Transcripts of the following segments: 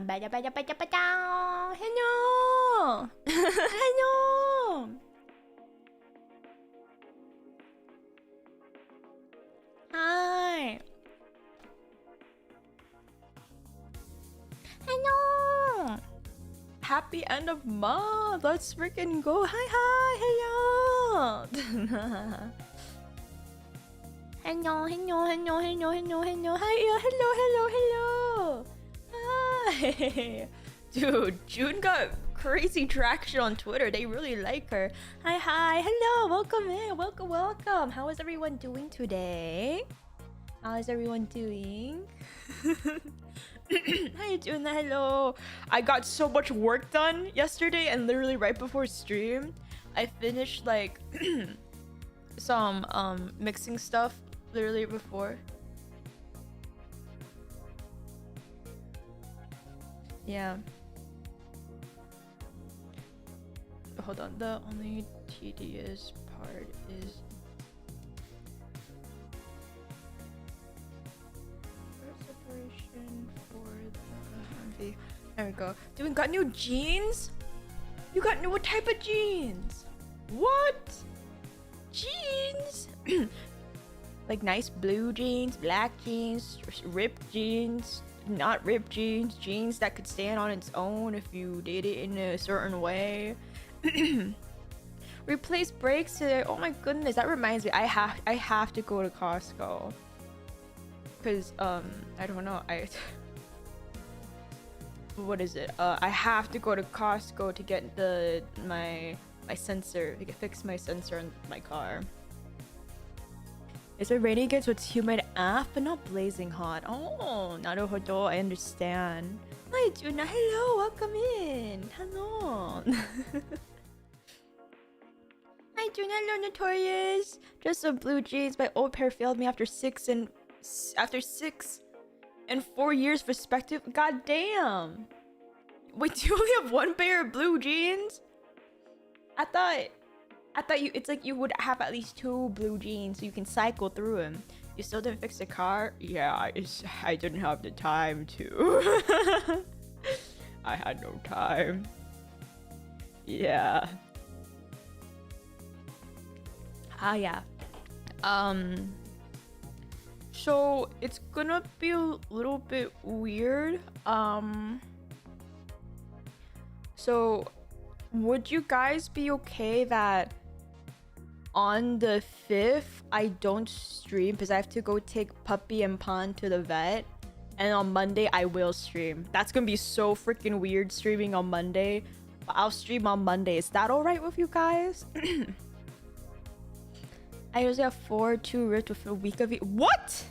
빠자빠자빠자빠자 해녀 해녀 하이 해녀 happy end of month, let's freaking go. Hi 해녀 해녀 hi hello hi. Dude, June got crazy traction on Twitter. They really like her. Hi hello, welcome in, welcome. How is everyone doing today? Hi Juna, hello. I got so much work done yesterday, and literally right before stream I finished like some mixing stuff literally before. Yeah. Hold on, the only tedious part is separation for the there we go. Dude, got new jeans? You got new, what type of jeans? What? Jeans? Like nice blue jeans, black jeans, ripped jeans, not ripped jeans, jeans that could stand on its own if you did it in a certain way. Replace brakes today. Oh my goodness, that reminds me, I have to go to Costco because I don't know, what is it, I have to go to Costco to get my sensor, to fix my sensor in my car. It's rainy again, so it's humid but not blazing hot. Oh, naruhodo, I understand. Hi Juna, hello, welcome in. Hello. Hi Juna, hello Notorious. Just some blue jeans. My old pair failed me after 6 and 4 years respective. God damn. Wait, do you only have one pair of blue jeans? I thought it's like you would have at least 2 blue jeans so you can cycle through them. You still didn't fix the car? Yeah, I didn't have the time to. I had no time. Yeah. Yeah. So it's gonna be a little bit weird. So would you guys be okay that on the 5th I don't stream because I have to go take Puppy and Pond to the vet, and on Monday I will stream? That's gonna be so freaking weird streaming on Monday, but I'll stream on Monday. Is that all right with you guys? I usually have 2 ripped with a week of it. What?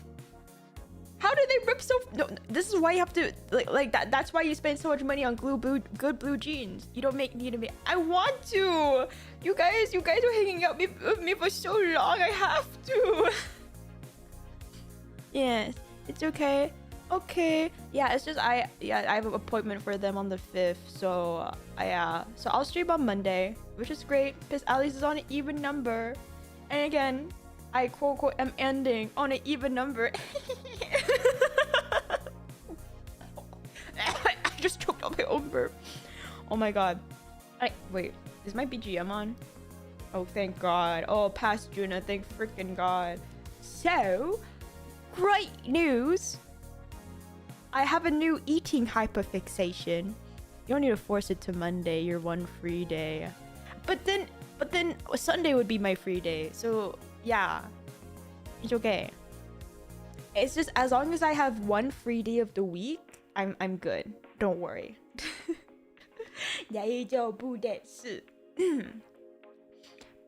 How do they rip so? No, this is why you have to like that. That's why you spend so much money on good blue jeans. You don't need to make. I want to. You guys are hanging out with me for so long. I have to. Yes, it's okay. Okay. Yeah, it's just I have an appointment for them on the 5th. So so I'll stream on Monday, which is great because Alice is on an even number, and again, I quote am ending on an even number. I just choked on my own burp. Oh my god. Wait, is my BGM on? Oh, thank god. Oh, past Juna, thank freaking god. So, great news. I have a new eating hyperfixation. You don't need to force it to Monday, your one free day. But then Sunday would be my free day. So, yeah. It's okay. It's just as long as I have one free day of the week, I'm good. Don't worry.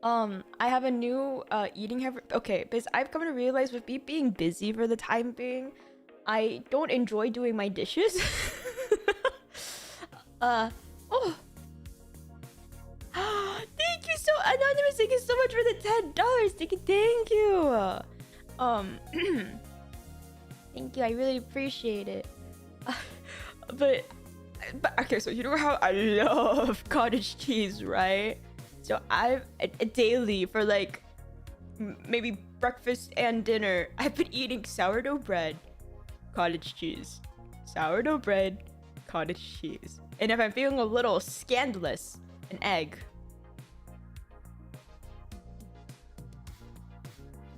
I have a new eating habit. Okay, because I've come to realize with me being busy for the time being, I don't enjoy doing my dishes. Oh. Thank you so Anonymous, thank you so much for the $10. Thank you. Thank you, I really appreciate it. but okay, so you know how I love cottage cheese, right? So I've daily for like maybe breakfast and dinner, I've been eating sourdough bread, cottage cheese, sourdough bread, cottage cheese, and if I'm feeling a little scandalous, an egg.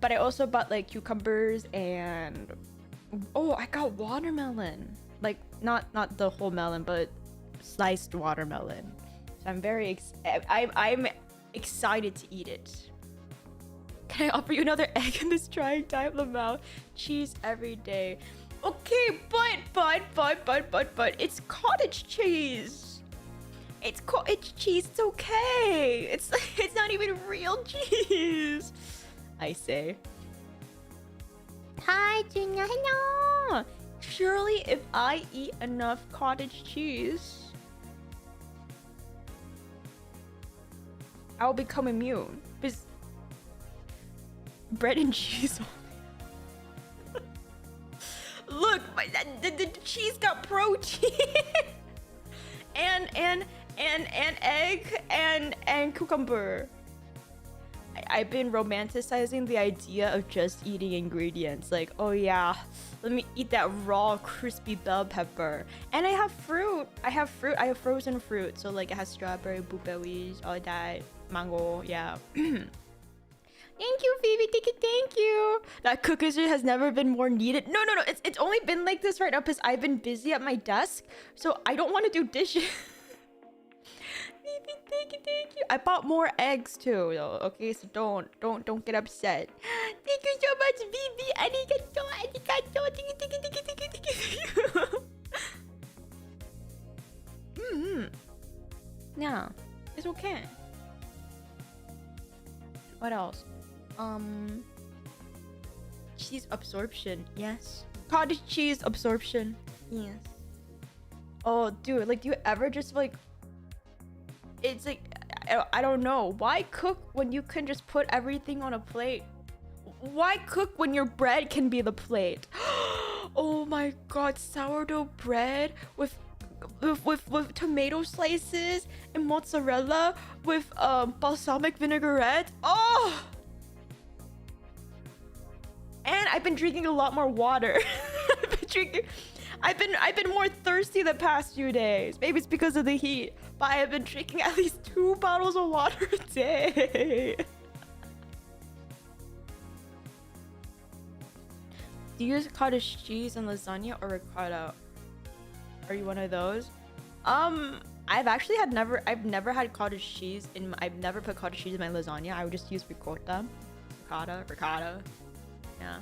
But I also bought like cucumbers and oh, I got watermelon. Like not the whole melon, but sliced watermelon. So I'm very I'm excited to eat it. Can I offer you another egg in this trying time, Lamau? Cheese every day. Okay, but it's cottage cheese. It's cottage cheese. It's okay. It's not even real cheese. I say. Hi, Juna. Hello. Surely, if I eat enough cottage cheese, I'll become immune. Because bread and cheese. Look, the cheese got protein and egg and cucumber. I've been romanticizing the idea of just eating ingredients. Like, oh yeah, let me eat that raw, crispy bell pepper. And I have fruit. I have frozen fruit. So like it has strawberry, blueberries, all that, mango. Yeah. Thank you, Phoebe. Thank you. That cookies has never been more needed. No. It's only been like this right now because I've been busy at my desk. So I don't want to do dishes. Thank you. I bought more eggs too, though. Okay, so don't get upset. Thank you so much, Vivi. Arigato. Yeah, it's okay. What else? Cheese absorption. Yes. Cottage cheese absorption. Yes. Oh, dude, like, do you ever just like? It's like, I don't know. Why cook when you can just put everything on a plate? Why cook when your bread can be the plate? Oh my god, sourdough bread with tomato slices and mozzarella with balsamic vinaigrette. Oh! And I've been drinking a lot more water. I've been more thirsty the past few days. Maybe it's because of the heat, but I have been drinking at least 2 bottles of water a day. Do you use cottage cheese and lasagna or ricotta? Are you one of those? I've never had cottage cheese in. I've never put cottage cheese in my lasagna. I would just use ricotta. Yeah.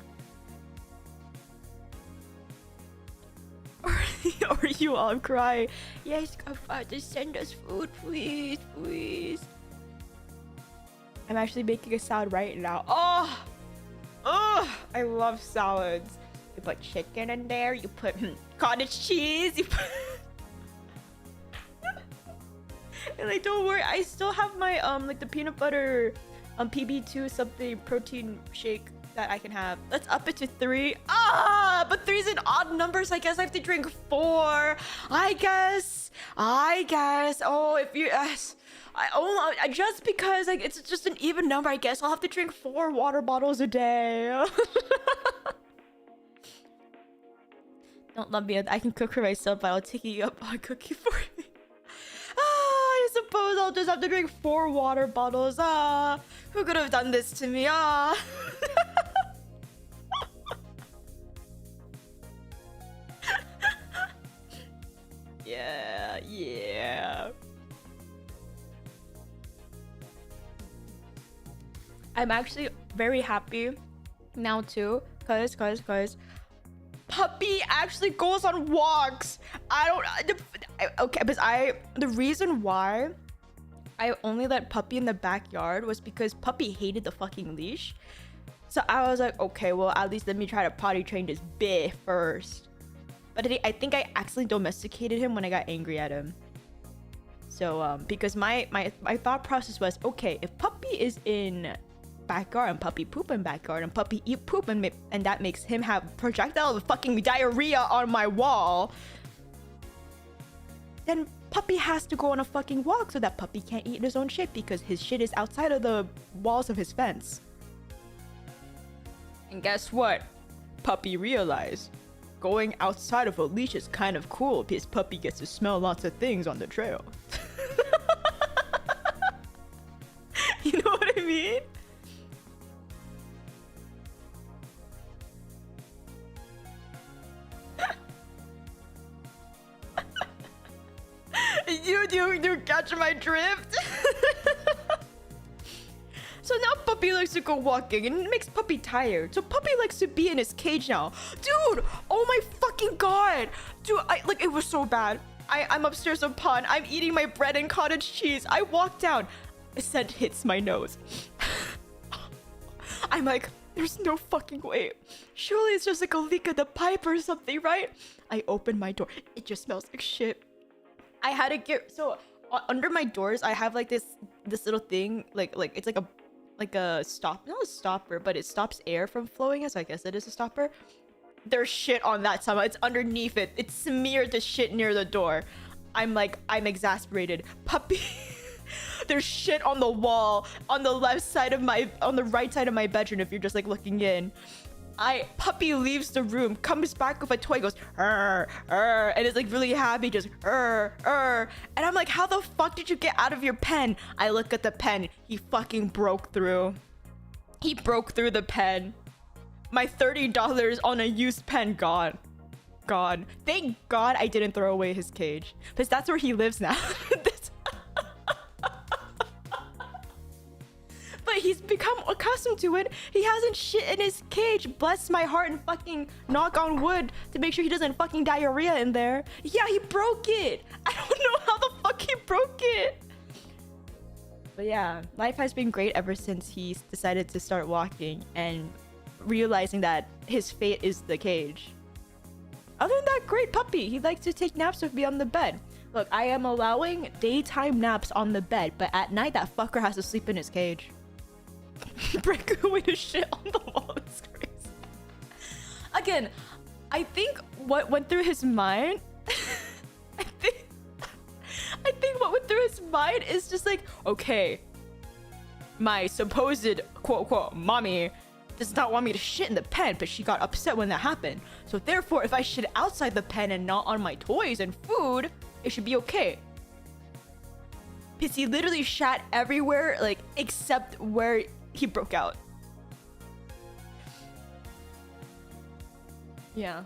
Or you all cry. Yes, Godfather, send us food, please. I'm actually making a salad right now. Oh, I love salads. You put chicken in there. You put cottage cheese. You put and like, don't worry, I still have my like the peanut butter PB2 something protein shake that I can have. Let's up it to 3. But 3's an odd number, so I guess I have to drink 4. I guess. Oh, if you just because like it's just an even number, I guess I'll have to drink 4 water bottles a day. Don't love me. I can cook for myself, but I'll take you up on cooking for me. I suppose I'll just have to drink 4 water bottles. Who could have done this to me? Yeah. I'm actually very happy now too, cause Puppy actually goes on walks. Okay, because the reason why I only let Puppy in the backyard was because Puppy hated the fucking leash. So I was like, okay, well, at least let me try to potty train this bitch first. But I think I accidentally domesticated him when I got angry at him. So because my thought process was, okay, if Puppy is in backyard, and puppy poop in backyard, and puppy eat poop, and that makes him have projectile fucking diarrhea on my wall, then puppy has to go on a fucking walk so that puppy can't eat his own shit because his shit is outside of the walls of his fence. And guess what? Puppy realized going outside of a leash is kind of cool because puppy gets to smell lots of things on the trail. You know what I mean? You catch my drift? So now puppy likes to go walking and it makes puppy tired. So puppy likes to be in his cage now. Dude, oh my fucking god. Dude, it was so bad. I'm upstairs on pond. I'm eating my bread and cottage cheese. I walk down. A scent hits my nose. I'm like, there's no fucking way. Surely it's just like a leak of the pipe or something, right? I open my door. It just smells like shit. I had to get under my doors. I have like this little thing, like it's like a stop, not a stopper, but it stops air from flowing. So I guess it is a stopper. There's shit on that somehow. It's underneath it. It's smeared the shit near the door. I'm exasperated. Puppy. There's shit on the wall on the right side of my bedroom if you're just like looking in. Puppy leaves the room, comes back with a toy, goes and is like really happy, just and I'm like, how the fuck did you get out of your pen? I look at the pen. He fucking broke through. He broke through the pen. My $30 on a used pen gone. Thank God I didn't throw away his cage, because that's where he lives now. But he's become accustomed to it. He hasn't shit in his cage. Bless my heart and fucking knock on wood to make sure he doesn't fucking diarrhea in there. Yeah, he broke it. I don't know how the fuck he broke it. But yeah, life has been great ever since he decided to start walking and realizing that his fate is the cage. Other than that, great puppy. He likes to take naps with me on the bed. Look, I am allowing daytime naps on the bed, but at night that fucker has to sleep in his cage. Break away to shit on the wall. It's crazy. Again, I think what went through his mind I think what went through his mind is just like, okay, my supposed quote mommy does not want me to shit in the pen, but she got upset when that happened. So therefore, if I shit outside the pen and not on my toys and food, it should be okay. Because he literally shat everywhere, like, except where he broke out. Yeah.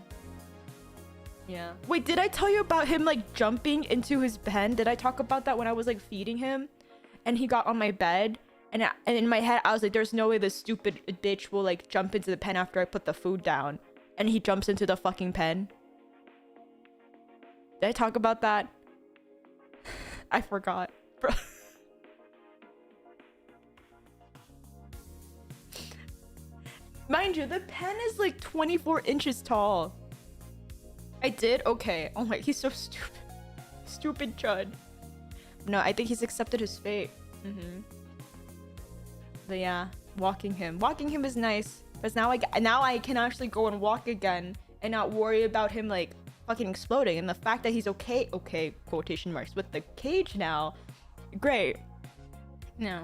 Wait, did I tell you about him, like, jumping into his pen? Did I talk about that when I was, like, feeding him? And he got on my bed? And in my head, I was like, there's no way this stupid bitch will, like, jump into the pen after I put the food down. And he jumps into the fucking pen. Did I talk about that? I forgot. Bro. Mind you, the pen is like 24 inches tall. I did? Okay. Oh my, he's so stupid. Stupid chud. No, I think he's accepted his fate. But yeah, walking him is nice. Because now I can actually go and walk again and not worry about him like fucking exploding. And the fact that he's okay, quotation marks, with the cage now, great. No.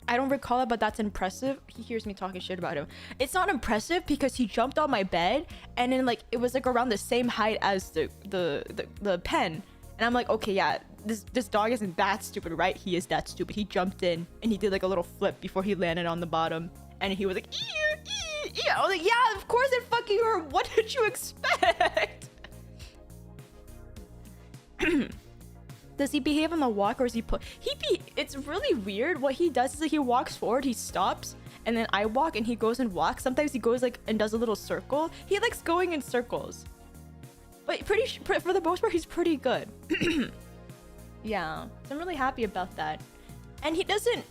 I don't recall it, but that's impressive. He hears me talking shit about him. It's not impressive because he jumped on my bed and then like it was like around the same height as the pen. And I'm like, okay, yeah, this dog isn't that stupid, right? He is that stupid. He jumped in and he did like a little flip before he landed on the bottom. And he was like, ew. I was like, yeah, of course it fucking hurt. What did you expect? Does he behave on the walk or is he it's really weird. What he does is like he walks forward, he stops, and then I walk and he goes and walks. Sometimes he goes like and does a little circle. He likes going in circles. But for the most part, he's pretty good. Yeah, so I'm really happy about that. And he doesn't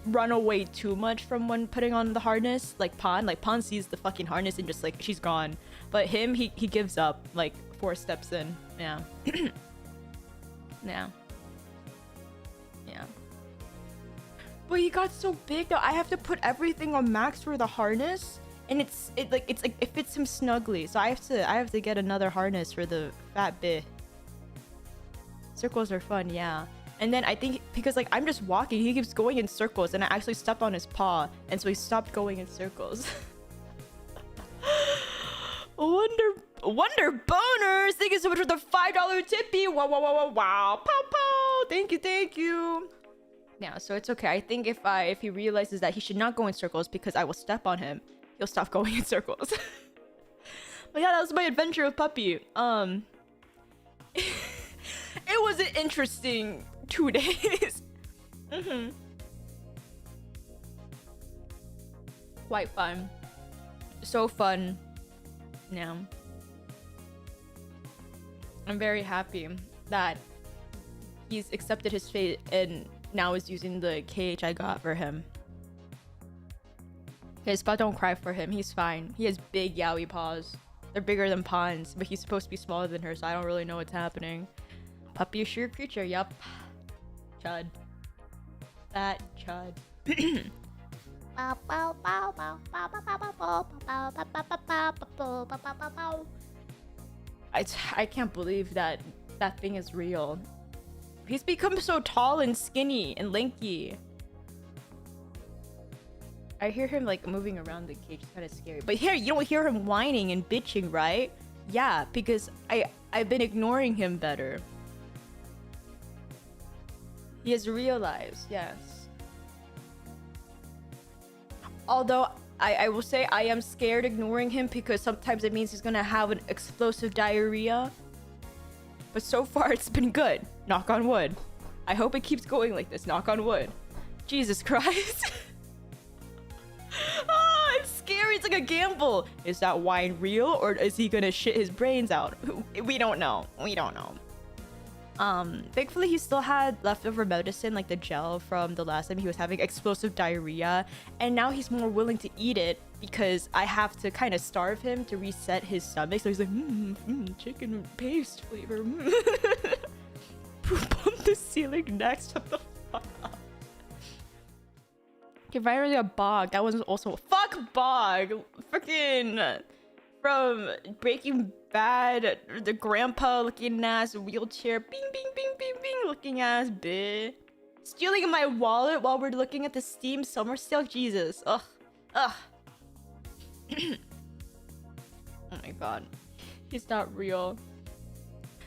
run away too much from when putting on the harness like Pon. Like Pon sees the fucking harness and just like she's gone. But him, he gives up like 4 steps in. Yeah. Yeah. But he got so big though. I have to put everything on max for the harness, and it's like it fits him snugly. So I have to get another harness for the fat bit. Circles are fun, yeah. And then I think because like I'm just walking, he keeps going in circles, and I actually stepped on his paw, and so he stopped going in circles. Wonder boners. Thank you so much for the $5 tippy. Wow, wow, wow, wow, wow. Pow, pow. Thank you. Yeah, so it's okay. I think if he realizes that he should not go in circles because I will step on him, he'll stop going in circles. But yeah, that was my adventure with Puppy. It was an interesting 2 days. Quite fun. So fun. Yeah. I'm very happy that he's accepted his fate and now is using the cage I got for him. Okay, Spot, don't cry for him. He's fine. He has big yaoi paws. They're bigger than Pawns, but he's supposed to be smaller than her, so I don't really know what's happening. Puppy is your creature. Yup. Chud. That chud. I can't believe that thing is real. He's become so tall and skinny and lanky. I hear him like moving around the cage. It's kind of scary. But here, you don't hear him whining and bitching, right? Yeah, because I've been ignoring him better. He has realized, yes. Although I will say I am scared ignoring him because sometimes it means he's gonna have an explosive diarrhea. But so far it's been good. Knock on wood. I hope it keeps going like this. Knock on wood. Jesus Christ. Oh, it's scary. It's like a gamble. Is that wine real or is he gonna shit his brains out? We don't know. Thankfully he still had leftover medicine, like the gel from the last time he was having explosive diarrhea, and now he's more willing to eat it because I have to kind of starve him to reset his stomach. So he's like, chicken paste flavor. Poop on the ceiling next. What the fuck up? Okay, finally a Bog. That was also fuck Bog. Freaking from Breaking Bad, the grandpa looking ass wheelchair, bing bing bing bing bing looking ass bitch. Stealing my wallet while we're looking at the Steam summer sale. Jesus. Ugh. Oh my god. He's not real.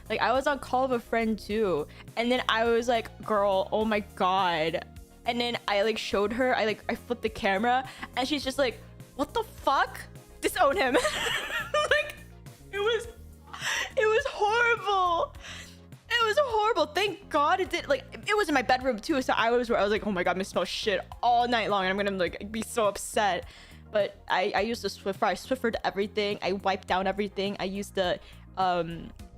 Like, I was on call with a friend too, and then I was like, girl, oh my god. And then I like showed her, I flipped the camera, and she's just like, what the fuck? Disown him. Like, it was horrible. It was horrible. Thank god it did. Like, it was in my bedroom too, so I was like, oh my god, I'm gonna smell shit all night long, and I'm gonna like be so upset. But I used the Swiffer. I Swiffered everything. I wiped down everything. I used the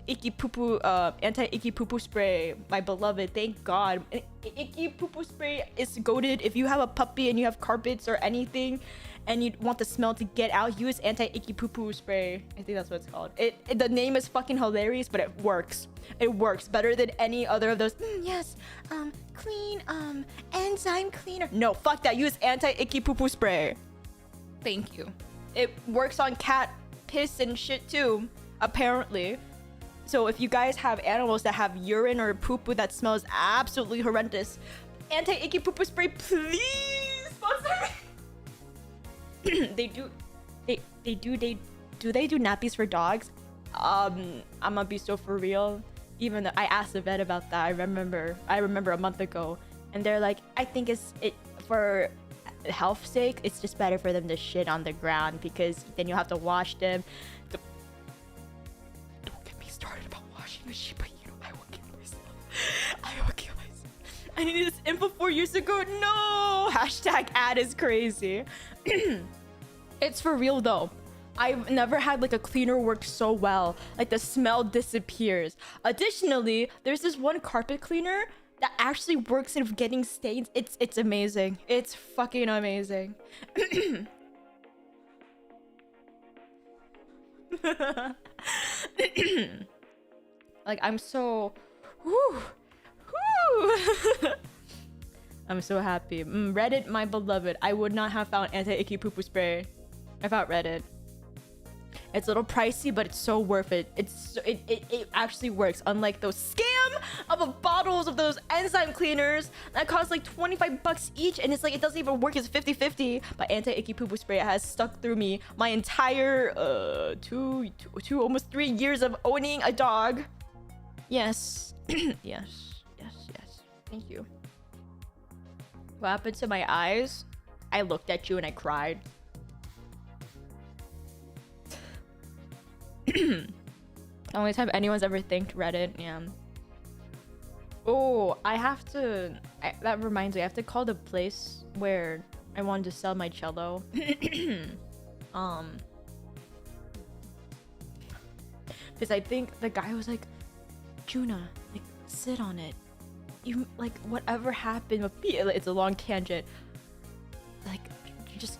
icky poo poo anti-icky poo poo spray, my beloved. Thank god. Icky poo poo spray is goated. If you have a puppy and you have carpets or anything and you want the smell to get out, use anti-icky poo poo spray. I think that's what it's called. The name is fucking hilarious, but it works. It works better than any other of those. Yes, clean enzyme cleaner. No, fuck that. Use anti-icky poo poo spray. Thank you. It works on cat piss and shit too, apparently. So if you guys have animals that have urine or poo-poo that smells absolutely horrendous, anti-icky poo-poo spray, please sponsor me. They do nappies for dogs? I'm gonna be so for real. Even though I asked the vet about that, I remember a month ago, and they're like, I think it for health sake, it's just better for them to shit on the ground because then you'll have to wash them. Started about washing the sheep, but you know, I will kill myself. I needed this info 4 years ago. No! Hashtag ad is crazy. It's for real though. I've never had like a cleaner work so well. Like the smell disappears. Additionally, there's this one carpet cleaner that actually works in getting stains. It's amazing. It's fucking amazing. Like, I'm so I'm so happy. Reddit, my beloved. I would not have found anti-icky poo-poo spray without Reddit. It's a little pricey, but it's so worth it. It actually works. Unlike those scam of bottles of those enzyme cleaners that cost like 25 bucks each, and it's like it doesn't even work. It's 50-50. But anti-icky poo-poo spray has stuck through me my entire two almost 3 years of owning a dog. Yes. yes. Thank you. What happened to my eyes? I looked at you and I cried. The only time anyone's ever thanked Reddit. Yeah. Oh, I have to. That reminds me. I have to call the place where I wanted to sell my cello. Because I think the guy was like, Juna, like, sit on it. You like whatever happened with it's a long tangent. Like,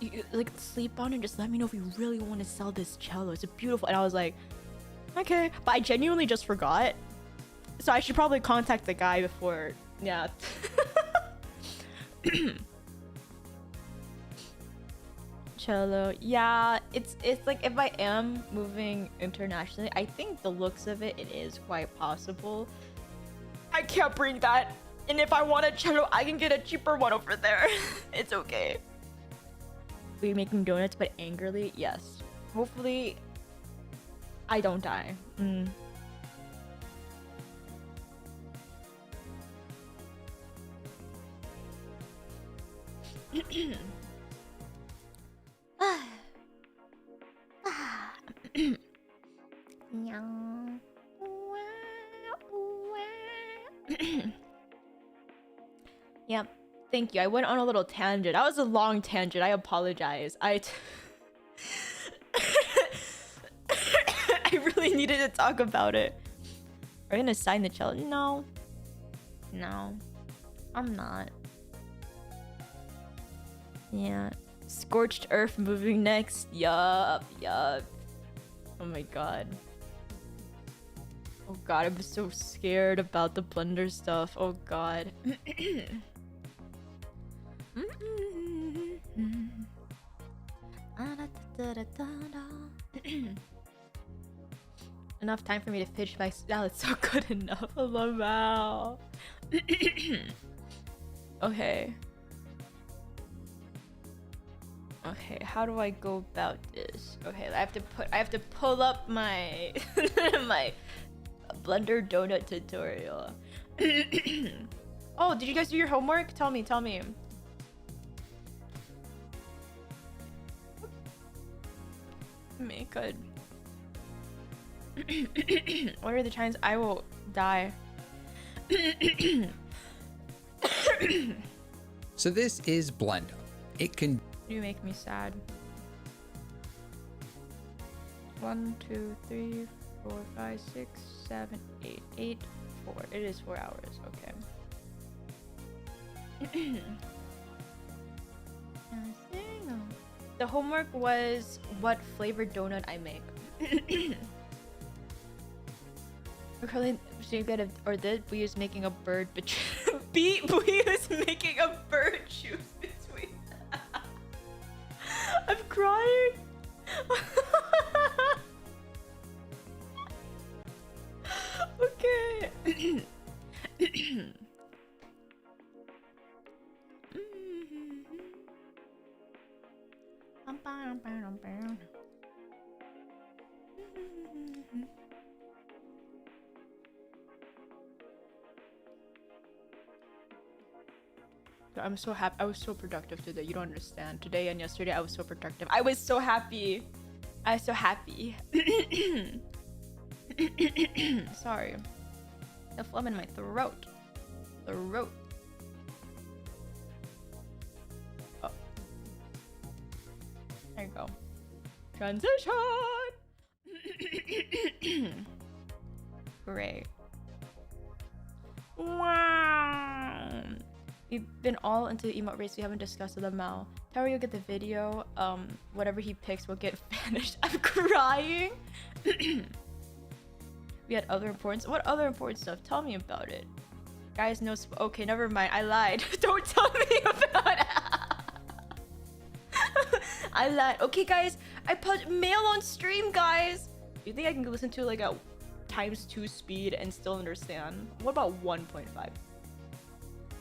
you like sleep on it. Just let me know if you really want to sell this cello. It's a beautiful. And I was like, okay, but I genuinely just forgot. So I should probably contact the guy before. Yeah. Cello. Yeah, it's like if I am moving internationally, I think the looks of it is quite possible. I can't bring that. And if I want a cello, I can get a cheaper one over there. It's okay. We making donuts, but angrily? Yes. Hopefully, I don't die. Yep. Thank you. I went on a little tangent. That was a long tangent. I apologize. I really needed to talk about it. Are you gonna sign the cello? No. No. I'm not. Yeah. Scorched Earth moving next. Yup. Oh my god. Oh god, I'm so scared about the Blender stuff. Oh god. Enough time for me to pitch my style. It's so good enough. I love Val. Okay. Okay, how do I go about this? Okay, I have to pull up my my Blender donut tutorial. Oh, did you guys do your homework? Tell me. Me good. What are the chances I will die? So this is Blender. It can. You make me sad. 1, 2, 3, 4, 5, 6, 7, 8, 4. It is 4 hours. Okay. The homework was what flavored donut I make. Currently, or did we use making a bird we use making a bird choose between. I'm crying. Okay. I'm so happy. I was so productive today. You don't understand. Today and yesterday, I was so productive. I was so happy. Sorry. The phlegm in my throat. Oh. There you go. Transition! Great. Wow. We've been all into the emote race. We haven't discussed the Mal. Tell you get the video. Whatever he picks will get vanished. I'm crying. We had other important. What other important stuff? Tell me about it. Guys, no. Okay, never mind. I lied. Don't tell me about it. I lied. Okay, guys. I put mail on stream, guys. Do you think I can listen to like a ×2 speed and still understand? What about 1.5?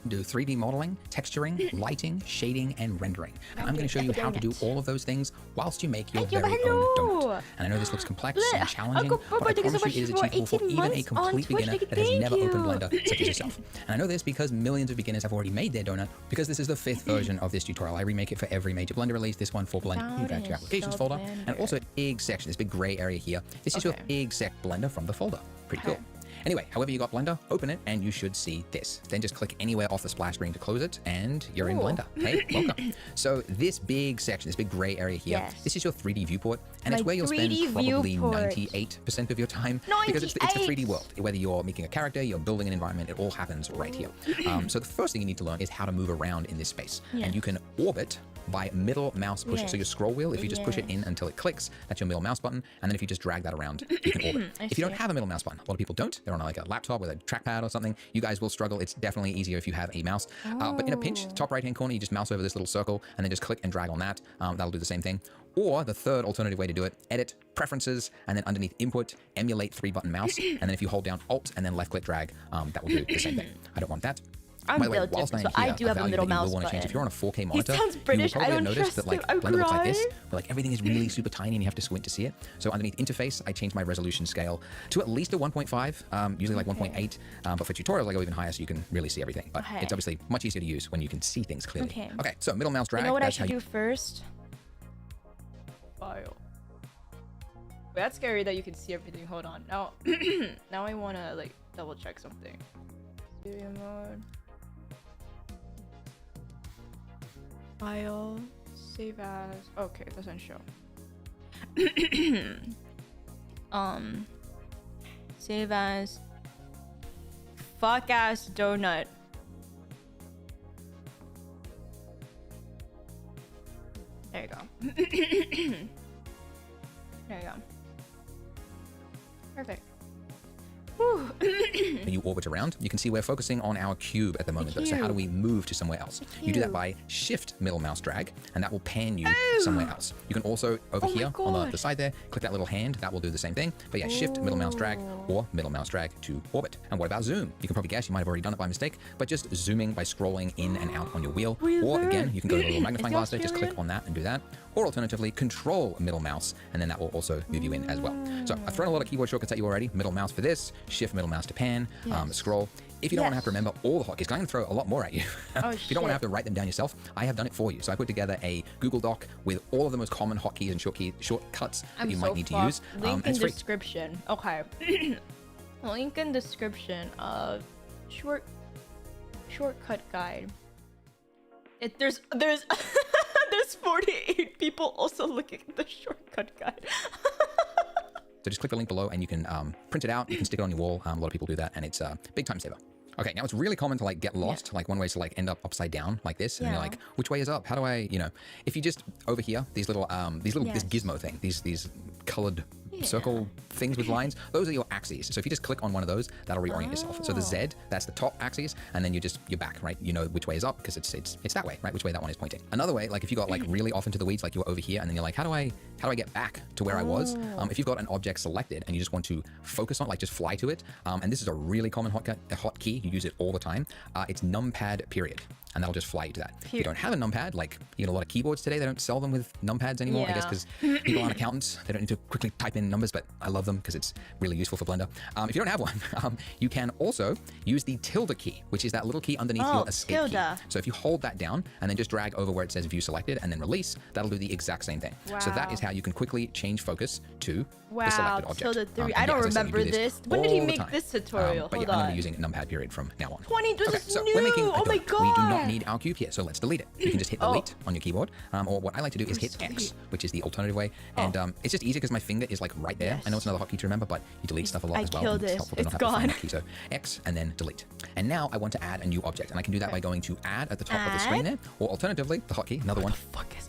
Do 3D modeling, texturing, lighting, shading, and rendering. And I'm going to show you how to do all of those things whilst you make your very own donut. And I know this looks complex and challenging, but I promise you it is achievable for even a complete beginner that has never opened Blender, such as yourself. And I know this because millions of beginners have already made their donut, because this is the 5th version of this tutorial. I remake it for every major Blender release, this one for Blender Factory Applications folder, and also a big section, this big gray area here. This is your big sec Blender from the folder. Pretty cool. Anyway, however you got Blender, open it and you should see this. Then just click anywhere off the splash screen to close it and you're in Blender. Hey, welcome. So this big section, this big gray area here, this is your 3D viewport, and it's where you'll spend probably 98% of your time because it's the 3D world. Whether you're making a character, you're building an environment, it all happens right here. So the first thing you need to learn is how to move around in this space. And you can orbit by middle mouse pushing. So your scroll wheel, if you just push it in until it clicks, that's your middle mouse button. And then if you just drag that around, you can orbit. If you don't have a middle mouse button, a lot of people don't. They're on like a laptop with a trackpad or something. You guys will struggle. It's definitely easier if you have a mouse. But in a pinch, top right-hand corner, you just mouse over this little circle and then just click and drag on that. That'll do the same thing. Or the third alternative way to do it, edit, preferences, and then underneath input, emulate 3-button mouse. And then if you hold down Alt and then left-click drag, that will do the same thing. I don't want that. I'm By the way, whilst I'm so here, I do have a middle mouse button. Change. If you're on a 4K monitor, sounds British. you will probably I don't notice that like trust him. Blender looks like this, where like everything is really super tiny and you have to squint to see it. So underneath interface, I changed my resolution scale to at least a 1.5, usually like 1.8. But for tutorials, I go even higher so you can really see everything. But it's obviously much easier to use when you can see things clearly. Okay, so middle mouse drag. You know what I should do first? File. Wait, that's scary that you can see everything. Hold on. Now, now I want to like double check something. Studio mode. File, save as. Okay, it doesn't show. Save as. Fuck ass donut. There you go. There you go. Perfect. When you orbit around, you can see we're focusing on our cube at the moment though. So how do we move to somewhere else? You do that by shift middle mouse drag, and that will pan you somewhere else. You can also over here on the side there, click that little hand, that will do the same thing. But yeah, shift middle mouse drag or middle mouse drag to orbit. And what about zoom? You can probably guess, you might have already done it by mistake, but just zooming by scrolling in and out on your wheel. Or again, you can go to the little magnifying glass there, just click on that and do that. Or alternatively, control middle mouse, and then that will also move you in as well. So I've thrown a lot of keyboard shortcuts at you already. Middle mouse for this, shift middle mouse to pan, scroll. If you don't want to have to remember all the hotkeys, because I'm going to throw a lot more at you. If you don't want to have to write them down yourself, I have done it for you. So I put together a Google Doc with all of the most common hotkeys and shortcuts that you might need to use. Link in description. Okay. Link in description of shortcut guide. There's there's 48 people also looking at the shortcut guide. So just click the link below and you can print it out. You can stick it on your wall. A lot of people do that, and it's a big time saver. Okay, now it's really common to like get lost. Like one way is to like end up upside down like this, and you're like, which way is up? How do I, you know? If you just over here, these little this gizmo thing, these colored circle things with lines, those are your axes. So if you just click on one of those, that'll reorient yourself. So the Z, that's the top axis, and then you're back, right? You know which way is up because it's that way, right? Which way that one is pointing. Another way, like if you got like really off into the weeds, like you were over here, and then you're like, how do I get back to where I was? If you've got an object selected and you just want to focus on, like just fly to it, and this is a really common hotkey, you use it all the time. It's numpad period. And that'll just fly you to that. If you don't have a numpad, like you get a lot of keyboards today, they don't sell them with numpads anymore, I guess because people aren't accountants. They don't need to quickly type in numbers, but I love them because it's really useful for Blender. If you don't have one, you can also use the tilde key, which is that little key underneath your escape key. So if you hold that down and then just drag over where it says view selected and then release, that'll do the exact same thing. So that is how you can quickly change focus to the selected object. Tilde 3. I don't remember this. When did he make this tutorial? But yeah, I'm going to be using numpad period from now on. 20, this is so new. we're making Oh my god. We do not need our cube here, so let's delete it. You can just hit delete on your keyboard, or what I like to do is hit X, which is the alternative way, and it's just easier because my finger is like right there. I know it's another hotkey to remember, but you delete stuff a lot as well. Killed it. It's gone. So X and then delete. And now I want to add a new object, and I can do that by going to add at the top of the screen there, or alternatively, the hotkey, another one. What the fuck is?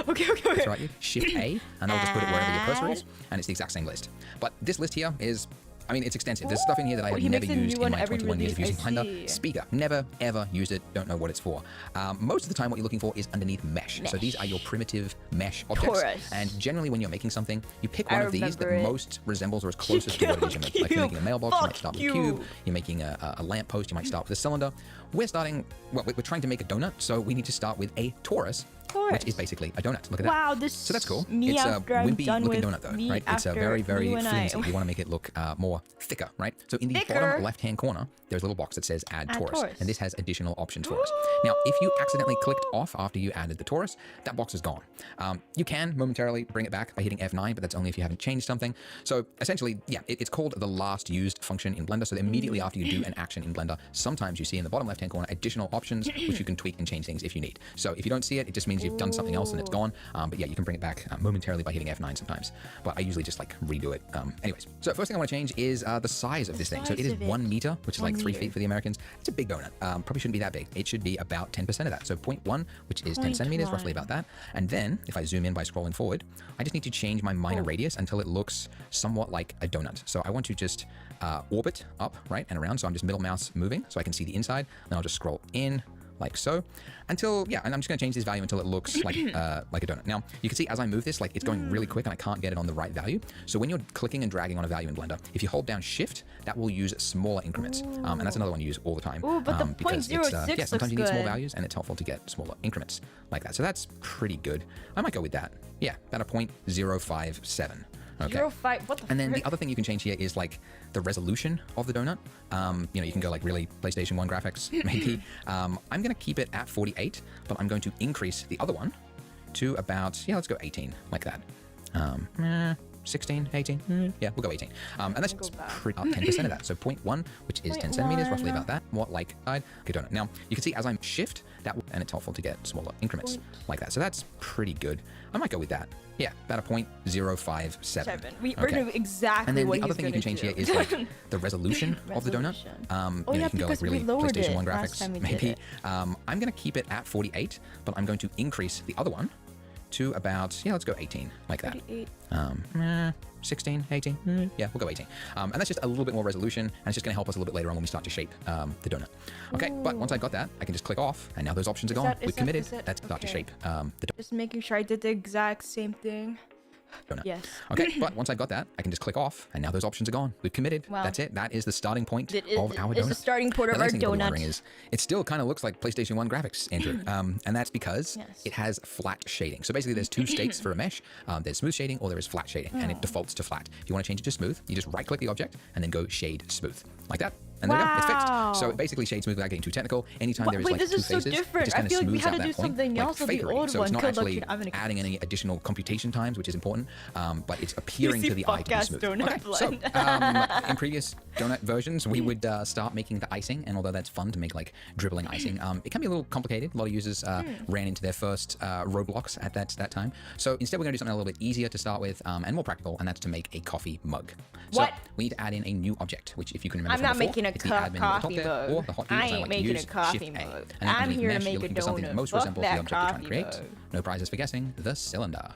Okay. That's right. Shift A, and I'll just put it wherever your cursor is, and it's the exact same list. But this list here is I mean, it's extensive. There's stuff in here that I have never used in my 21 years of using Blender. Speaker, never ever used it. Don't know what it's for. Most of the time, what you're looking for is underneath mesh. So these are your primitive mesh objects. And generally, when you're making something, you pick one of these that most resembles or is closest to what it is you're making. Like you're making a mailbox, you might start with a cube. You're making a lamp post, you might start with a cylinder. We're starting, well, we're trying to make a donut, so we need to start with a torus. Which is basically a donut. Look at that. Wow, so that's cool. It's a wimpy looking donut though, right? It's a very, very flimsy. You want to make it look more thicker, right? So in the bottom left-hand corner, there's a little box that says add torus. And this has additional options for us. Now, if you accidentally clicked off after you added the torus, that box is gone. You can momentarily bring it back by hitting F9, but that's only if you haven't changed something. So essentially, yeah, it's called the last used function in Blender. So that immediately after you do an action in Blender, sometimes you see in the bottom left-hand corner additional options, which you can tweak and change things if you need. So if you don't see it, it just means you've done something else and it's gone. But yeah, you can bring it back momentarily by hitting F9 sometimes. But I usually just like redo it. Anyways, so first thing I want to change is the size of this thing. So it is 1 meter, which is like 3 feet for the Americans. It's a big donut. Probably shouldn't be that big. It should be about 10% of that. So 0.1, which is 10 centimeters, roughly about that. And then if I zoom in by scrolling forward, I just need to change my minor radius until it looks somewhat like a donut. So I want to just orbit up, right, and around. So I'm just middle mouse moving so I can see the inside. Then I'll just scroll in like so until, yeah, and I'm just going to change this value until it looks like a donut. Now, you can see as I move this, like it's going really quick and I can't get it on the right value. So when you're clicking and dragging on a value in Blender, if you hold down Shift, that will use smaller increments. And that's another one you use all the time. But the because it's, yeah, sometimes you need small values and it's helpful to get smaller increments like that. So that's pretty good. I might go with that. Yeah, about a 0.057. Okay. 0.5, what the And then the other thing you can change here is like the resolution of the donut. You know, you can go like really PlayStation 1 graphics, maybe. I'm going to keep it at 48, but I'm going to increase the other one to about, yeah, let's go 18, like that. 16, 18, yeah, we'll go 18. And that's pretty 10% of that. So 0.1, which is 10 centimeters, roughly about that. More like side. Okay, donut. Now, you can see as I shift, and it's helpful to get smaller increments like that. So that's pretty good. I might go with that. Yeah, about a 0.057. We're doing exactly and then what the other thing you can change here is like the resolution of the donut. You know, you can go like really PlayStation 1 graphics, maybe. I'm going to keep it at 48, but I'm going to increase the other one to about, yeah, let's go 18, like that. 16, 18, yeah, we'll go 18. And that's just a little bit more resolution, and it's just going to help us a little bit later on when we start to shape the donut. Okay, but once I got that, I can just click off, and now those options are gone. We've committed. Let's start to shape the donut. Just making sure I did the exact same thing. Donut. Yes. Okay, but once I got that, I can just click off, and now those options are gone. We've committed. Wow. That's it. That is the starting point of our donut. It's the starting point of our donut. Is, it still kind of looks like PlayStation 1 graphics, Andrew. And that's because it has flat shading. So basically, there's two states for a mesh. There's smooth shading or there is flat shading, and it defaults to flat. If you want to change it to smooth, you just right-click the object and then go Shade Smooth, like that. And there you go, it's fixed. So it basically shades smooth without getting too technical. Anytime there is like two faces, so different. it just kind of smooths out that point, something else like fakery. So it's not actually adding any additional computation times, which is important, but it's appearing to the eye to be smooth. Okay, so in previous donut versions, we would start making the icing, and although that's fun to make like dribbling icing, it can be a little complicated. A lot of users ran into their first roadblocks at that time. So instead, we're going to do something a little bit easier to start with and more practical, and that's to make a coffee mug. So we need to add in a new object, which if you can remember, I'm not making a coffee mug. I ain't making a coffee mug. I'm here to make a donut. Most resembles the object you're trying to create. No prizes for guessing. The cylinder.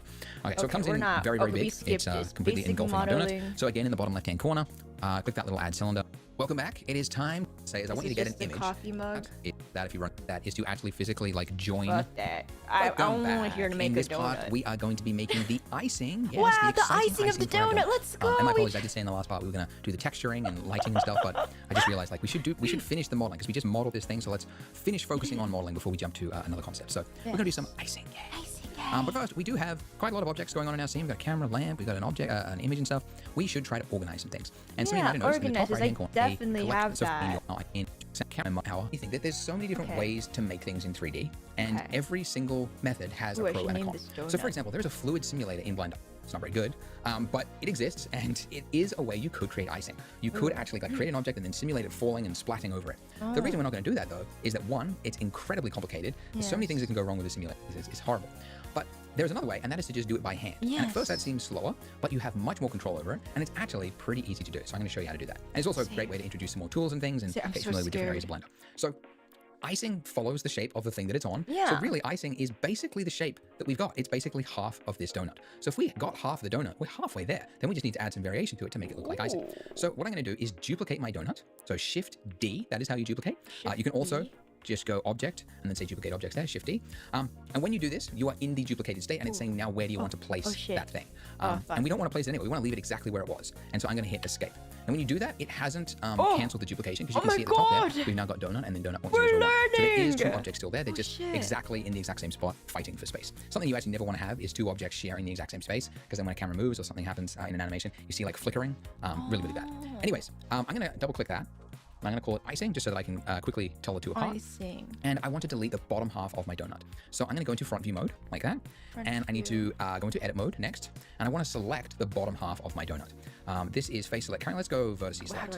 Okay, so it comes in very, very big. It's completely engulfing the donut. So again, in the bottom left-hand corner, click that little add cylinder. Welcome back. It is time. I want you to get an image. Coffee mug. That if you run that is to actually physically like join. Fuck that. I only here to make a donut. In this part, we are going to be making the icing. Yes, wow, the icing of the donut. Let's go. And my apologies, I did say in the last part we were gonna do the texturing and lighting and stuff, but I just realized like we should finish the modeling because we just modeled this thing. So let's finish focusing on modeling before we jump to another concept. So we're gonna do some icing. Yay. But first, we do have quite a lot of objects going on in our scene. We've got a camera, lamp, we've got an object, an image and stuff. We should try to organize some things. And something I noticed in the top right-hand corner, definitely have that. You think that there's so many different ways to make things in 3D, and every single method has a pro and a con. So for example, there's a fluid simulator in Blender. It's not very good, but it exists, and it is a way you could create icing. You could actually like create an object and then simulate it falling and splatting over it. The reason we're not going to do that though is that one, it's incredibly complicated. There's so many things that can go wrong with the simulator. It's horrible. But there's another way, and that is to just do it by hand. And at first that seems slower, but you have much more control over it, and it's actually pretty easy to do. So I'm going to show you how to do that. And it's also a great way to introduce some more tools and things and get familiar with different areas of Blender. So icing follows the shape of the thing that it's on. Yeah. So really, icing is basically the shape that we've got. It's basically half of this donut. So if we got half the donut, we're halfway there. Then we just need to add some variation to it to make it look like icing. So what I'm going to do is duplicate my donut. So Shift D, that is how you duplicate. You can also just go object and then say duplicate objects there, Shift D. And when you do this, you are in the duplicated state and it's saying now where do you want to place that thing. And we don't want to place it anywhere. We want to leave it exactly where it was. And so I'm going to hit escape. And when you do that, it hasn't canceled the duplication because you can see at the top there, we've now got donut and then donut 1, 0, 0, 1. So there is 2 objects still there. They're just exactly in the exact same spot fighting for space. Something you actually never want to have is 2 objects sharing the exact same space because then when a camera moves or something happens in an animation, you see like flickering, really, really bad. Anyways, I'm going to double click that. I'm going to call it icing just so that I can quickly tell the 2 apart. Icing. And I want to delete the bottom half of my donut. So I'm going to go into front view mode like that. And I need to go into edit mode next. And I want to select the bottom half of my donut. This is face select. Let's go vertices select.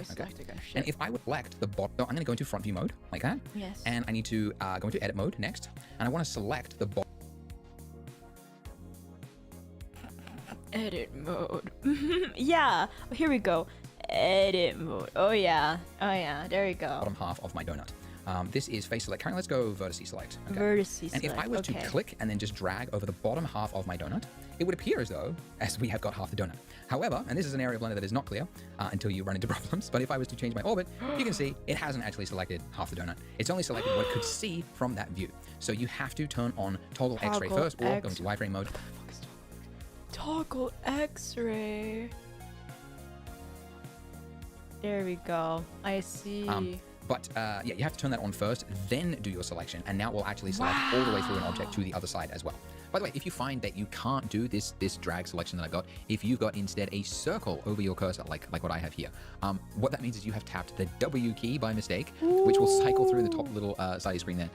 And if I would select the bottom, so I'm going to go into front view mode like that. Yes. And I need to go into edit mode next. And I want to select the bottom. Edit mode. Yeah. Here we go. Edit mode. Oh yeah, there you go. Bottom half of my donut. This is face select. Let's go vertices select. Vertices select. And if I was to click and then just drag over the bottom half of my donut, it would appear as we have got half the donut. However, and this is an area of Blender that is not clear until you run into problems, but if I was to change my orbit, you can see it hasn't actually selected half the donut. It's only selected what it could see from that view. So you have to turn on toggle X-ray first or go into wireframe mode. Toggle X-ray. There we go. I see. But yeah, you have to turn that on first, then do your selection, and now it will actually select all the way through an object to the other side as well. By the way, if you find that you can't do this drag selection that I've got, if you've got instead a circle over your cursor, like what I have here, what that means is you have tapped the W key by mistake, which will cycle through the top little side of the screen there,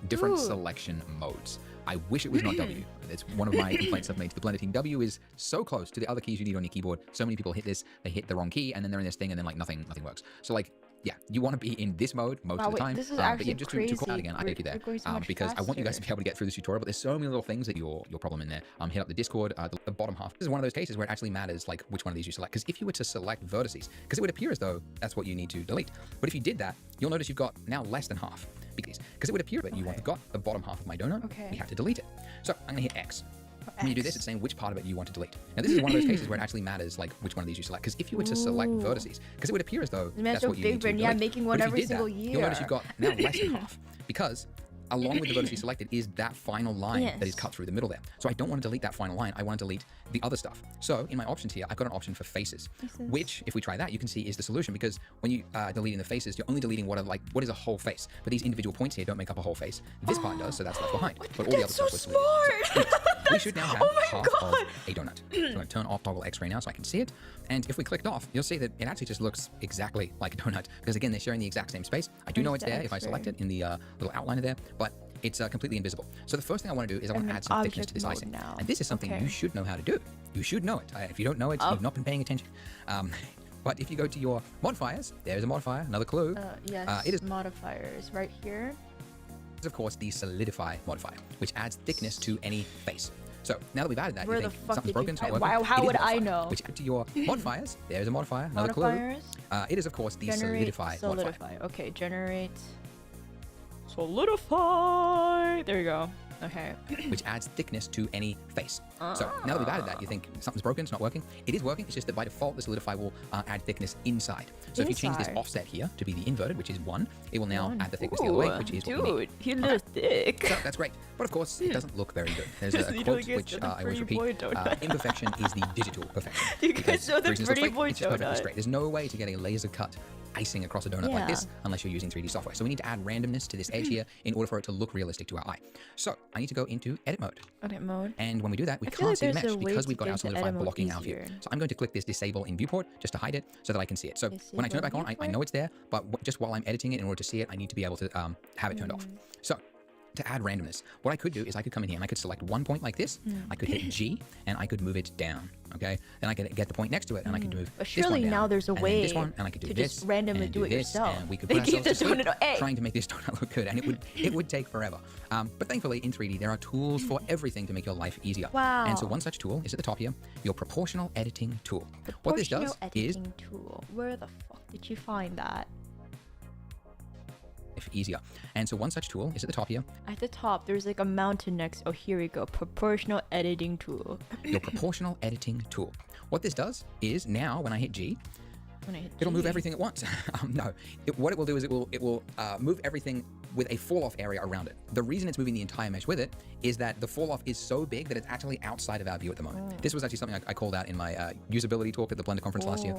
different selection modes. I wish it was not W. It's one of my complaints I've made to the Blender team. W is so close to the other keys you need on your keyboard. So many people hit this, they hit the wrong key, and then they're in this thing, and then like nothing works. So like, yeah, you want to be in this mode most of the time. This is actually but yeah, just to call out again, I take you there because I want you guys to be able to get through this tutorial. But there's so many little things that your problem in there. Hit up the Discord, the bottom half. This is one of those cases where it actually matters like which one of these you select. Because if you were to select vertices, because it would appear as though that's what you need to delete. But if you did that, you'll notice you've got now less than half. Because it would appear that you have got the bottom half of my donut. We have to delete it. So I'm going to hit X. When you do this, it's saying which part of it you want to delete. Now, this is one of those cases where it actually matters like which one of these you select. Because if you were to select vertices, because it would appear as though that's what you need to delete. Yeah, making one every single year. You'll notice you've got now less than half. Because along with the vertices selected is that final line that is cut through the middle there. So I don't want to delete that final line. I want to delete the other stuff. So in my options here, I've got an option for faces, which if we try that, you can see is the solution because when you deleting the faces, you're only deleting what is a whole face. But these individual points here don't make up a whole face. This part does, so that's left behind. But all the other stuff was deleted. So we should now have half of a donut. So I'm going to turn off toggle X-ray now so I can see it. And if we clicked off, you'll see that it actually just looks exactly like a donut because again, they're sharing the exact same space. I do know it's there if I select it in the little outliner there, but it's completely invisible. So the first thing I want to do is I want to add some thickness to this icing. And this is something you should know how to do. You should know it. If you don't know it, you've not been paying attention. But if you go to your modifiers, there's a modifier, another clue. Yes, it is modifiers right here. Is of course the solidify modifier, which adds thickness to any face. So now that we've added that, you think something's broken, it's not working. Wow, how would I know? Which add to your modifiers, there's a modifier, another clue. It is of course the solidify modifier. Okay, generate solidify. There you go. Okay. Which adds thickness to any face. So now that we've added that, you think something's broken, it's not working. It is working, it's just that by default, the solidify will add thickness inside. So if you change this offset here to be the inverted, which is 1, it will now add the thickness the other way, which is what we need. You're a little thick. So that's great. But of course, it doesn't look very good. There's a quote which I always repeat. Imperfection is the digital perfection. You guys know the pretty boy it's just perfectly straight. There's no way to get a laser cut icing across a donut like this unless you're using 3D software. So we need to add randomness to this edge here in order for it to look realistic to our eye. So I need to go into edit mode. Edit mode. And when we do that, we can't see the mesh because we've got our solidify blocking our view. So I'm going to click this disable in viewport just to hide it so that I can see it. So when I turn it back on, I know it's there, but just while I'm editing it in order to see it, I need to be able to have it turned off. So to add randomness, what I could do is I could come in here and I could select one point like this. I could hit G and I could move it down. Okay, then I could get the point next to it and I could move but surely this one down, now there's a way this one, and I could do to this just randomly do it this, yourself. And we could put ourselves to sleep trying to make this donut look good, and it would take forever. But thankfully in 3D there are tools for everything to make your life easier. Wow. And so one such tool is at the top here, your proportional editing tool. What this does is tool. Where the fuck did you find that? if easier. And so one such tool is at the top here. At the top, there's like a mountain next. Oh, here we go. Proportional editing tool. Your proportional editing tool. What this does is now when I hit G, it'll move everything at once. No, what it will do is it will move everything with a fall off area around it. The reason it's moving the entire mesh with it is that the fall off is so big that it's actually outside of our view at the moment. This was actually something I called out in my usability talk at the Blender conference last year.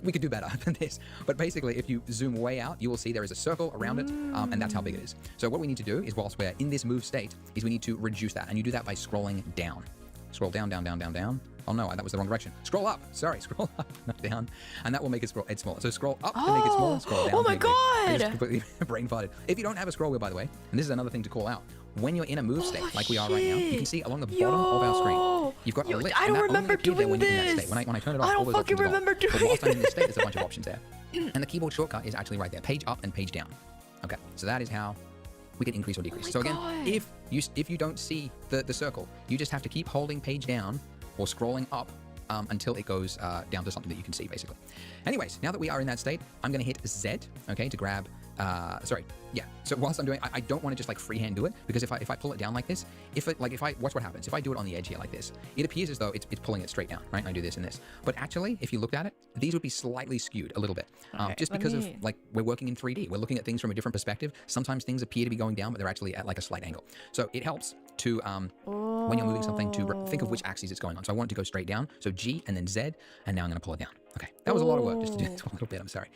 We could do better than this, but basically if you zoom way out, you will see there is a circle around it, and that's how big it is. So what we need to do is, whilst we're in this move state, is we need to reduce that, and you do that by scrolling down. Scroll down, down, down, down, down. Oh no, that was the wrong direction. Scroll up. Sorry, scroll up, not down. And that will make it smaller. So scroll up to make it smaller, scroll down. Oh my god! I just completely brain farted. If you don't have a scroll wheel, by the way, and this is another thing to call out, when you're in a move state like we are right now, you can see along the bottom of our screen, you've got a list. I don't remember doing this. When I turn it off, I don't fucking remember doing this. But whilst I'm in this state, there's a bunch of options there. And the keyboard shortcut is actually right there. Page up and page down. Okay, so that is how we can increase or decrease. So again, if you don't see the circle, you just have to keep holding page down or scrolling up until it goes down to something that you can see, basically. Anyways, now that we are in that state, I'm going to hit Z, okay, to grab, so whilst I'm doing, I don't want to just like freehand do it, because if I pull it down like this, watch what happens. If I do it on the edge here like this, it appears as though it's pulling it straight down, right? And I do this and this. But actually, if you looked at it, these would be slightly skewed a little bit, just because of like, we're working in 3D. We're looking at things from a different perspective. Sometimes things appear to be going down, but they're actually at like a slight angle. So it helps to, when you're moving something, to think of which axis it's going on. So I want it to go straight down. So G and then Z, and now I'm going to pull it down. Okay, that was a lot of work just to do this one little bit. I'm sorry.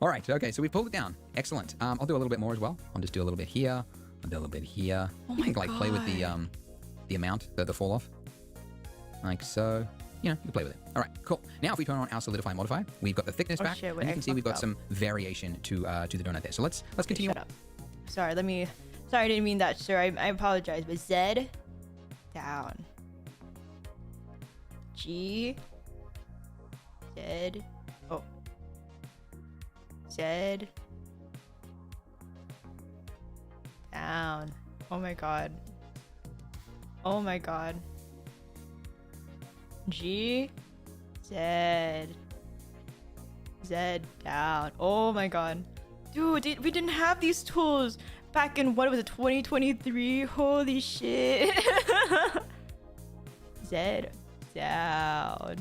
All right, okay, so we pulled it down. Excellent. I'll do a little bit more as well. I'll just do a little bit here. I'll do a little bit here. You can like play with the amount, the fall off, like so. You know, you can play with it. All right, cool. Now, if we turn on our solidify modifier, we've got the thickness back, and you can see we've got some variation to the donut there. So let's continue. Shut up. Sorry, I didn't mean that, sir. I apologize. But Z down. G. Z. Oh. Z. Down. Oh my god. Oh my god. G. Z. Z down. Oh my god. Dude, we didn't have these tools back in, what was it, 2023? Holy shit. Z down.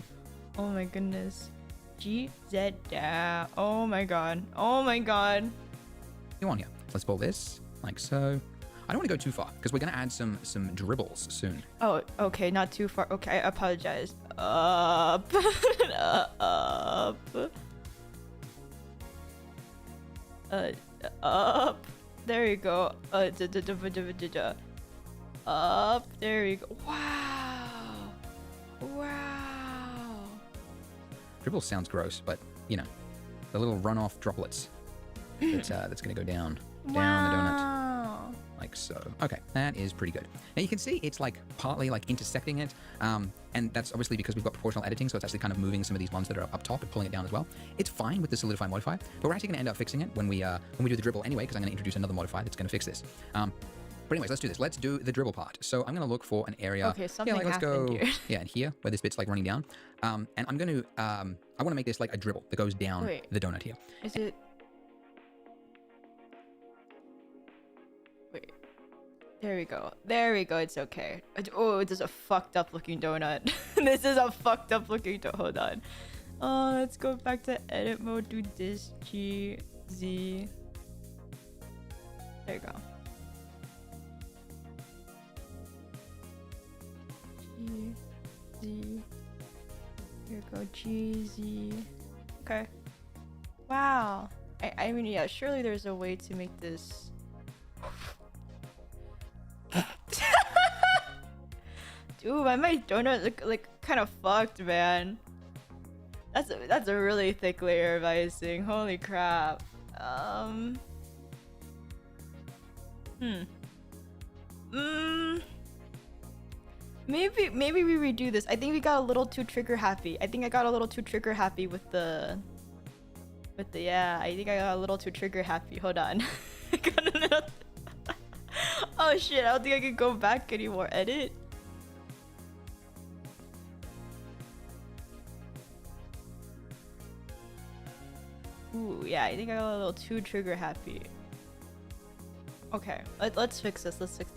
Oh my goodness. G, Z down. Oh my god. Oh my god. You on here. Let's pull this like so. I don't want to go too far because we're going to add some dribbles soon. Oh, okay, not too far. Okay, I apologize. Up. Up. Up. There you go. Up. There you go. Wow. Wow. Dribble sounds gross, but you know, the little runoff droplets. That's going to go down the donut, like so. Okay, that is pretty good. Now you can see it's like partly like intersecting it, and that's obviously because we've got proportional editing, so it's actually kind of moving some of these ones that are up top and pulling it down as well. It's fine with the solidify modifier, but we're actually going to end up fixing it when we do the dribble anyway, because I'm going to introduce another modifier that's going to fix this. But anyways, let's do this. Let's do the dribble part. So I'm going to look for an area. Okay, something let's happened go here. Yeah, and here where this bit's like running down. And I'm going to I want to make this like a dribble that goes down the donut here. Is it? Wait. There we go. There we go. It's okay. Oh, it's just a fucked up looking donut. This is a fucked up looking donut. Hold on. Oh, let's go back to edit mode. Do this. G, Z. There you go. G, Z. Here we go. G, Z. Okay. Wow. I mean, yeah, surely there's a way to make this. Dude, my donut look like kind of fucked, man. That's a really thick layer of icing. Holy crap. Maybe we redo this. I think we got a little too trigger happy. I think I got a little too trigger happy with the yeah. I think I got a little too trigger happy. Hold on. I got a little. Oh shit! I don't think I can go back anymore. Edit. Ooh, yeah, I think I got a little too trigger happy. Okay, let's fix this. Let's fix.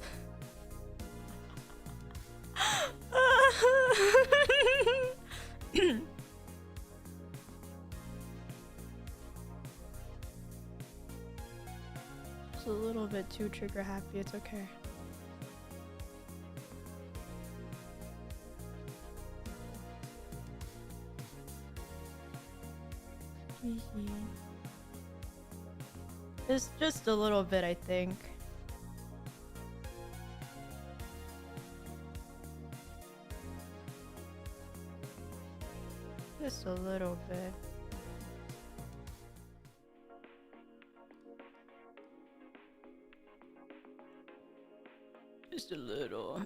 It's a little bit too trigger happy. It's okay. It's just a little bit, I think. Just a little bit. Just a little.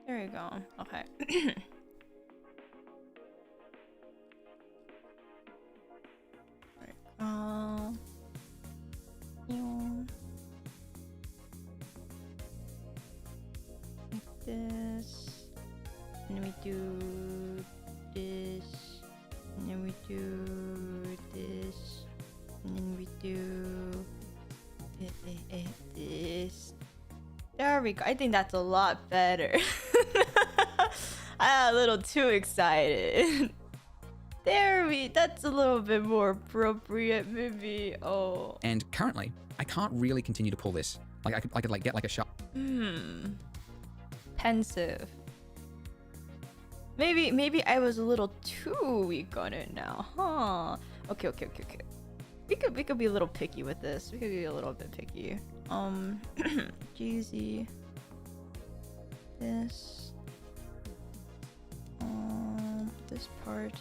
There you go. Okay. Like this. And then we do this. And then we do this. And then we do this. There we go. I think that's a lot better. I got a little too excited. That's a little bit more appropriate, maybe. Oh. And currently, I can't really continue to pull this. Like I could like get like a shot. Pensive. Maybe I was a little too weak on it now, huh? Okay. We could be a little picky with this. We could be a little bit picky. Jeezy. This. This part.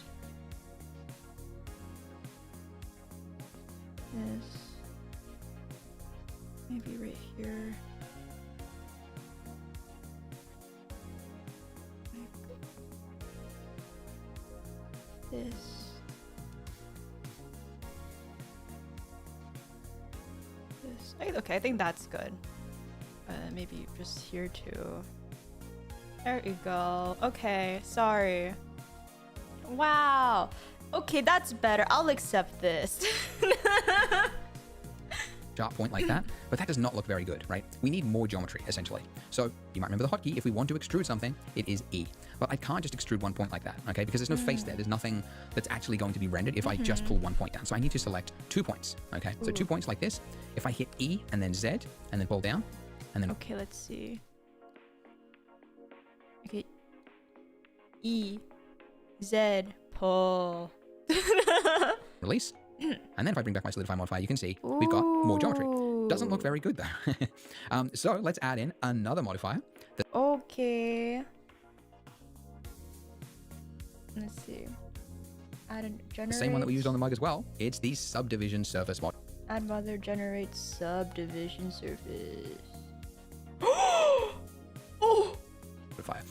This. Maybe right here. This. Okay, I think that's good. Maybe just here too. There you go. Okay, sorry. Wow. Okay, that's better. I'll accept this. Sharp point like that, but that does not look very good, right? We need more geometry, essentially. So you might remember the hotkey. If we want to extrude something, it is E. But I can't just extrude one point like that, okay? Because there's no face there. There's nothing that's actually going to be rendered if I just pull one point down. So I need to select 2 points, okay? So 2 points like this. If I hit E and then Z and then pull down, and then... Okay, let's see. Okay. E. Z. Pull. Release. And then if I bring back my solidify modifier, you can see we've got more geometry. Doesn't look very good though. So let's add in another modifier. Okay. Let's see. Add a generate. The same one that we used on the mug as well. It's the subdivision surface mod. Add mother generate subdivision surface. Modifier.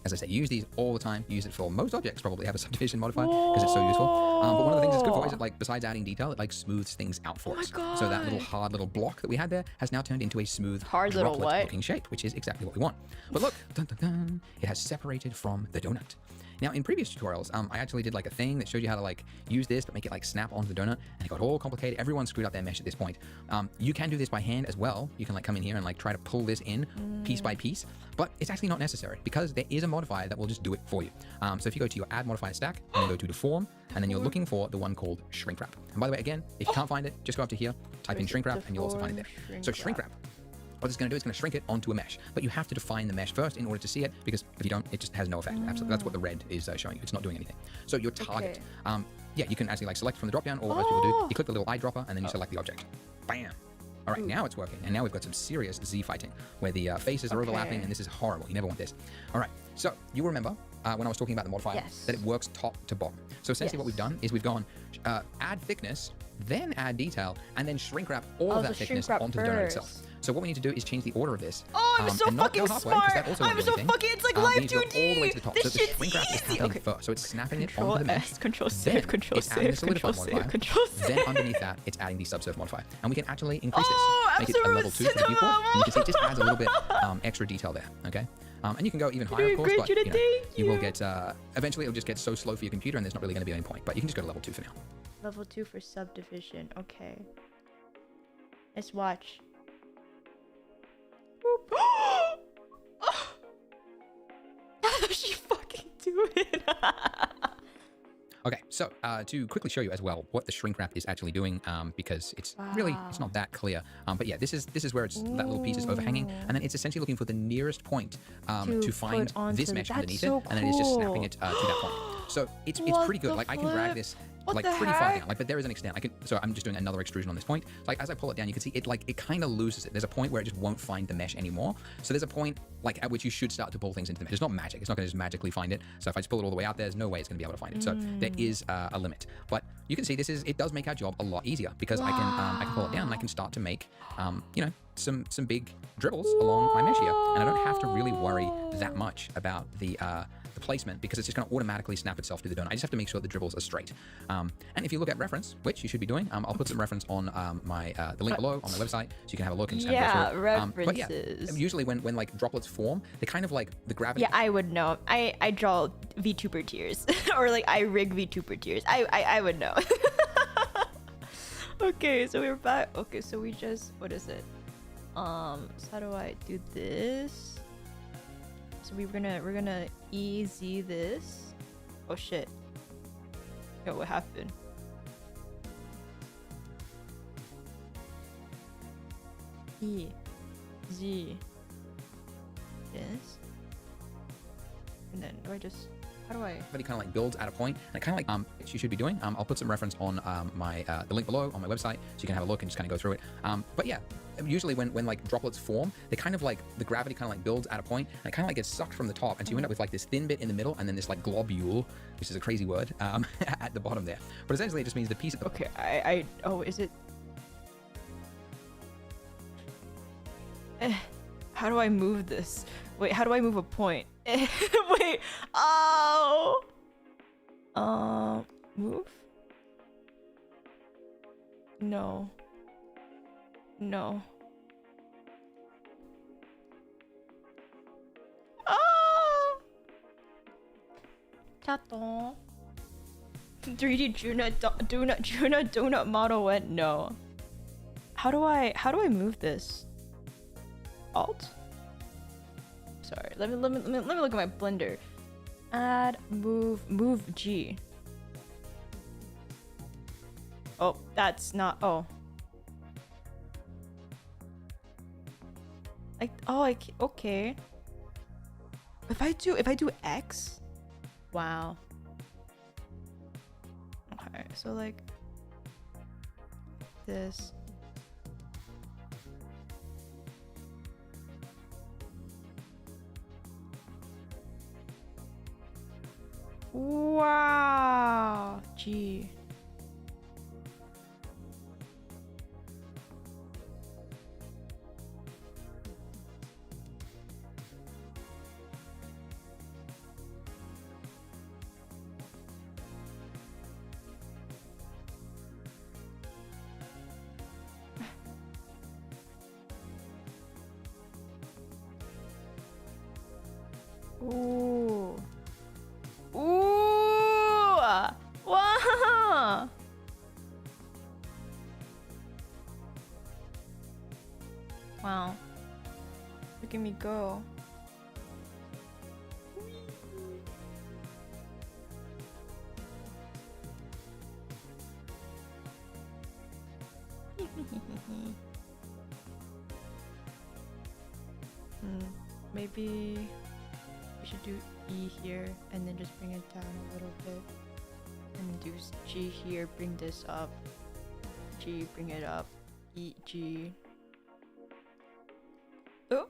As I say, use these all the time. Use it for most objects. Probably have a subdivision modifier because it's so useful. But one of the things it's good for is it, like, besides adding detail, it like smooths things out for us. God. So that little hard little block that we had there has now turned into a smooth hard little what? looking shape, which is exactly what we want. But look, dun, dun, dun, it has separated from the donut. Now, in previous tutorials, I actually did like a thing that showed you how to like use this, but make it like snap onto the donut, and it got all complicated. Everyone screwed up their mesh at this point. You can do this by hand as well. You can like come in here and like try to pull this in piece by piece, but it's actually not necessary because there is a modifier that will just do it for you. So if you go to your add modifier stack, and then go to deform, and then you're looking for the one called shrink wrap. And by the way, again, if you can't find it, just go up to here, type in shrink wrap, and you'll also find it there. So shrink wrap. What it's going to do is going to shrink it onto a mesh, but you have to define the mesh first in order to see it, because if you don't, it just has no effect. Absolutely, that's what the red is showing you. It's not doing anything. So your target, yeah, you can actually like select from the drop down, or what most people do, you click the little eyedropper and then you select the object. Bam. All right, now it's working, and now we've got some serious Z fighting where the faces are overlapping, and this is horrible. You never want this. All right, so you remember when I was talking about the modifier that it works top to bottom. So essentially what we've done is we've gone add thickness, then add detail, and then shrink wrap all of that thickness onto the donut itself. So what we need to do is change the order of this. Oh, I'm so fucking smart. I'm so fucking, it's like live 2D. All the way to the top. This so the shrink wrap is happening first. So it's snapping it onto the mesh. Control save, control save, control save, control save. Then underneath that, it's adding the subsurf modifier. And we can actually increase this. Make it a level 2 for the viewport. And you can see it just adds a little bit extra detail there, okay? And you can go even higher, of course, but you will get, eventually it'll just get so slow for your computer and there's not really going to be any point. But you can just go to level 2 for now. Level 2 for subdivision. Okay. Let's watch. How does she fucking do it? Okay, so to quickly show you as well what the shrink wrap is actually doing, because it's really, it's not that clear. But yeah, this is where it's that little piece is overhanging, and then it's essentially looking for the nearest point to find this mesh underneath it, and then it's just snapping it to that point. So it's pretty good. Like I can drag this like pretty far down, like, but there is an extent. So I'm just doing another extrusion on this point. So, like as I pull it down, you can see it kind of loses it. There's a point where it just won't find the mesh anymore. So there's a point like at which you should start to pull things into the mesh. It's not magic. It's not going to just magically find it. So if I just pull it all the way out, there's no way it's going to be able to find it. So there is a limit. But you can see it does make our job a lot easier because I can pull it down and I can start to make you know, some big dribbles along my mesh here, and I don't have to really worry that much about the placement because it's just going to automatically snap itself to the donut. I just have to make sure the dribbles are straight. And if you look at reference, which you should be doing, I'll put some reference on the link below on my website, so you can have a look and just kind of go through it. References. But yeah, usually when like droplets form, they kind of like the gravity. Yeah, I would know. I draw VTuber tears or like I rig VTuber tears. I would know. Okay, so we're back. Okay, so we just, what is it? So how do I do this? So we're gonna easy this. Oh shit. Yo, what happened? E Z this. And then do I just, how do I? But it kind of like builds at a point, and it kind of like which you should be doing. I'll put some reference on the link below on my website, so you can have a look and just kind of go through it. But yeah, usually when like droplets form, they kind of like the gravity kind of like builds at a point, and it kind of like gets sucked from the top, and so you end up with like this thin bit in the middle, and then this like globule, which is a crazy word, at the bottom there. But essentially, it just means the piece. Okay, oh, is it? How do I move this? Wait, how do I move a point? Wait, oh! Move? No. No. Oh! Chato. 3D Juna donut model went no. How do I move this? Alt? Sorry, let me look at my blender. Add move G. Oh, that's not, oh. Like, oh, okay. If I do X, wow. Okay, so like this. Wow. G. Ooh. Ooh! Wow! Wow. Look at me go. Maybe we should do E here and then just bring it down a little bit, and do G here, bring this up, G, bring it up, E, G. Oh.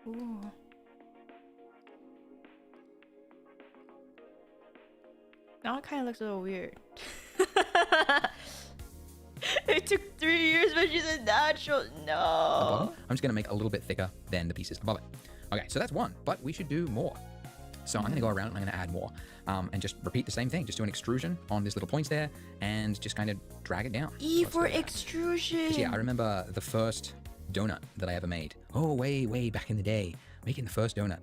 Ooh. Now it kind of looks a little weird. It took 3 years, but she's a natural. No. I'm just going to make a little bit thicker than the pieces above it. Okay, so that's one, but we should do more. So I'm going to go around and I'm going to add more, and just repeat the same thing. Just do an extrusion on these little points there, and just kind of drag it down. E for extrusion. Yeah, I remember the first donut that I ever made. Oh, way back in the day. making the first donut.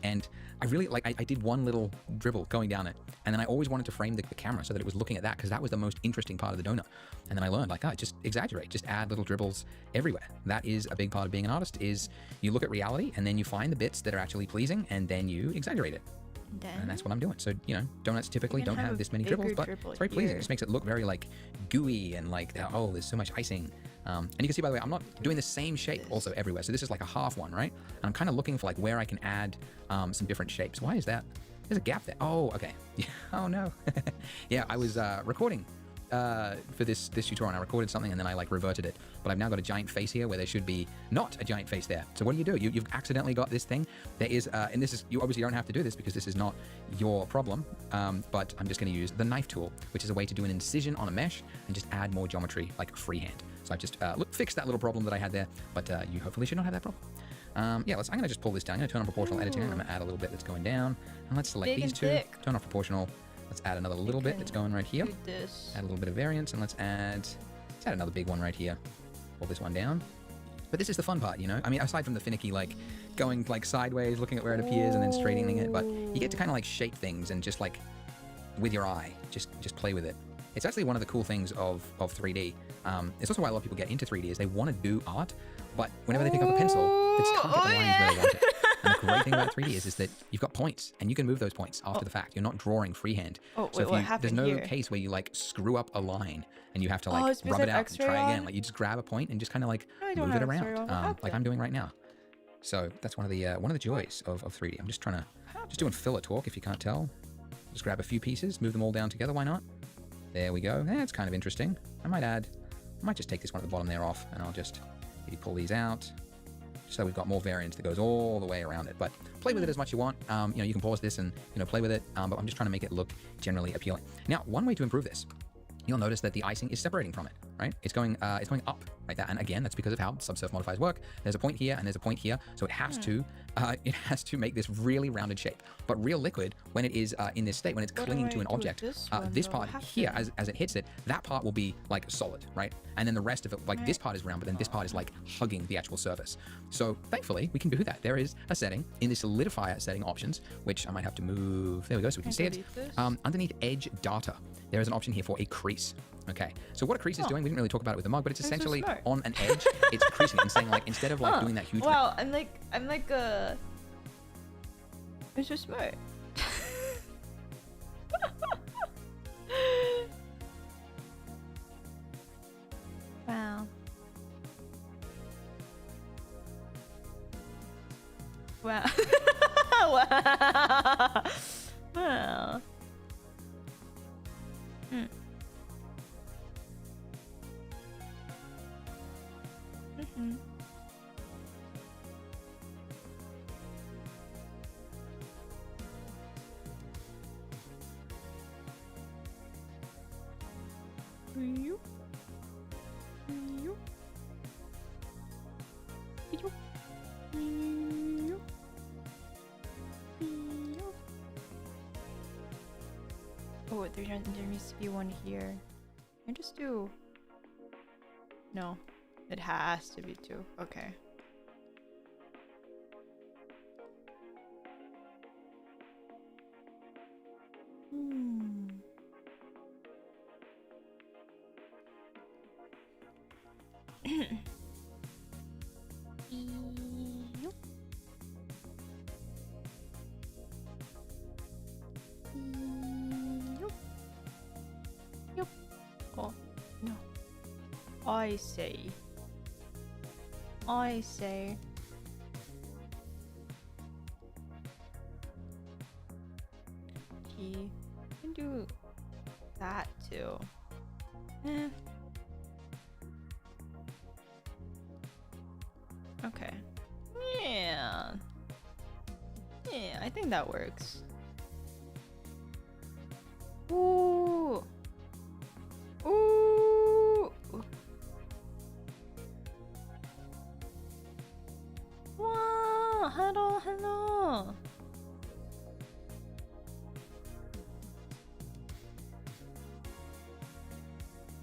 And I really, like, I did one little dribble going down it, and then I always wanted to frame the camera so that it was looking at that, because that was the most interesting part of the donut. And then I learned, like, just exaggerate, just add little dribbles everywhere. That is a big part of being an artist, is you look at reality, and then you find the bits that are actually pleasing, and then you exaggerate it. And that's what I'm doing. So, you know, donuts typically don't have this many dribbles, but it's very pleasing. It just makes it look very, like, gooey and, like, oh, there's so much icing. And you can see, by the way, I'm not doing the same shape also everywhere. So this is like a half one, right? And I'm kind of looking for, like, where I can add some different shapes. Why is that? There's a gap there. Oh, okay. Yeah. Oh, no. Yeah, I was recording for this tutorial, and I recorded something, and then I, like, reverted it. But I've now got a giant face here where there should be not a giant face there. So what do? You've accidentally got this thing. There is, and this is, you obviously don't have to do this because this is not your problem, but I'm just going to use the knife tool, which is a way to do an incision on a mesh and just add more geometry, like, freehand. So I've just fixed that little problem that I had there, but you hopefully should not have that problem. Yeah, I'm going to just pull this down. I'm going to turn on proportional editing, and I'm going to add a little bit that's going down. And let's select these two, turn off proportional. Let's add another little bit that's going right here. Add a little bit of variance, and let's add another big one right here. Pull this one down. But this is the fun part, you know? I mean, aside from the finicky, like, going, like, sideways, looking at where it appears, and then straightening it, but you get to kind of, like, shape things and just, like, with your eye, just play with it. It's actually one of the cool things of 3D. It's also why a lot of people get into 3D, is they want to do art, but whenever they pick up a pencil, they just can't get the lines where they want it. And the great thing about 3D is that you've got points, and you can move those points after the fact. You're not drawing freehand. Oh, wait, so what happened there's no here? case where you, like, screw up a line and you have to, like, rub it out and try again. Like, you just grab a point and just kind of, like, move it around, like I'm doing right now. So that's one of the joys of 3D. I'm just doing filler talk, if you can't tell. Just grab a few pieces, move them all down together. Why not? There we go. That's kind of interesting. I might just take this one at the bottom there off, and I'll just maybe pull these out, so we've got more variance that goes all the way around it. But play with it as much as you want. You know, you can pause this and, you know, play with it, but I'm just trying to make it look generally appealing. Now, one way to improve this, you'll notice that the icing is separating from it, right? It's going up like that. And again, that's because of how subsurf modifiers work. There's a point here and there's a point here. So it has to make this really rounded shape. But real liquid, when it is in this state, when it's clinging to an object, this part here, as it hits it, that part will be, like, solid, right? And then the rest of it, like, this part is round, but then this part is, like, hugging the actual surface. So thankfully, we can do that. There is a setting in the solidifier setting options, which I might have to move. There we go, so we can see it. Underneath edge data, there is an option here for a crease. Okay, so what a crease is doing, we didn't really talk about it with the mug, but it's essentially on an edge, it's creasing and saying, like, instead of, like, doing that huge... Wow, I'm like it's so smart. Wow. Wow. Wow. Wow. Oh, there needs to be one here. I just do. No, it has to be two. Okay. Oh, no. I say. He can do that too. Okay. Yeah. Yeah, I think that works. Ooh. Ooh. Wow. Hello.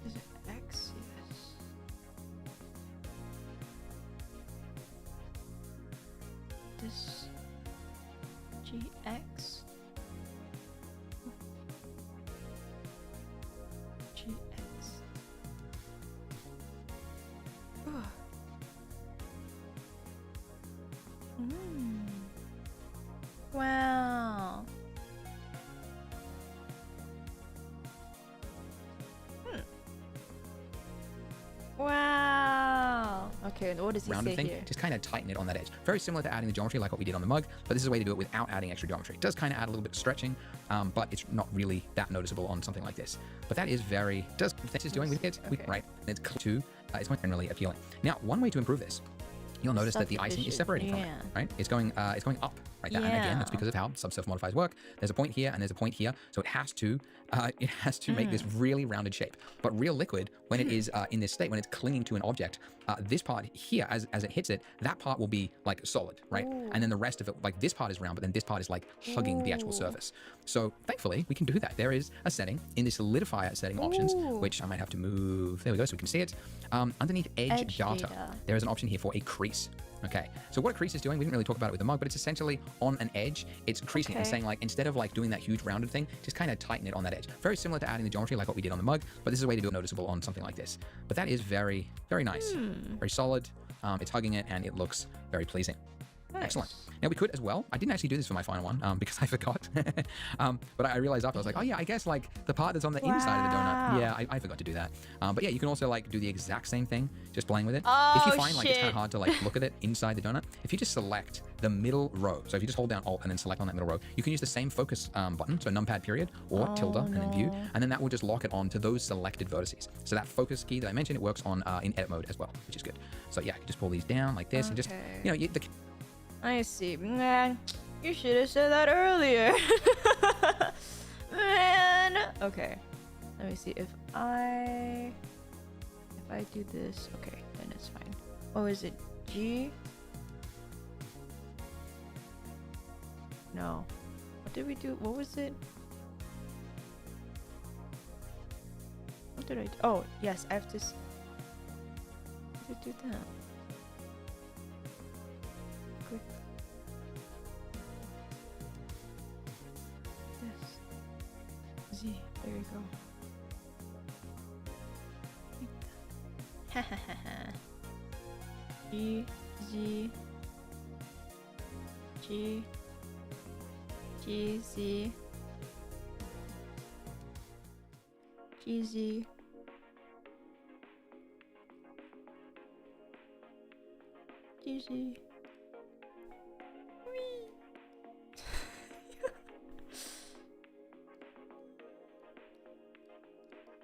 Is it X? Yes. This. GX. GX. Wow. Wow. Okay, what does he rounded say thing, here? just kind of tighten it on that edge. Very similar to adding the geometry like what we did on the mug, but this is a way to do it without adding extra geometry. It does kind of add a little bit of stretching, but it's not really that noticeable on something like this. But that is very, this is doing with it, Okay. right? It's clear too, it's going generally appealing. Now, one way to improve this, you'll notice that the icing is separating from it, right? It's going up right there. And again, that's because of how subsurface modifiers work. There's a point here and there's a point here, so it has to make this really rounded shape. But real liquid, when it is in this state, when it's clinging to an object, this part here, as it hits it, that part will be like solid, right? And then the rest of it, like this part is round, but then this part is like hugging the actual surface. So thankfully, we can do that. There is a setting in the solidifier setting options, which I might have to move. There we go, so we can see it. Underneath edge data, there is an option here for a crease. Okay, so what a crease is doing, we didn't really talk about it with the mug, but it's essentially on an edge, it's creasing and saying like, instead of like doing that huge rounded thing, just kind of tighten it on that edge. Very similar to adding the geometry like what we did on the mug, but this is a way to do it noticeable on something like this. But that is very, very nice. Very solid, it's hugging it and it looks very pleasing. Nice. Excellent. Now we could as well, I didn't actually do this for my final one because I forgot. But I realized after, I was like, oh yeah, I guess like the part that's on the inside of the donut. Yeah, I forgot to do that. But yeah, you can also like do the exact same thing, just playing with it. If you find like it's kind of hard to like look at it inside the donut, if you just select the middle row, so if you just hold down Alt and then select on that middle row, you can use the same focus button, so numpad period or tilde and then view, and then that will just lock it on to those selected vertices. So that focus key that I mentioned, it works on in edit mode as well, which is good. So yeah, you just pull these down like this and just, you know, I see. Man, you should have said that earlier. Man. Okay. Let me see if I do this. Okay, then it's fine. Oh, is it G? No. What did we do? What was it? What did I do? Oh, yes, I have to do that. Quick. This. Z. There you go. Ha ha ha ha. G. Z. G. G. Z. G. Z. G. Z.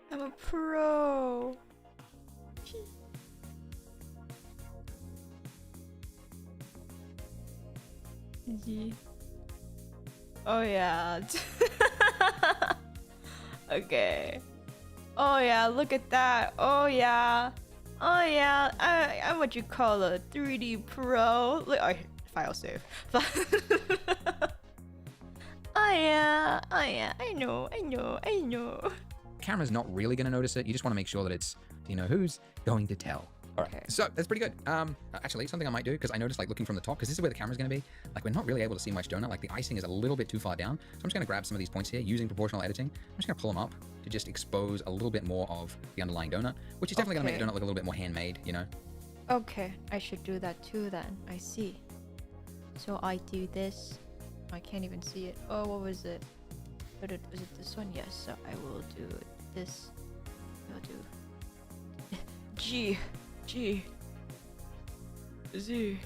I'm a pro. G. Oh yeah. Okay. Oh yeah, look at that. Oh yeah. Oh yeah. I'm what you call a 3D pro. Look, oh, file save. Oh yeah. Oh yeah. I know. Camera's not really going to notice it. You just want to make sure that it's, you know, who's going to tell. All right, so that's pretty good. Actually, something I might do, because I noticed like looking from the top, because this is where the camera's going to be, like we're not really able to see much donut. Like the icing is a little bit too far down. So I'm just going to grab some of these points here using proportional editing. I'm just going to pull them up to just expose a little bit more of the underlying donut, which is definitely going to make the donut look a little bit more handmade, you know? Okay, I should do that too then. I see. So I do this. I can't even see it. Oh, what was it? Was it this one? Yes, so I will do this. I'll do G. Z.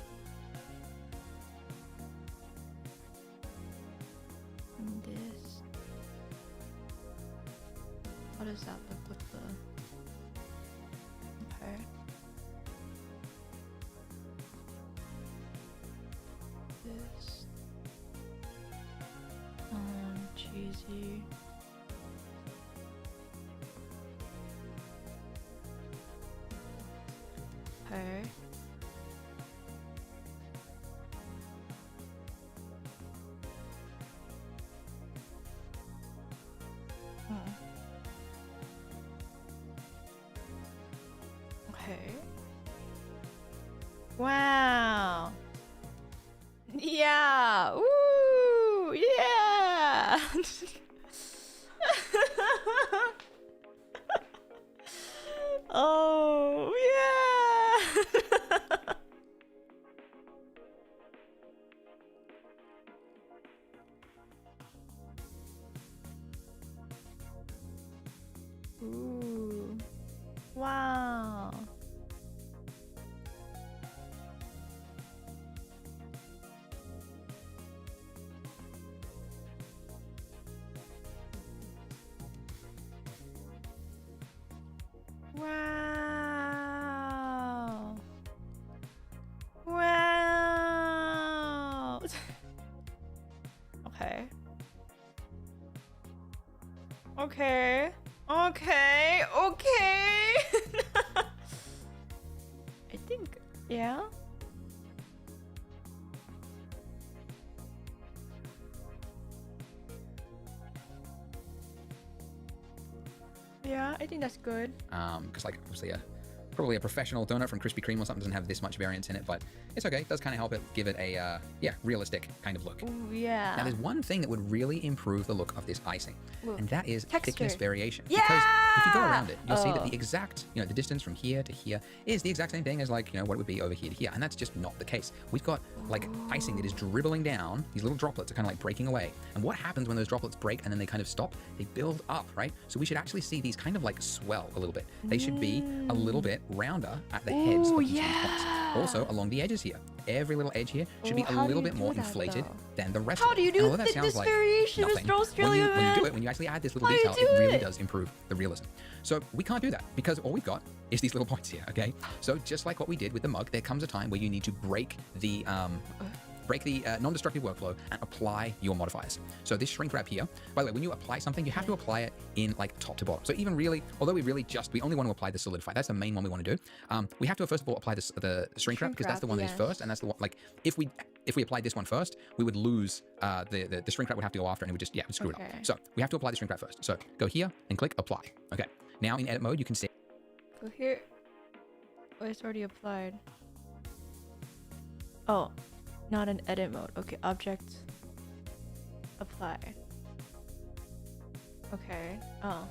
And this. How does that look with the... Okay. This. Cheesy. Okay. Okay. Wow. Yeah. Woo. Ooh. Wow. Wow. Wow. Okay. Okay. Okay. Okay. I think, yeah. Yeah, I think that's good. Because like obviously probably a professional donut from Krispy Kreme or something doesn't have this much variance in it, but it's okay. It does kind of help it give it a realistic kind of look. Ooh, yeah. Now there's one thing that would really improve the look of this icing, and that is Texture. thickness variation. Yeah! Because if you go around it, you'll see that the exact, the distance from here to here is the exact same thing as like, what it would be over here to here, and that's just not the case. We've got like icing that is dribbling down. These little droplets are kind of like breaking away, and what happens when those droplets break and then they kind of stop? They build up, right? So we should actually see these kind of like swell a little bit. They should be a little bit rounder at the heads of each of these points. Also along the edges here. Every little edge here should be a little bit more inflated than the rest of it. How do you do that thickness sounds like variation, nothing. Mr. Australia? When you do it, when you actually add this little How do you detail, do it really it? does improve the realism. So we can't do that because all we've got is these little points here, okay? So just like what we did with the mug, there comes a time where you need to break the non-destructive workflow and apply your modifiers. So this shrink wrap here, by the way, when you apply something, you have to apply it in like top to bottom. So even really, although we only want to apply the solidify, that's the main one we want to do. We have to first of all apply the shrink wrap because that's the one that is first, and that's the one, like if we applied this one first, we would lose the shrink wrap would have to go after, and it would just screw it up. So we have to apply the shrink wrap first. So go here and click apply. Okay. Now in edit mode, you can see. Go here. Oh, it's already applied. Oh, not in edit mode. Okay, object. Apply. Okay. Oh.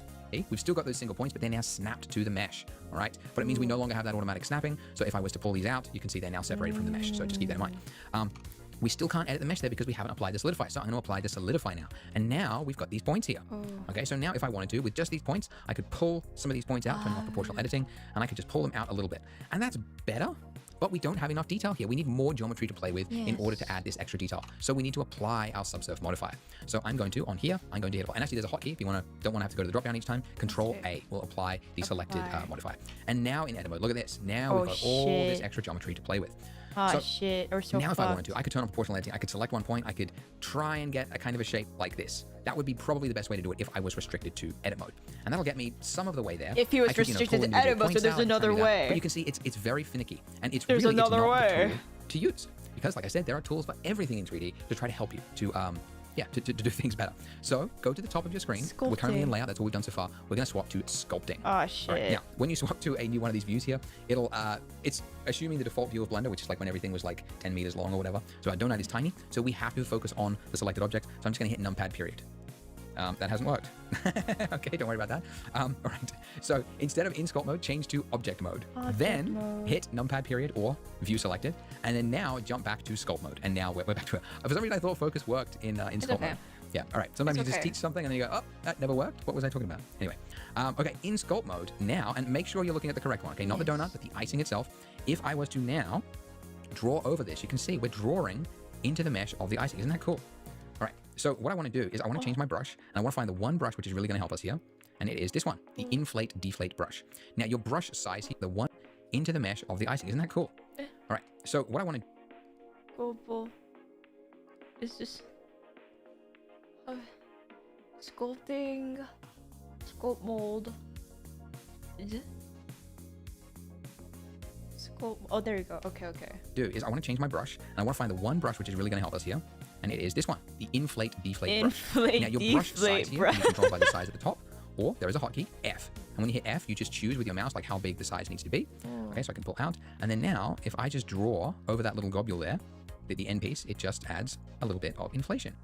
We've still got those single points, but they're now snapped to the mesh, all right? But it means we no longer have that automatic snapping. So if I was to pull these out, you can see they're now separated from the mesh. So just keep that in mind. We still can't edit the mesh there because we haven't applied the solidify. So I'm going to apply the solidify now. And now we've got these points here. Okay, so now if I wanted to, with just these points, I could pull some of these points out, turning off proportional editing, and I could just pull them out a little bit. And that's better. But we don't have enough detail here. We need more geometry to play with in order to add this extra detail. So we need to apply our subsurf modifier. So I'm going to, on here, I'm going to hit apply. And actually there's a hotkey if you don't want to have to go to the drop down each time. Control A will apply the selected modifier. And now in edit mode, look at this. Now we've got all this extra geometry to play with. Oh shit, or so now if I wanted to, I could turn on proportional editing. I could select one point. I could try and get a kind of a shape like this. That would be probably the best way to do it if I was restricted to edit mode. And that'll get me some of the way there. If he was restricted to edit mode, so there's another way. But you can see it's very finicky. And it's there's really another way to use. Because like I said, there are tools for everything in 3D to try to help you to to do things better. So go to the top of your screen. We're currently in layout. That's all we've done so far. We're going to swap to sculpting. Oh shit. Right, now, when you swap to a new one of these views here, it'll it's assuming the default view of Blender, which is like when everything was like 10 meters long or whatever. So our donut is tiny. So we have to focus on the selected object. So I'm just going to hit numpad period. That hasn't worked. Okay, don't worry about that. All right. So instead of in sculpt mode, change to object mode. Hit numpad period or view selected, and then now jump back to sculpt mode. And now we're back to it. For some reason, I thought focus worked in sculpt mode. Yeah. All right. Sometimes you just teach something and then you go, oh, that never worked. What was I talking about? Anyway. Okay. In sculpt mode now, and make sure you're looking at the correct one. Okay. Not the donut, but the icing itself. If I was to now draw over this, you can see we're drawing into the mesh of the icing. Isn't that cool? All right. So what I want to do is I want to change my brush, and I want to find the one brush which is really going to help us here, and it is this one, the inflate deflate brush. Now your brush size here, the one into the mesh of the icing. Isn't that cool? All right. So what I want to is just sculpting, sculpt mold. Oh, there you go. Okay. Do is I want to change my brush, and I want to find the one brush which is really going to help us here, and it is this one, the inflate deflate brush. Now your brush size here can be controlled by the size at the top, or there is a hotkey F, and when you hit F, you just choose with your mouse like how big the size needs to be. Okay, so I can pull out, and then now if I just draw over that little globule there, the end piece, it just adds a little bit of inflation.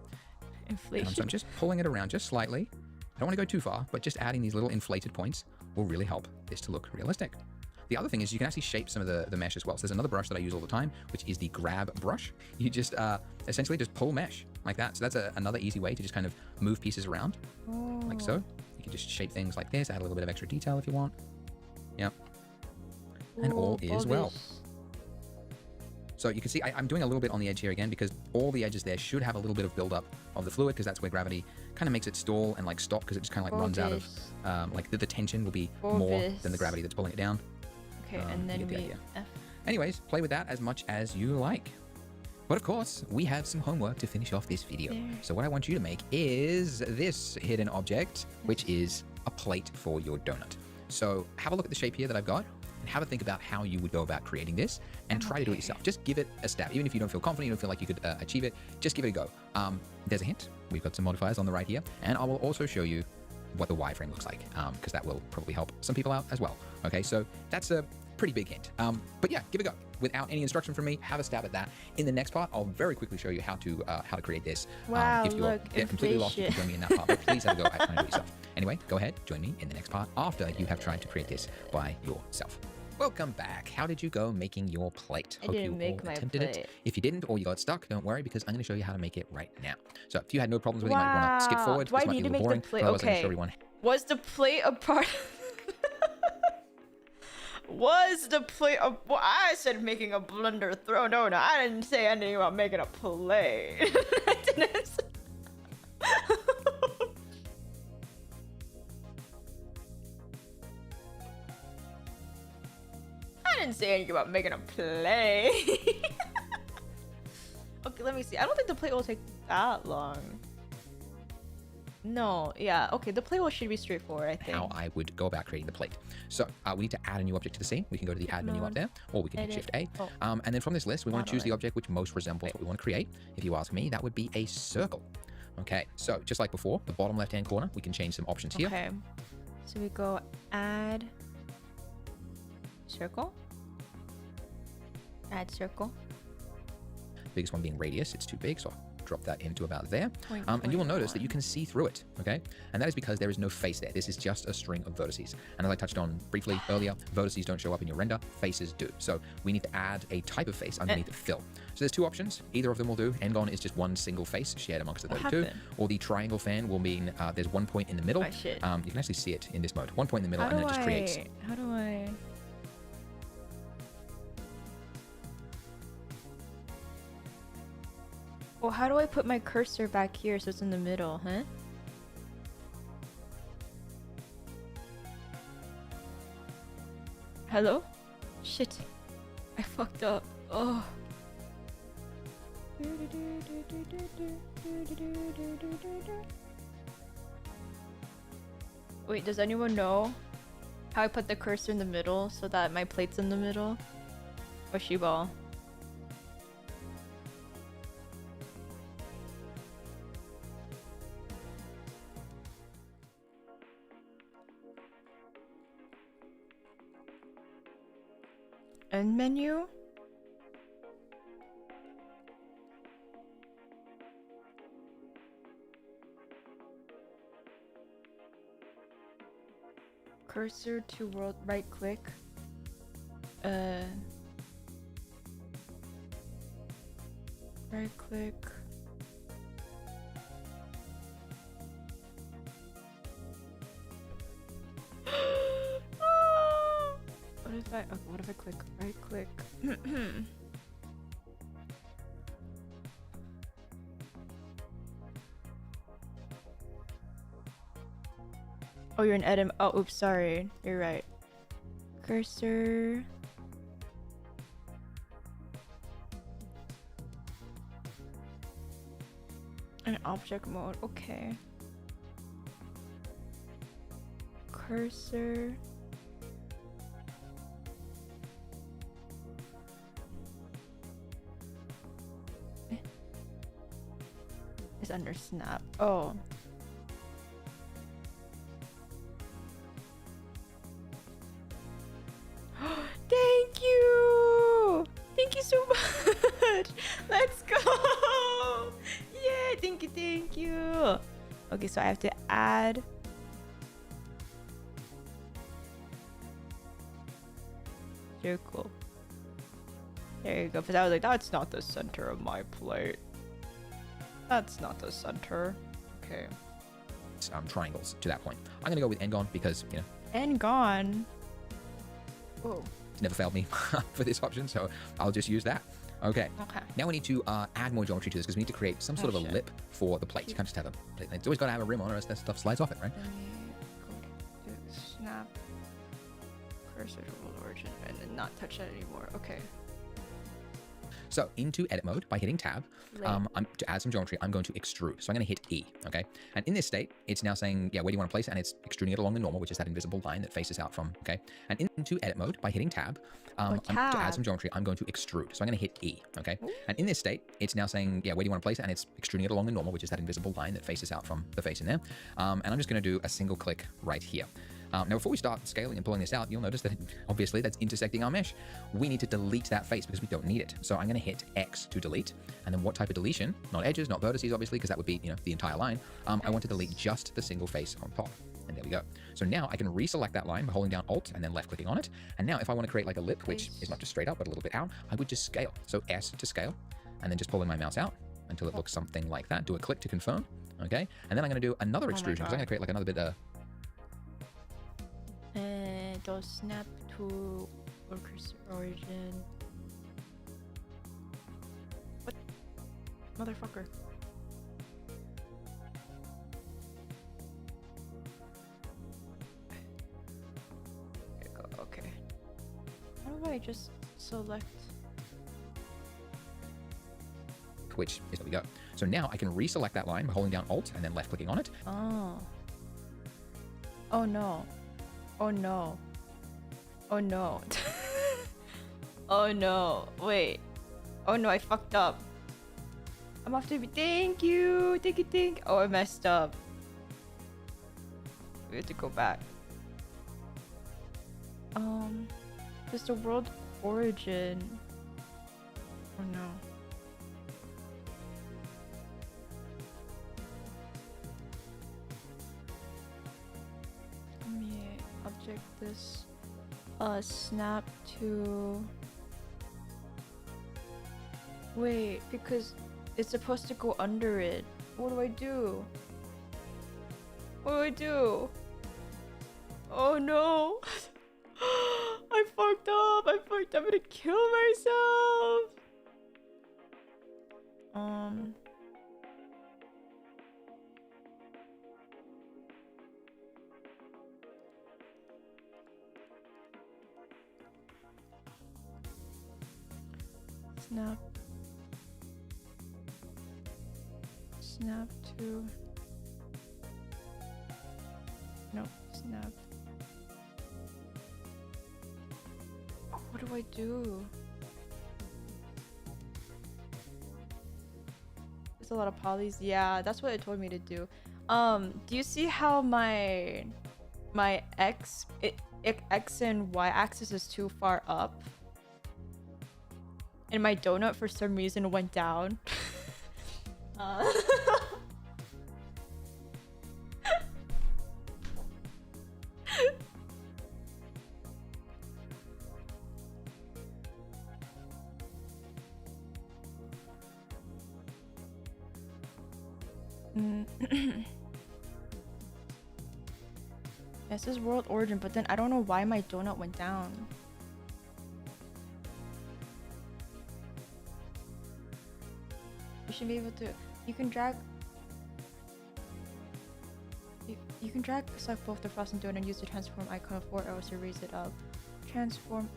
So I'm just pulling it around just slightly. I don't want to go too far, but just adding these little inflated points will really help this to look realistic. the other thing is you can actually shape some of the mesh as well. So there's another brush that I use all the time, which is the grab brush. You just essentially just pull mesh like that. So that's another easy way to just kind of move pieces around, like so. You can just shape things like this, add a little bit of extra detail if you want. Yep. And all is well. So you can see I'm doing a little bit on the edge here again because all the edges there should have a little bit of buildup of the fluid because that's where gravity kind of makes it stall and like stop because it just kind of like runs out of like the tension will be more than the gravity that's pulling it down. Okay, and then we... Anyways, play with that as much as you like. But of course, we have some homework to finish off this video. So what I want you to make is this hidden object, which is a plate for your donut. So have a look at the shape here that I've got. And have a think about how you would go about creating this and try to do it yourself. Just give it a stab. Even if you don't feel confident, you don't feel like you could achieve it, just give it a go. There's a hint. We've got some modifiers on the right here. And I will also show you what the wireframe looks like because that will probably help some people out as well. Okay, so that's a pretty big hint. But yeah, give it a go. Without any instruction from me, have a stab at that. In the next part, I'll very quickly show you how to create this. Wow, if you're completely lost, you can join me in that part. But please have a go at trying to do it yourself. Anyway, go ahead, join me in the next part after you have tried to create this by yourself. Welcome back. How did you go making your plate? I didn't make my plate. It. If you didn't or you got stuck, don't worry because I'm going to show you how to make it right now. So if you had no problems with it, you might want to skip forward. Do I need to make the plate? Okay. Was the plate a part? Was the plate a... Well, I said making a blender throw. No, I didn't say anything about making a plate. I didn't say... I didn't say anything about making a plate. Okay, let me see. I don't think the plate will take that long. No, yeah. Okay, the plate should be straightforward, I think. How I would go about creating the plate. So we need to add a new object to the scene. We can go to the add menu up there, or we can hit Shift A. And then from this list, we want to choose the object which most resembles what we want to create. If you ask me, that would be a circle. Okay, so just like before, the bottom left-hand corner, we can change some options here. Okay, so we go add circle. Add circle. Biggest one being radius. It's too big, so I'll drop that into about there. And you will notice that you can see through it, okay? And that is because there is no face there. This is just a string of vertices. And as I touched on briefly earlier, vertices don't show up in your render, faces do. So we need to add a type of face underneath the fill. So there's two options. Either of them will do. End on is just one single face shared amongst the 32. Or the triangle fan will mean there's one point in the middle. Oh, shit. You can actually see it in this mode. One point in the middle, and then it just creates. How do I... Well, how do I put my cursor back here so it's in the middle, huh? Hello? Shit. I fucked up. Oh. Wait, does anyone know how I put the cursor in the middle so that my plate's in the middle? Or she-ball? End menu? Cursor to world, right click. Right click. What if I click right click? Oh, you're in edit. Oh, oops, sorry. You're right. Cursor. And object mode. Okay. Cursor. Is under snap. Oh. Thank you! Thank you so much! Let's go! Yeah, thank you! Okay, so I have to add There you go. Because I was like, that's not the center of my plate. That's not the center. Okay. Triangles to that point. I'm gonna go with N-gon because, you know, N-gon. Whoa. It's never failed me for this option, so I'll just use that. Okay. Okay. Now we need to add more geometry to this because we need to create some sort of a lip for the plate. You can't just have a plate. It's always got to have a rim on it, or else that stuff slides off it, right? Let me go to snap cursor to origin and then not touch that anymore. Okay. So into edit mode by hitting tab, to add some geometry, I'm going to extrude. So I'm going to hit E, okay? And in this state, it's now saying, yeah, where do you want to place it? And it's extruding it along the normal, which is that invisible line that faces out from, okay? And into edit mode by hitting tab, to add some geometry, I'm going to extrude. So I'm going to hit E, okay? Ooh. And in this state, it's now saying, yeah, where do you want to place it? And it's extruding it along the normal, which is that invisible line that faces out from the face in there. And I'm just going to do a single click right here. Now, before we start scaling and pulling this out, you'll notice that obviously that's intersecting our mesh. We need to delete that face because we don't need it. So I'm going to hit X to delete. And then what type of deletion? Not edges, not vertices, obviously, because that would be, you know, the entire line. I want to delete just the single face on top. And there we go. So now I can reselect that line by holding down Alt and then left clicking on it. And now if I want to create like a lip, which is not just straight up, but a little bit out, I would just scale. So S to scale, and then just pulling my mouse out until it looks something like that. Do a click to confirm. Okay. And then I'm going to do another extrusion because I'm going to create like another bit do snap to cursor origin. What? Motherfucker. There you go. Okay. How do I just select? Which is where we go. So now I can reselect that line by holding down Alt and then left clicking on it. Oh. Oh no. Oh no. Oh no. Oh no. Wait. Oh no, I fucked up. I'm off to be. Thank you. Thank you. Thank. Oh, I messed up. We have to go back. Just the world origin. Oh no. Let me object this. Snap to. Wait, because it's supposed to go under it. What do I do? What do I do? Oh no! I fucked up! I fucked up! I'm gonna kill myself! Snap. Snap to. No, snap. What do I do? There's a lot of polys. Yeah, that's what it told me to do. Do you see how my X and Y axis is too far up? And my donut for some reason went down. This is world origin, but then I don't know why my donut went down. You should be able to. You can drag. You can drag select both the frost and donut and use the transform icon of 4 arrows to raise it up. Transform.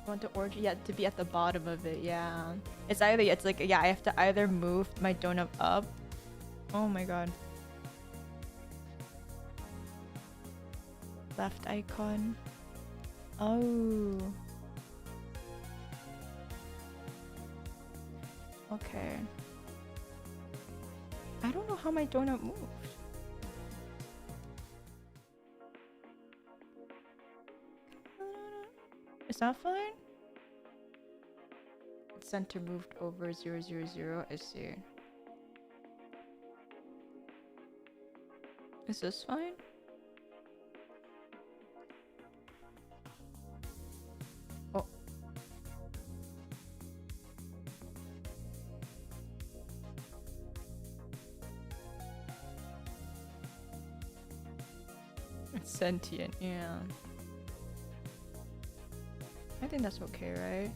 Want the origin, yeah, to be at the bottom of it, yeah. It's either, it's like, yeah, I have to either move my donut up. Oh my god. Left icon. Oh. Okay. I don't know how my donut moved. Is that fine? Center moved over 0, 0, 0. I see. Is this fine? Oh. It's sentient, yeah. I think that's okay, right?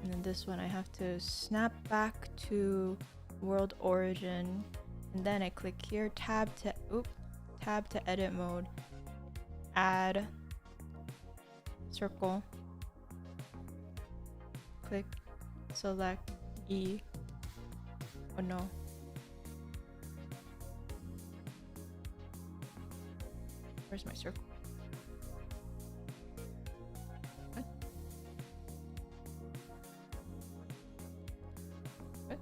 And then this one I have to snap back to world origin, and then I click here, tab to edit mode, add circle, click, select E. Oh no. Where's my circle? What? What?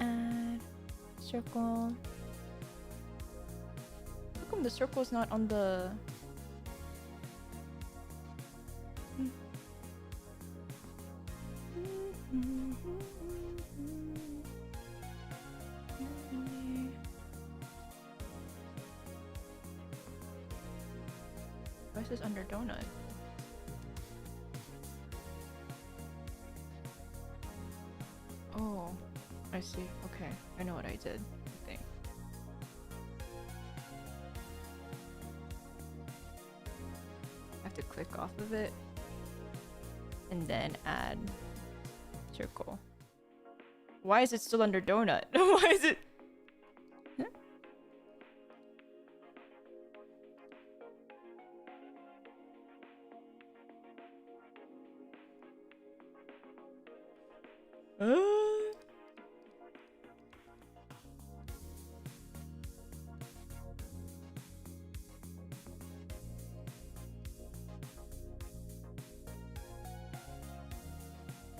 Add circle. How come the circle's not on the... Why is this under donut? Oh, I see. Okay, I know what I did, I think. I have to click off of it and then add circle. Why is it still under donut? Why is it? What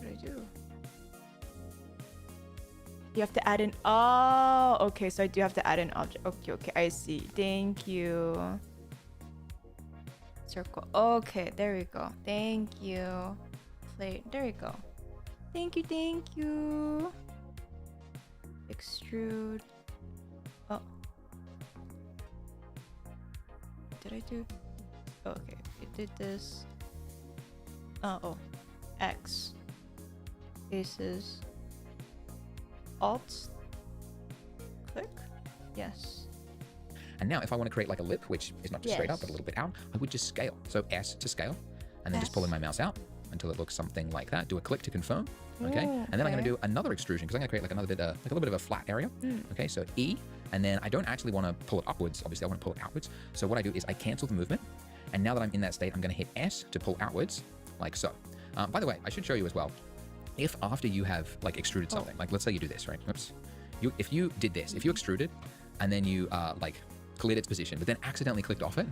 did I do? You have to add an... Oh, okay, so I do have to add an object. Okay, okay, I see. Thank you. Circle. Okay, there we go. Thank you. Plate. There we go. Thank you, thank you. Extrude. Oh. What did I do? Oh, okay, we did this. Oh. X. Spaces. Alt. Click. Yes. And now if I want to create like a lip, which is not just straight up, but a little bit out, I would just scale. So S to scale, and then just pulling my mouse out until it looks something like that. Do a click to confirm. Okay. And then I'm going to do another extrusion because I'm going to create like another bit, like a little bit of a flat area. Okay. So E, and then I don't actually want to pull it upwards. Obviously I want to pull it outwards. So what I do is I cancel the movement. And now that I'm in that state, I'm going to hit S to pull outwards like so. By the way, I should show you as well. If after you have like extruded something, like let's say you do this, right? Oops. If you did this, if you extruded and then you like cleared its position, but then accidentally clicked off it,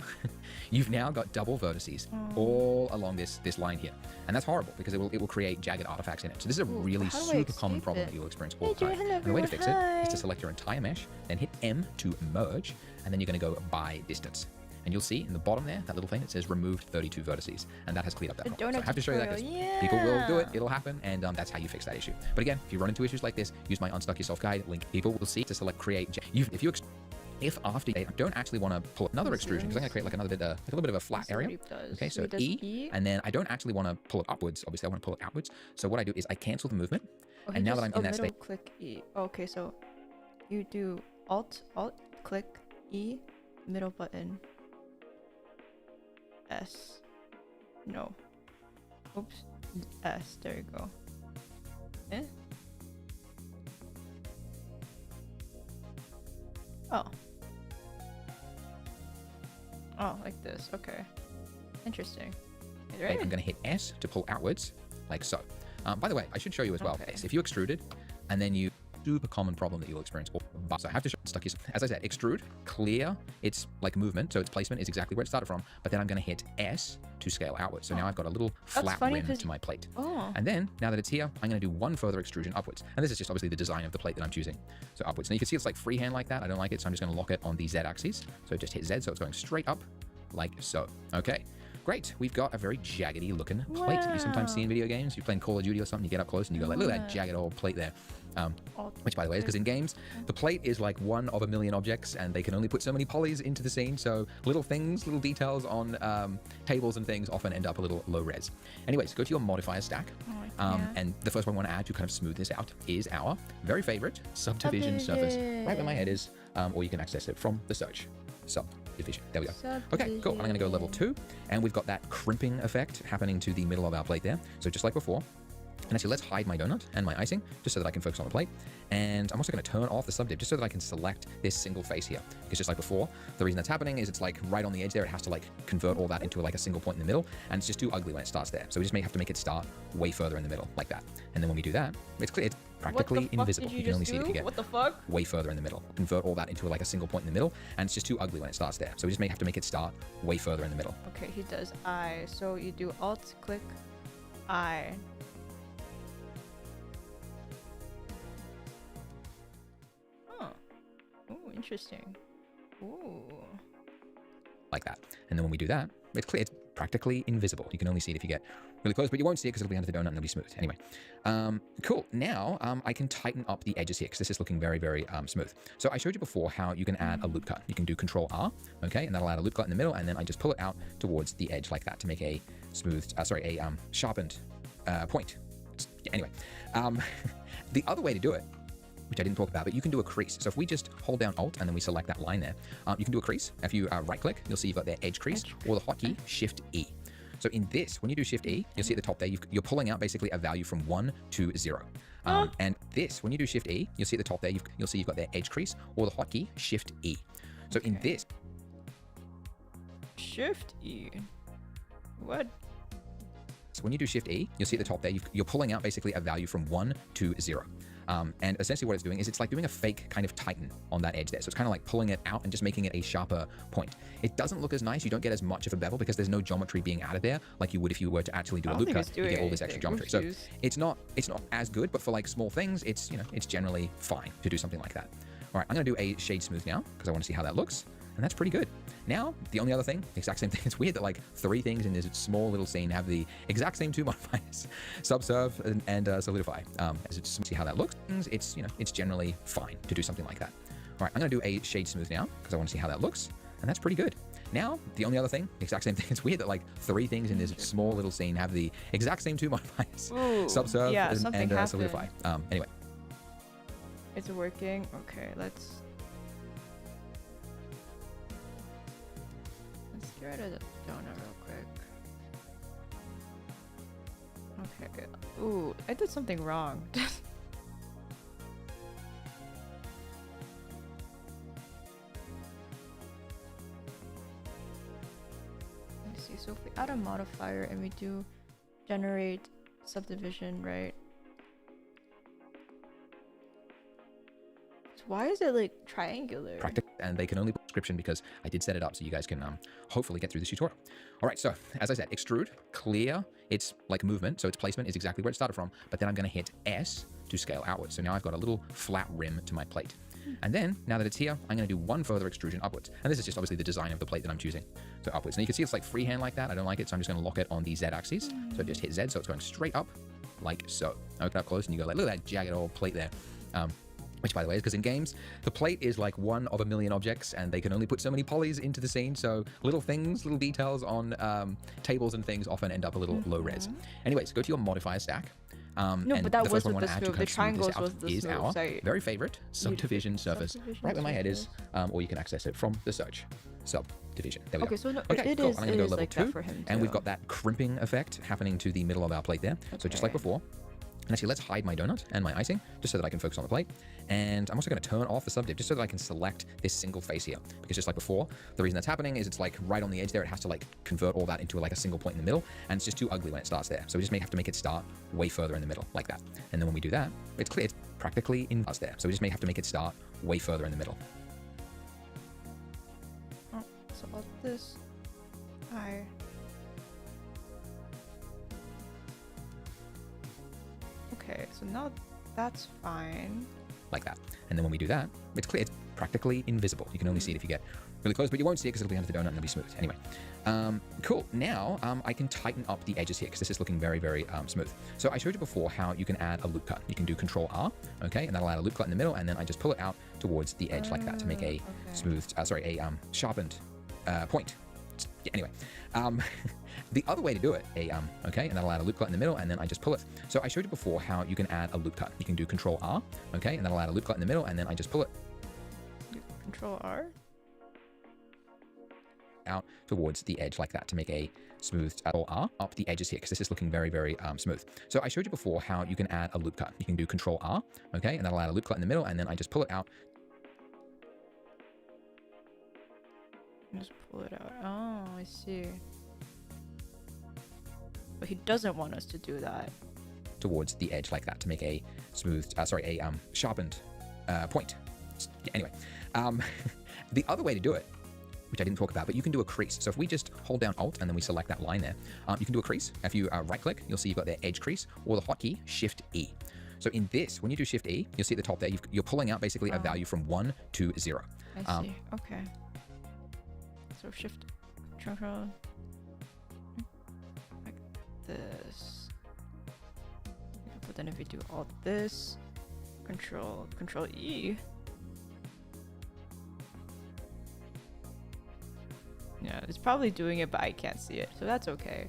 you've now got double vertices all along this line here. And that's horrible because it will create jagged artifacts in it. So this is a really super common problem that you'll experience all the time. And the way to fix it is to select your entire mesh, then hit M to merge, and then you're going to go by distance. And you'll see in the bottom there, that little thing, it says removed 32 vertices. And that has cleared up that problem. So I have to show you that because people will do it, it'll happen, and that's how you fix that issue. But again, if you run into issues like this, use my Unstuck Yourself guide link. People will see to select create. If after I don't actually want to pull another extrusion, because I'm going to create like another bit, like a little bit of a flat area. Okay, so E, and then I don't actually want to pull it upwards. Obviously, I want to pull it outwards. So what I do is I cancel the movement. And now that I'm in that state. Click E. Okay, so you do Alt, click E, middle button. S. No. Oops. S. There you go. Eh? Oh. Oh, like this. Okay. Interesting. Right. I'm going to hit S to pull outwards, like so. By the way, I should show you as well. Okay. If you extruded, and then you super common problem that you'll experience. But so I have to stuck yourself. As I said, extrude, clear, its like movement, so its placement is exactly where it started from, but then I'm going to hit S to scale outwards. So now I've got a little flat rim to my plate. And then, now that it's here, I'm going to do one further extrusion upwards. And this is just obviously the design of the plate that I'm choosing. So upwards. Now you can see it's like freehand like that. I don't like it, so I'm just going to lock it on the Z axis. So just hit Z, so it's going straight up like so. Okay. Great, we've got a very jaggedy looking plate that you sometimes see in video games. You're playing Call of Duty or something, you get up close and you go like, look at that jagged old plate there. Which by the way is because in games, the plate is like one of a million objects and they can only put so many polys into the scene. So little things, little details on tables and things often end up a little low res. Anyways, go to your modifier stack. And the first one I want to add to kind of smooth this out is our very favorite subdivision surface, right where my head is, or you can access it from the search. Subdivision. There we go. Okay, cool. I'm going to go level 2, and we've got that crimping effect happening to the middle of our plate there. So just like before. And actually, let's hide my donut and my icing just so that I can focus on the plate. And I'm also going to turn off the subdiv just so that I can select this single face here. Because just like before, the reason that's happening is it's like right on the edge there. It has to like convert all that into like a single point in the middle. And it's just too ugly when it starts there. So we just may have to make it start way further in the middle like that. And then when we do that, it's clear. It's practically invisible. You can only see it if you get way further in the middle. Convert all that into like a single point in the middle. And it's just too ugly when it starts there. So we just may have to make it start way further in the middle. Okay, he does I. So you do Alt, click I. Ooh, interesting. Ooh. Like that. And then when we do that, it's clear. It's practically invisible. You can only see it if you get really close, but you won't see it because it'll be under the donut and it'll be smooth. Anyway, cool. Now I can tighten up the edges here because this is looking very, very smooth. So I showed you before how you can add a loop cut. You can do Control R, okay, and that'll add a loop cut in the middle, and then I just pull it out towards the edge like that to make a smooth, sharpened point. Anyway, the other way to do it, which I didn't talk about, but you can do a crease. So if we just hold down Alt and then we select that line there, you can do a crease. If you right click, you'll see you've got their edge crease, or the hotkey Shift E. So in this, when you do Shift E, you'll see at the top there, you're pulling out basically a value from 1 to 0. And this, when you do Shift E, you'll see at the top there, you'll see you've got their edge crease, or the hotkey Shift E. So in this, Shift E. What? So when you do Shift E, you'll see at the top there, you're pulling out basically a value from 1 to 0. And essentially what it's doing is it's like doing a fake kind of tighten on that edge there. So it's kind of like pulling it out and just making it a sharper point. It doesn't look as nice. You don't get as much of a bevel because there's no geometry being added there like you would if you were to actually do a loop cut. You get all this extra geometry. So it's not as good, but for like small things, it's generally fine to do something like that. All right, I'm going to do a shade smooth now because I want to see how that looks. And that's pretty good. Now, the only other thing, the exact same thing. It's weird that like 3 things in this small little scene have the exact same 2 modifiers, subserve and solidify. As it's see how that looks. It's generally fine to do something like that. All right, I'm going to do a shade smooth now because I want to see how that looks. And that's pretty good. Now, the only other thing, the exact same thing. It's weird that like 3 things in this small little scene have the exact same 2 modifiers, subserve and solidify. Anyway. It's working. Okay, let's get rid of the donut real quick. Okay. Ooh, I did something wrong. Let me see. So if we add a modifier and we do generate subdivision, right? Why is it like triangular? And they can only put description because I did set it up so you guys can hopefully get through this tutorial. All right, so as I said, extrude, clear, its like movement, so its placement is exactly where it started from, but then I'm going to hit S to scale outwards. So now I've got a little flat rim to my plate. And then, now that it's here, I'm going to do one further extrusion upwards. And this is just obviously the design of the plate that I'm choosing. So upwards. And you can see it's like freehand like that. I don't like it, so I'm just going to lock it on the Z axis. So just hit Z, so it's going straight up like so. I look up close and you go like, look at that jagged old plate there. Which, by the way, is because in games, the plate is like one of a million objects and they can only put so many polys into the scene. So little things, little details on tables and things often end up a little low res. Anyways, go to your modifier stack. No, but that wasn't the smooth. The triangles was the smooth. Our very favorite subdivision surface, right where my head is, or you can access it from the search. Subdivision. There we go. So no, okay, cool. I'm going to go level like 2, for him and we've got that crimping effect happening to the middle of our plate there. So just like before. And actually, let's hide my donut and my icing just so that I can focus on the plate. And I'm also going to turn off the subdiv just so that I can select this single face here. Because just like before, the reason that's happening is it's like right on the edge there. It has to like convert all that into like a single point in the middle. And it's just too ugly when it starts there. So we just may have to make it start way further in the middle like that. And then when we do that, it's clear. It's practically in us there. So we just may have to make it start way further in the middle. Oh, so about this. Okay, so now that's fine. Like that. And then when we do that, it's clear. It's practically invisible. You can only see it if you get really close, but you won't see it because it'll be under the donut and it'll be smooth. Anyway, cool. Now I can tighten up the edges here because this is looking very, very smooth. So I showed you before how you can add a loop cut. You can do Control R, okay, and that'll add a loop cut in the middle, and then I just pull it out towards the edge like that to make a smooth, sharpened point. Yeah, anyway, the other way to do it, okay, and that'll add a loop cut in the middle, and then I just pull it. So I showed you before how you can add a loop cut. You can do Control R, okay, and that'll add a loop cut in the middle, and then I just pull it. Control R? Out towards the edge like that to make a smooth R up the edges here because this is looking very, very smooth. So I showed you before how you can add a loop cut. You can do Control R, okay, and that'll add a loop cut in the middle, and then I just pull it out. Just pull it out. Oh, I see. But he doesn't want us to do that. Towards the edge like that to make a smooth, sharpened point. Yeah, anyway, the other way to do it, which I didn't talk about, but you can do a crease. So if we just hold down Alt and then we select that line there, you can do a crease. If you right click, you'll see you've got the edge crease, or the hotkey Shift E. So in this, when you do Shift E, you'll see at the top there, you're pulling out basically a value from 1 to 0. I see. Okay. So Shift Control like this. But then if we do Alt this, Control E. Yeah, it's probably doing it, but I can't see it, so that's okay.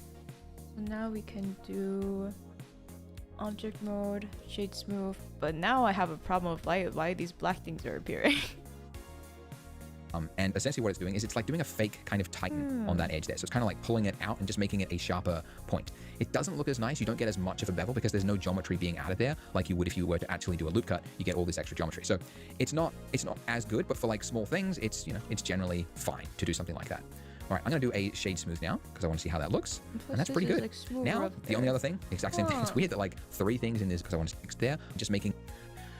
So now we can do object mode, shade smooth, but now I have a problem with why these black things are appearing. And essentially what it's doing is it's like doing a fake kind of tighten on that edge there. So it's kind of like pulling it out and just making it a sharper point. It doesn't look as nice. You don't get as much of a bevel because there's no geometry being added there like you would if you were to actually do a loop cut. You get all this extra geometry. So it's not as good, but for like small things, it's generally fine to do something like that. All right, I'm going to do a shade smooth now because I want to see how that looks. And that's pretty good. Like now, the only other thing, exact same thing. It's weird that like 3 things in this because I want to fix there. I'm just making...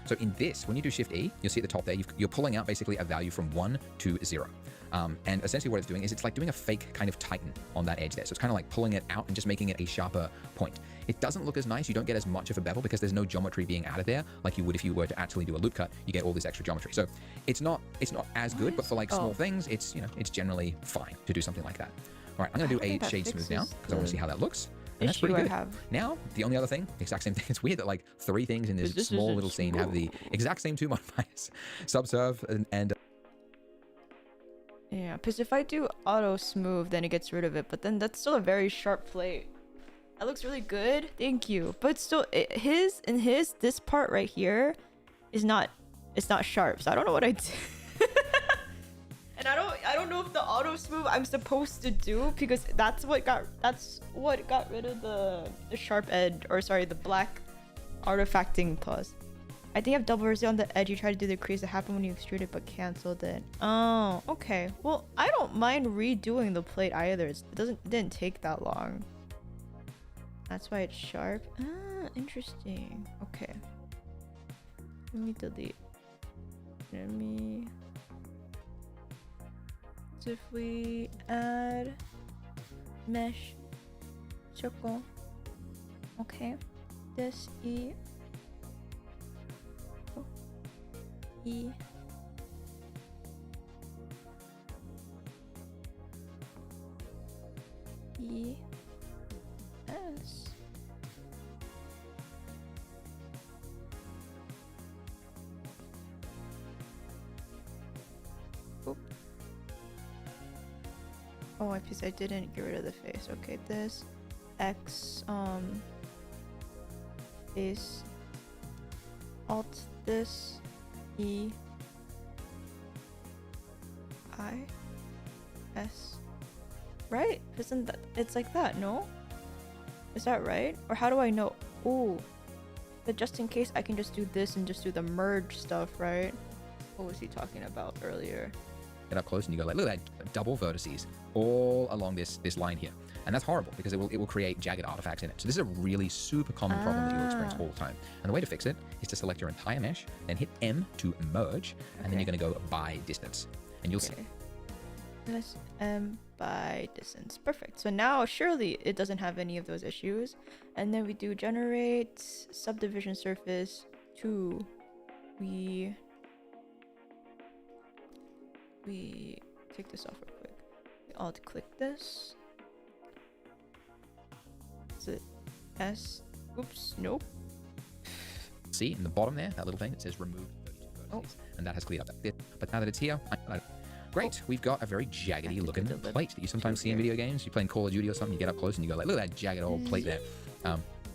So in this, when you do Shift E, you'll see at the top there, you're pulling out basically a value from 1 to 0. And essentially what it's doing is it's like doing a fake kind of tighten on that edge there. So it's kind of like pulling it out and just making it a sharper point. It doesn't look as nice. You don't get as much of a bevel because there's no geometry being added there like you would if you were to actually do a loop cut. You get all this extra geometry. So it's not as good, but for like small things, it's generally fine to do something like that. All right, I'm going to do a shade smooth now because I want to see how that looks. And that's pretty good. Now, the only other thing, exact same thing. It's weird that like 3 things in this small little scene have the exact same 2 modifiers. Subserve and yeah, because if I do auto smooth, then it gets rid of it. But then that's still a very sharp plate. That looks really good. Thank you. But still, this part right here is not. It's not sharp. So I don't know what I did. And I don't know if the auto smooth I'm supposed to do because that's what got rid of the sharp edge, or sorry, the black artifacting pause. I think I have double rosé on the edge. You try to do the crease that happened when you extrude it but canceled it. Oh, okay. Well, I don't mind redoing the plate either. It didn't take that long. That's why it's sharp. Ah, interesting. Okay. Let me delete. So if we add mesh circle, okay, this E S. Oop. Oh, I guess I didn't get rid of the face. Okay, this X is Alt this E I S. Right? Isn't that it's like that, no? Is that right? Or how do I know? Ooh. But just in case, I can just do this and just do the merge stuff, right? What was he talking about earlier? Get up close and you go like, look at that, double vertices all along this line here. And that's horrible because it will create jagged artifacts in it. So this is a really super common problem that you'll experience all the time. And the way to fix it is to select your entire mesh, then hit M to merge, and then you're going to go by distance. And you'll see. Let's M by distance. Perfect. So now surely it doesn't have any of those issues. And then we do generate subdivision surface 2. We take this off real quick. We alt click this. Is it S? Oops, nope. See in the bottom there, that little thing, it says remove 32 vertices, and that has cleared up that bit. But now that it's here, great, we've got a very jaggedy looking plate that you sometimes see in video games. You're playing Call of Duty or something, you get up close and you go like, look at that jagged old plate there.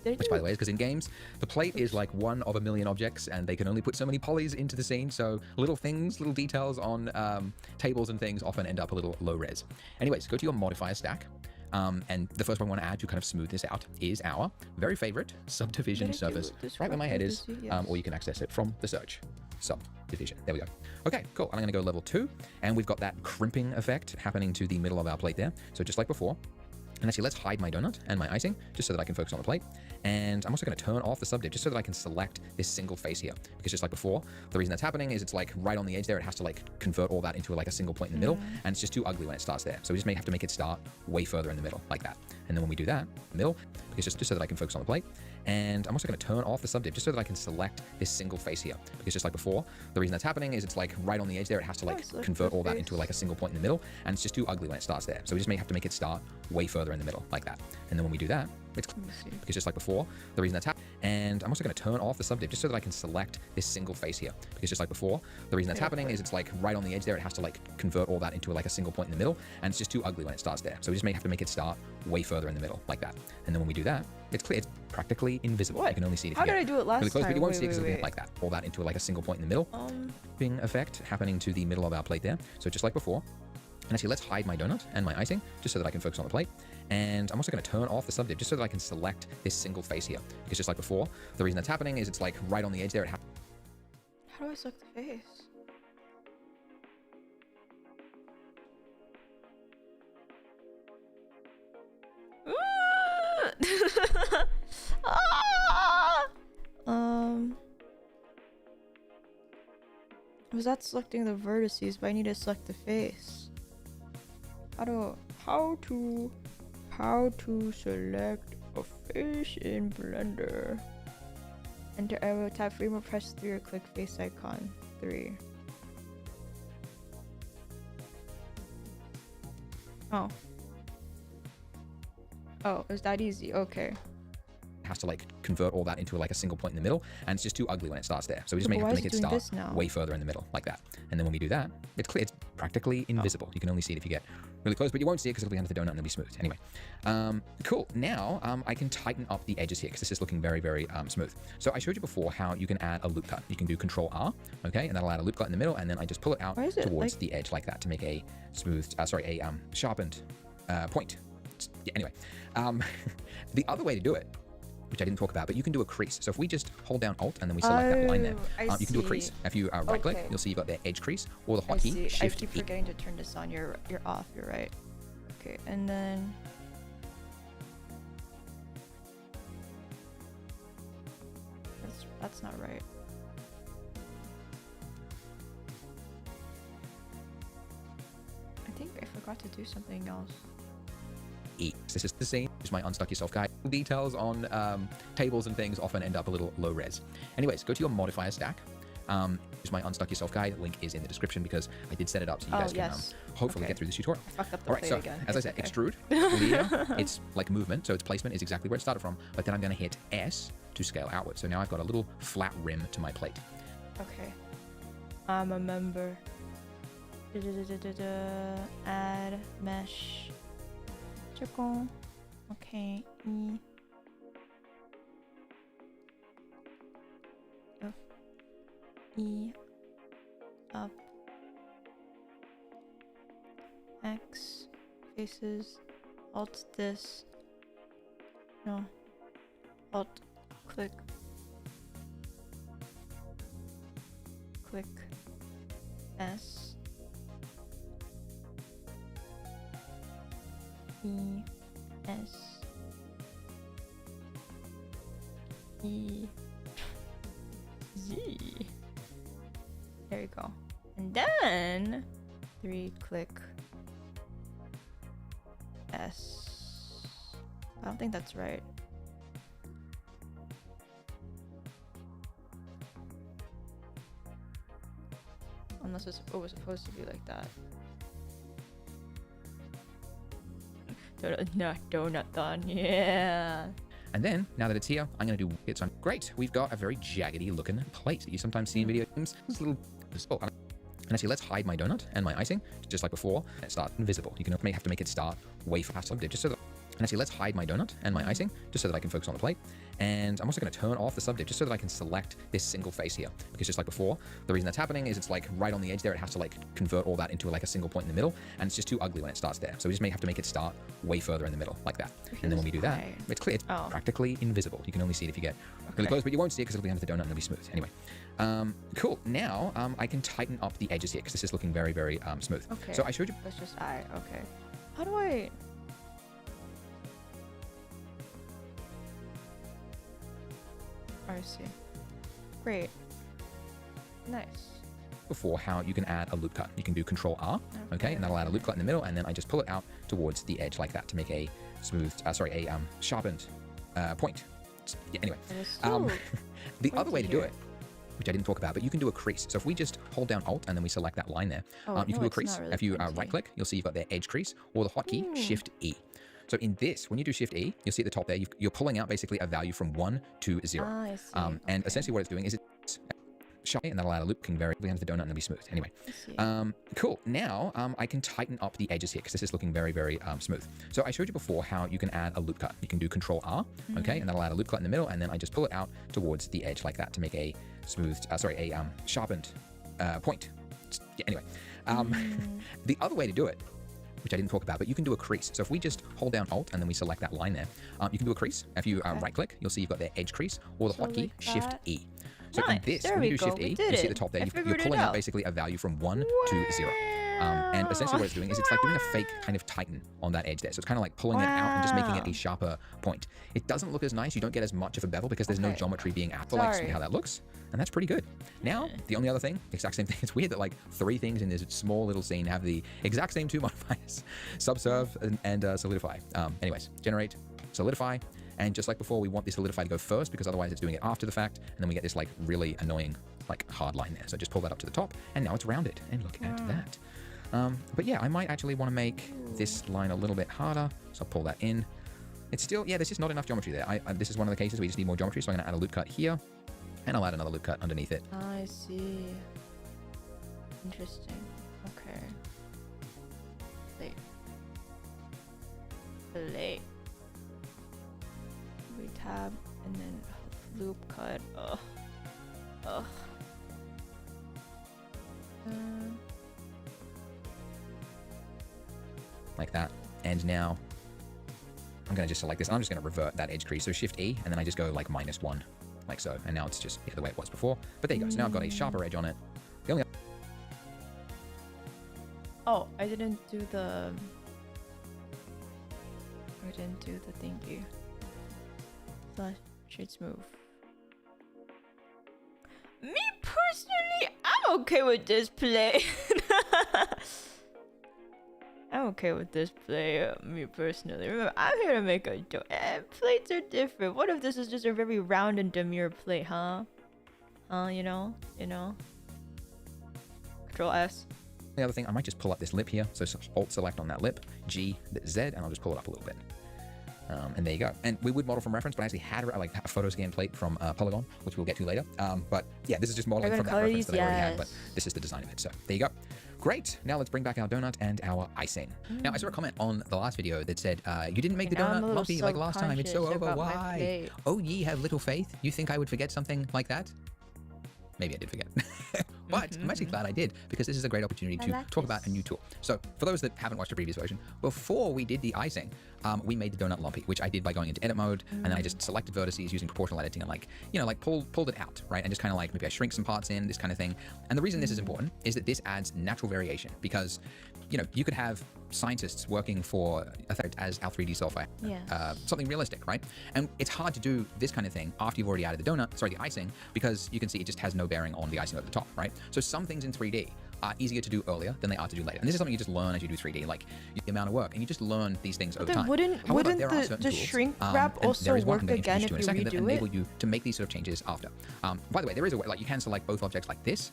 Which, by the way, is because in games, the plate is like one of a million objects, and they can only put so many polys into the scene, so little things, little details on tables and things often end up a little low res. Anyways, go to your modifier stack, and the first one we want to add to kind of smooth this out is our very favorite subdivision surface, right where my head is, or you can access it from the search. Subdivision. There we go. Okay, cool. I'm going to go level 2, and we've got that crimping effect happening to the middle of our plate there. So just like before. And actually, let's hide my donut and my icing just so that I can focus on the plate. And I'm also going to turn off the subdiv just so that I can select this single face here. Because just like before, the reason that's happening is it's like right on the edge there. It has to like convert all that into like a single point in the middle. And it's just too ugly when it starts there. So we just may have to make it start way further in the middle like that. And then when we do that, middle, because just so that I can focus on the plate. And I'm also going to turn off the subdiv just so that I can select this single face here. Because just like before, the reason that's happening is it's like right on the edge there. It has to like convert all that into like a single point in the middle. And it's just too ugly when it starts there. So we just may have to make it start way further in the middle like that. And then when we do that, it's because just like before, the reason that's happening. And I'm also going to turn off the subdiv just so that I can select this single face here. Because just like before, the reason that's happening is it's like right on the edge there. It has to like convert all that into like a single point in the middle. And it's just too ugly when it starts there. So we just may have to make it start way further in the middle like that. And then when we do that, it's clear. It's practically invisible. You can only see it if How you did I do it last really close, time? but you won't see it because it'll be like that. All that into like a single point in the middle. Bing effect happening to the middle of our plate there. So just like before. And actually, let's hide my donut and my icing just so that I can focus on the plate. And I'm also going to turn off the subdiv just so that I can select this single face here. Because just like before, the reason that's happening is it's like right on the edge there. How do I select the face? Was that selecting the vertices, but I need to select the face. How to select a face in Blender. Enter arrow, tap frame, or press 3 or click face icon 3. Oh, it was that easy. Okay. Has to like convert all that into like a single point in the middle, and it's just too ugly when it starts there. So we just may have to make it start way further in the middle like that. And then when we do that, it's clear. It's practically invisible. You can only see it if you get really close, but you won't see it because it'll be under the donut and it'll be smooth. Anyway, cool. Now I can tighten up the edges here because this is looking very, very smooth. So I showed you before how you can add a loop cut. You can do Control R, okay, and that'll add a loop cut in the middle, and then I just pull it out towards the edge like that to make a smooth, sharpened point. Yeah, anyway, the other way to do it, which I didn't talk about, but you can do a crease. So if we just hold down Alt and then we select that line there, you can do a crease. If you right click, you'll see you've got the edge crease or the hotkey Shift. I keep forgetting to turn this on. You're off. You're right. Okay, and then that's not right. I think I forgot to do something else. This is the same as my Unstuck Yourself guide. Details on tables and things often end up a little low res. Anyways, go to your modifier stack. Use my Unstuck Yourself guide. Link is in the description because I did set it up so you guys can hopefully get through this tutorial. I fucked up the All right, so as I said, extrude, linear, it's like movement, so its placement is exactly where it started from, but then I'm going to hit S to scale outward. So now I've got a little flat rim to my plate. Okay. I'm a member. Add mesh. Circle. Okay. E up X faces Alt this, no, Alt click click S E S E Z. There you go. And then 3 click S. I don't think that's right. Unless it was supposed to be like that. Donothon, yeah. And then, now that it's here, I'm going to do it. So great, we've got a very jaggedy looking plate that you sometimes see in video games. This little, and I say, let's hide my donut and my icing, just like before, and start invisible. You may have to make it start way faster, just so that. And I say, let's hide my donut and my icing, just so that I can focus on the plate. And I'm also going to turn off the subdiv, just so that I can select this single face here. Because just like before, the reason that's happening is it's like right on the edge there. It has to like convert all that into like a single point in the middle. And it's just too ugly when it starts there. So we just may have to make it start way further in the middle, like that. And then when we do that, it's clear. It's practically invisible. You can only see it if you get really close, but you won't see it because it'll be under the donut and it'll be smooth. Anyway, cool. Now I can tighten up the edges here because this is looking very, very smooth. Okay. So I showed you. That's just okay. How do I? I see. Great. Nice. Before how you can add a loop cut. You can do Control R, okay, and that'll add a loop cut in the middle, and then I just pull it out towards the edge like that to make a smooth, sharpened point. Yeah, anyway, the other way to do it, which I didn't talk about, but you can do a crease. So if we just hold down Alt and then we select that line there, you can do a crease. Really if you right-click, you'll see you've got the edge crease, or the hotkey Shift E. So in this, when you do Shift E, you'll see at the top there, you're pulling out basically a value from 1 to 0. I see. And essentially what it's doing is it's sharp, and that'll add a loop, can vary under the donut and it'll be smooth. Anyway, cool. Now I can tighten up the edges here because this is looking very, very smooth. So I showed you before how you can add a loop cut. You can do Control R, okay, and that'll add a loop cut in the middle, and then I just pull it out towards the edge like that to make a smooth, sharpened point. Yeah, anyway, the other way to do it, which I didn't talk about, but you can do a crease. So if we just hold down Alt and then we select that line there, you can do a crease. If you right-click, you'll see you've got the edge crease, or the hotkey like Shift E. So nice. in this, there when you do go. Shift E, you see at the top there, you're pulling out basically a value from 1 to 0. And essentially what it's doing is it's like doing a fake kind of tighten on that edge there. So it's kind of like pulling it out and just making it a sharper point. It doesn't look as nice. You don't get as much of a bevel because there's no geometry being added. So like see how that looks. And that's pretty good. Now, the only other thing, exact same thing. It's weird that like 3 things in this small little scene have the exact same 2 modifiers. Subserve and solidify. Anyways, generate, solidify. And just like before, we want the solidify to go first because otherwise it's doing it after the fact. And then we get this like really annoying like hard line there. So just pull that up to the top and now it's rounded. And look at that. But yeah, I might actually want to make this line a little bit harder. So I'll pull that in. It's still, yeah, there's just not enough geometry there. This is one of the cases where we just need more geometry. So I'm going to add a loop cut here. And I'll add another loop cut underneath it. I see. Interesting. Okay. Plate. We tab and then loop cut. Ugh. Like that. And now I'm going to just select this. I'm just going to revert that edge crease. So Shift E, and then I just go like -1, like so. And now it's just the way it was before. But there you go. So now I've got a sharper edge on it. The only I didn't do the thingy. Flash should smooth. Me personally, I'm okay with this play. I'm okay with this play, me personally. Remember, I'm here to make a joke. Plates are different. What if this is just a very round and demure plate, huh? You know? Control S. The other thing, I might just pull up this lip here. So Alt select on that lip, G, Z, and I'll just pull it up a little bit. And there you go. And we would model from reference, but I actually had like a photo scan plate from Polygon, which we'll get to later. But yeah, this is just modeling from that reference that I already had, but this is the design of it. So there you go. Great. Now let's bring back our donut and our icing. Now I saw a comment on the last video that said, you didn't make the donut lumpy like last time. It's so over. Why? Oh, ye have little faith. You think I would forget something like that? Maybe I did forget. But I'm actually glad I did, because this is a great opportunity to talk about a new tool. So for those that haven't watched the previous version, before we did the icing, we made the donut lumpy, which I did by going into edit mode, and then I just selected vertices using proportional editing and pulled it out, right? And just kind of maybe I shrink some parts in, this kind of thing. And the reason this is important is that this adds natural variation, because you could have scientists working for as our 3D software, something realistic, right? And it's hard to do this kind of thing after you've already added the icing, because you can see it just has no bearing on the icing over the top, right? So some things in 3D are easier to do earlier than they are to do later. And this is something you just learn as you do 3D, like the amount of work, and you just learn these things over time. Wouldn't the shrink wrap also work again if you redo that enable you to make these sort of changes after. By the way, there is a way, you can select both objects like this,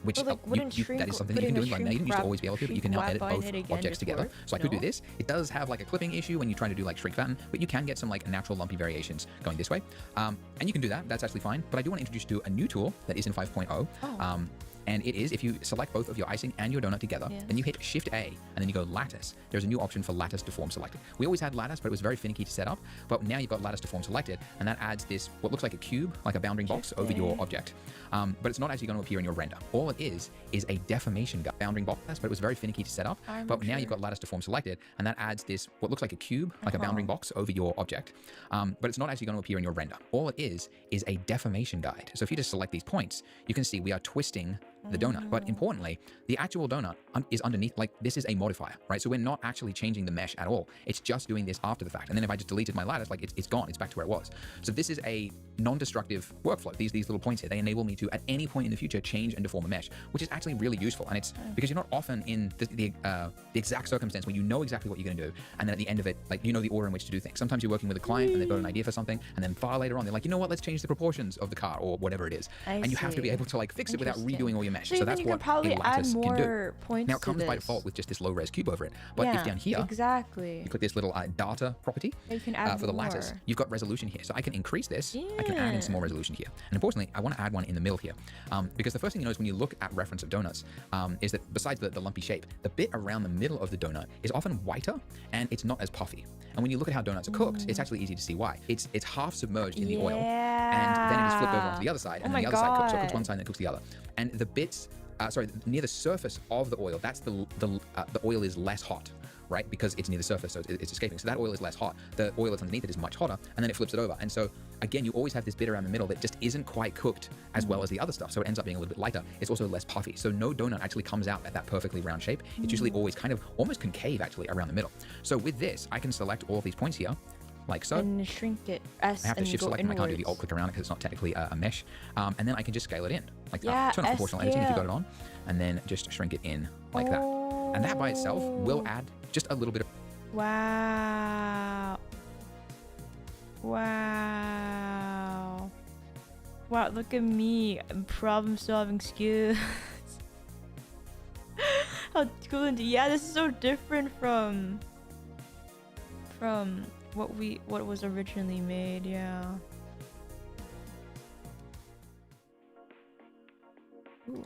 which that is something that you can do right now. You used to always be able to, but you can now edit both objects together. So I could do this. It does have a clipping issue when you're trying to do shrink fatten, but you can get some natural lumpy variations going this way. And you can do that. That's actually fine. But I do want to introduce you to a new tool that is in 5.0. And it is, if you select both of your icing and your donut together, then you hit Shift A, and then you go lattice. There's a new option for lattice deform selected. We always had lattice, but it was very finicky to set up. But now you've got lattice deform selected, and that adds this, what looks like a cube, like a bounding box over your object. But it's not actually going to appear in your render. All it is a deformation bounding box, but it was very finicky to set up. But now you've got lattice deform selected, and that adds this, what looks like a cube, like a bounding box over your object. But it's not actually going to appear in your render. All it is a deformation guide. So if you just select these points, you can see we are twisting the donut. But importantly, the actual donut is underneath, this is a modifier, right? So we're not actually changing the mesh at all. It's just doing this after the fact. And then if I just deleted my lattice, it's gone. It's back to where it was. So this is a non-destructive workflow. These little points here, they enable me to, at any point in the future, change and deform a mesh, which is actually really useful. And it's because you're not often in the exact circumstance where you know exactly what you're going to do. And then at the end of it, you know the order in which to do things. Sometimes you're working with a client and they've got an idea for something. And then far later on, they're like, you know what, let's change the proportions of the car or whatever it is. And you have to be able to fix it without redoing all your mesh. So that's what a lattice can do. Now it comes by default with just this low-res cube over it. But if down here, you click this little data property for the lattice, you've got resolution here. So I can increase this. I can add in some more resolution here. And importantly, I want to add one in the middle here. Because the first thing you notice when you look at reference of donuts is that besides the lumpy shape, the bit around the middle of the donut is often whiter and it's not as puffy. And when you look at how donuts are cooked, it's actually easy to see why. It's half submerged in the oil, and then it is flipped over onto the other side, and then the other side cooks. So it cooks one side and then cooks the other. And the bits, near the surface of the oil, that's the oil is less hot, right? Because it's near the surface, so it's escaping. So that oil is less hot. The oil that's underneath it is much hotter, and then it flips it over. And so again, you always have this bit around the middle that just isn't quite cooked as well as the other stuff. So it ends up being a little bit lighter. It's also less puffy. So no donut actually comes out at that perfectly round shape. It's usually always kind of almost concave actually around the middle. So with this, I can select all of these points here, like so. And shrink it. I have to shift select and I can't do the alt click around it because it's not technically a mesh. And then I can just scale it in like that. Turn off proportional editing if you got it on, and then just shrink it in like that. And that by itself will add just a little bit of... Wow. Wow. Wow, look at me. Problem solving skills. How cool. Yeah, this is so different from what was originally made. Yeah. Ooh.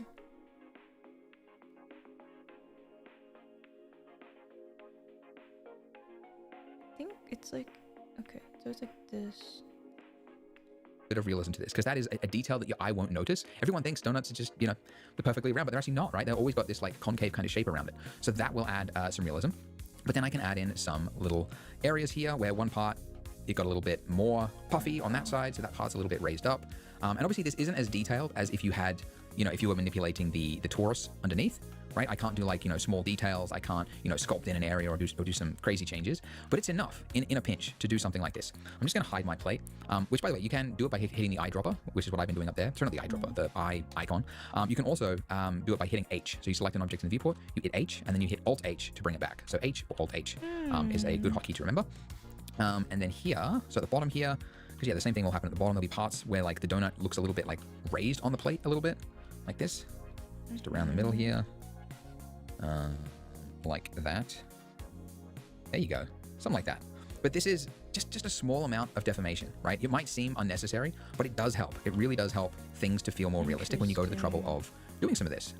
I think it's okay, so it's like this. Bit of realism to this, because that is a detail that your eye won't notice. Everyone thinks donuts are just, they're perfectly round, but they're actually not, right? They've always got this concave kind of shape around it. So that will add some realism. But then I can add in some little areas here where one part, you've got a little bit more puffy on that side, so that part's a little bit raised up. And obviously this isn't as detailed as if you had, if you were manipulating the torus underneath, right? I can't do small details. I can't, sculpt in an area or do some crazy changes, but it's enough in a pinch to do something like this. I'm just going to hide my plate, which by the way, you can do it by hitting the eyedropper, which is what I've been doing up there. Turn on the eyedropper, the eye icon. You can also do it by hitting H. So you select an object in the viewport, you hit H, and then you hit Alt H to bring it back. So H or Alt H is a good hotkey to remember. And then here, so at the bottom here, because the same thing will happen at the bottom. There'll be parts where the donut looks a little bit raised on the plate a little bit, like this, just around the middle here. Like that. There you go. Something like that. But this is just a small amount of deformation, right? It might seem unnecessary, but it does help. It really does help things to feel more realistic when you go to the trouble of doing some of this.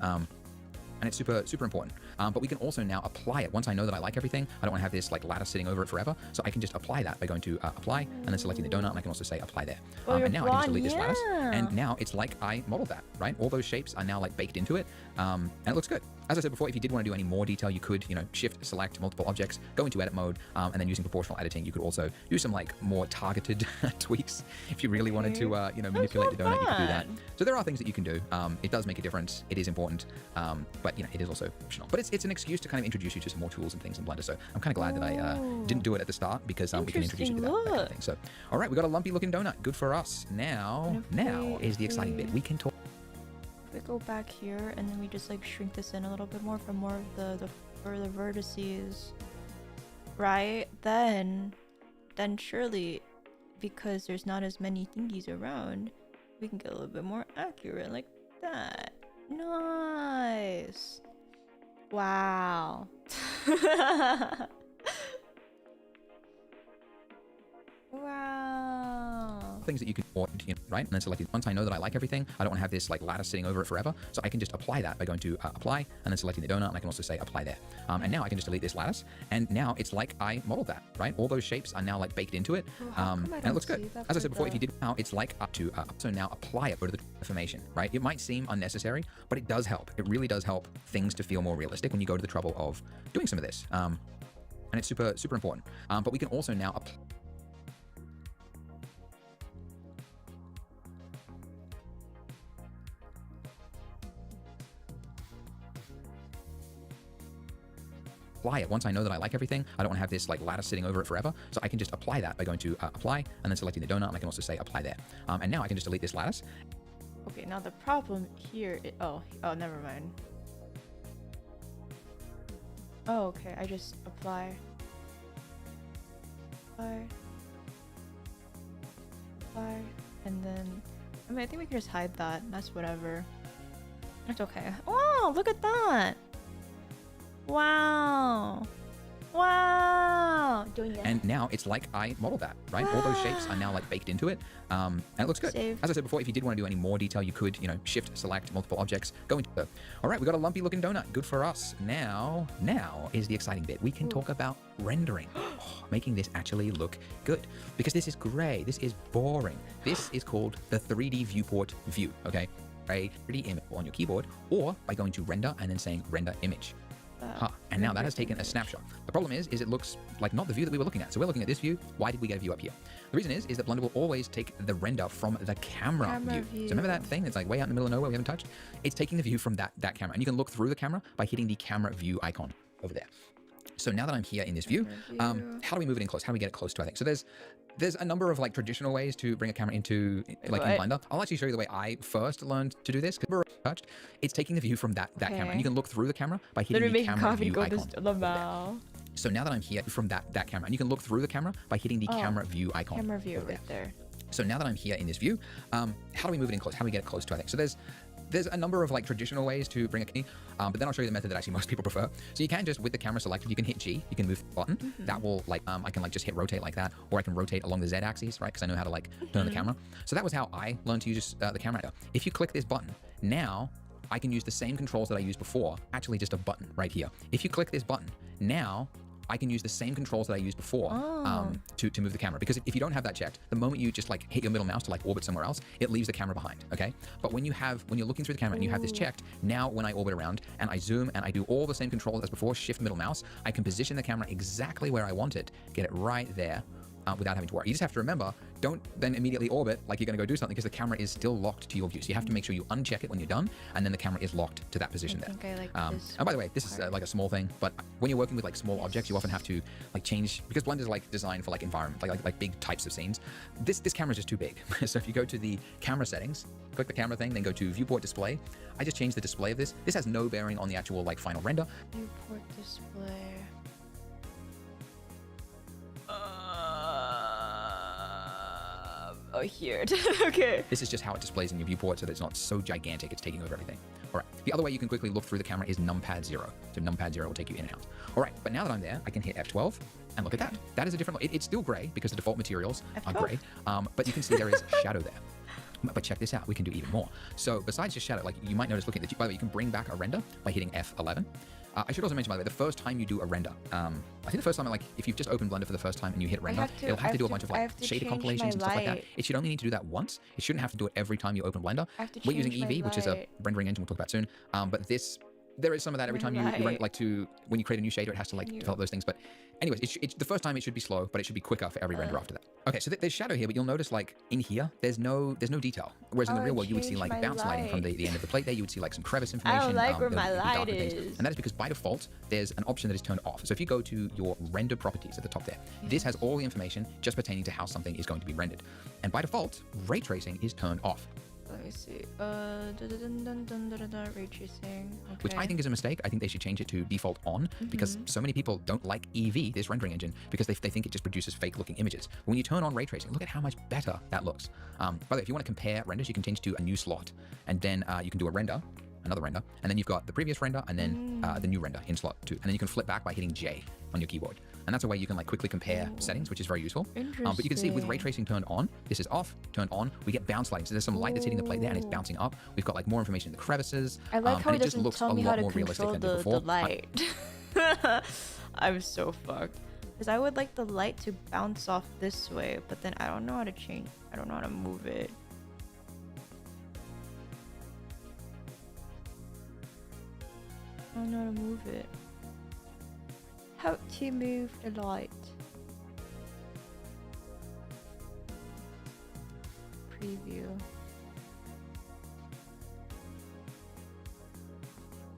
and it's super important. But we can also now apply it. Once I know that I like everything, I don't want to have this like ladder sitting over it forever. So I can just apply that by going to apply and then selecting the donut. And I can also say apply there. And now I can just delete this lattice. And now it's like I modeled that, right? All those shapes are now like baked into it, and it looks good. As I said before, if you did want to do any more detail, you could, shift, select multiple objects, go into edit mode, and then using proportional editing, you could also do some like more targeted tweaks. If you really wanted to, manipulate the donut, you could do that. So there are things that you can do. It does make a difference. It is important, but it is also optional. But it's an excuse to kind of introduce you to some more tools and things in Blender. So I'm kind of glad that I didn't do it at the start because we can introduce you to that kind of thing. So, all right, we got a lumpy looking donut. Good for us. Now is the exciting bit. We can talk. We go back here and then we just like shrink this in a little bit more for more of the vertices, right? Then surely, because there's not as many thingies around, we can get a little bit more accurate like that. Nice. Wow. Wow. Things that you can right? And then select it. Once I know that I like everything, I don't want to have this like ladder sitting over it forever. So I can just apply that by going to apply and then selecting the donut. And I can also say apply there. And now I can just delete this lattice. And now it's like I modeled that, right? All those shapes are now like baked into it. And it looks good. As I said before, if you did now, it's like up to so now apply it, go to the information, right? It might seem unnecessary, but it does help. It really does help things to feel more realistic when you go to the trouble of doing some of this. And it's super important. But we can also now apply it. Once I know that I like everything, I don't want to have this like lattice sitting over it forever. So I can just apply that by going to apply and then selecting the donut. And I can also say apply there. And now I can just delete this lattice. Okay, now the problem here is, oh, never mind. Oh, okay, I just apply, and then, I think we can just hide that. That's whatever. It's okay. Oh, look at that. Wow. Wow. Doing it. And now it's like I modeled that, right? All those shapes are now like baked into it. And it looks good. Save. As I said before, if you did want to do any more detail, you could, shift, select multiple objects, go into the, all right, we got a lumpy looking donut. Good for us. Now is the exciting bit. We can talk about rendering, making this actually look good, because this is gray. This is boring. This is called the 3D viewport view. Okay. A 3D image on your keyboard, or by going to render and then saying render image. And now that has taken a snapshot. The problem is it looks like not the view that we were looking at. So we're looking at this view. Why did we get a view up here? The reason is that Blender will always take the render from the camera view. So remember that thing? It's like way out in the middle of nowhere we haven't touched? It's taking the view from that camera. And you can look through the camera by hitting the camera view icon over there. So now that I'm here in this view, how do we move it in close? How do we get it close to, I think? So there's a number of like traditional ways to bring a camera into like in Blender. I'll actually show you the way I first learned to do this, because we're touched. It's taking the view from that camera. And you can look through the camera by hitting the camera view icon. So now that I'm here from that camera, and you can look through the camera by hitting the camera view icon. Camera view right there. So now that I'm here in this view, how do we move it in close? How do we get it close to, I think? So there's a number of like traditional ways to bring a key, but then I'll show you the method that actually most people prefer. So you can just, with the camera selected, you can hit G, you can move the button. That will like, I can like just hit rotate like that, or I can rotate along the Z axis, right? Because I know how to like turn the camera. So that was how I learned to use the camera. If you click this button, now I can use the same controls that I used before, actually just a button right here. If you click this button, now I can use the same controls that I used before to move the camera. Because if you don't have that checked, the moment you just like hit your middle mouse to like orbit somewhere else, it leaves the camera behind, okay? But when you're looking through the camera and you have this checked, now when I orbit around and I zoom and I do all the same controls as before, shift middle mouse, I can position the camera exactly where I want it, get it right there, without having to worry. You just have to remember, don't then immediately orbit like you're going to go do something, because the camera is still locked to your view. So you have to make sure you uncheck it when you're done, and then the camera is locked to that position there. And by the way, this is like a small thing, but when you're working with like small objects, you often have to like change, because Blender is like designed for like environment, like big types of scenes. This camera is just too big. So if you go to the camera settings, click the camera thing, then go to viewport display. I just changed the display of this. This has no bearing on the actual like final render. Viewport display. Oh, here. Okay. This is just how it displays in your viewport, so that it's not so gigantic it's taking over everything. All right. The other way you can quickly look through the camera is numpad 0. So numpad 0 will take you in and out. All right. But now that I'm there, I can hit F12 and look at that. That is a different, it's still gray because the default materials are gray. But you can see there is shadow there. But check this out, we can do even more. So besides just shadow, like you might notice looking at the, by the way, you can bring back a render by hitting F11. I should also mention, by the way, the first time you do a render, I think the first time, like if you've just opened Blender for the first time and you hit render, it'll have to do a bunch of like shader compilations and stuff like that. It should only need to do that once. It shouldn't have to do it every time you open Blender. We're using Eevee, which is a rendering engine we'll talk about soon. But there is some of that every time you render, like when you create a new shader, it has to like develop those things. But anyways, the first time it should be slow, but it should be quicker for every render after that. Okay, so there's shadow here, but you'll notice like in here, there's no detail. Whereas in the real world, you would see like bounce lighting from the end of the plate there. You would see like some crevice information. I don't like where my light is. And that is because by default, there's an option that is turned off. So if you go to your render properties at the top there, this has all the information just pertaining to how something is going to be rendered. And by default, ray tracing is turned off. Let me see. Ray tracing. Okay. Which I think is a mistake. I think they should change it to default on because so many people don't like Eevee, this rendering engine, because they think it just produces fake looking images. But when you turn on ray tracing, look at how much better that looks. By the way, if you want to compare renders, you can change to a new slot and then you can do a render, another render, and then you've got the previous render and then the new render in slot 2. And then you can flip back by hitting J on your keyboard. And that's a way you can like quickly compare settings, which is very useful. But you can see with ray tracing turned on, this is off, turned on, we get bounce lighting. So there's some light that's hitting the plate there and it's bouncing up. We've got like more information in the crevices. I like how it just looks tell me a how lot to more realistic control than before. the light. I'm so fucked. Because I would like the light to bounce off this way, but then I don't know how to change. I don't know how to move it. I don't know how to move it. How to move the light. Preview.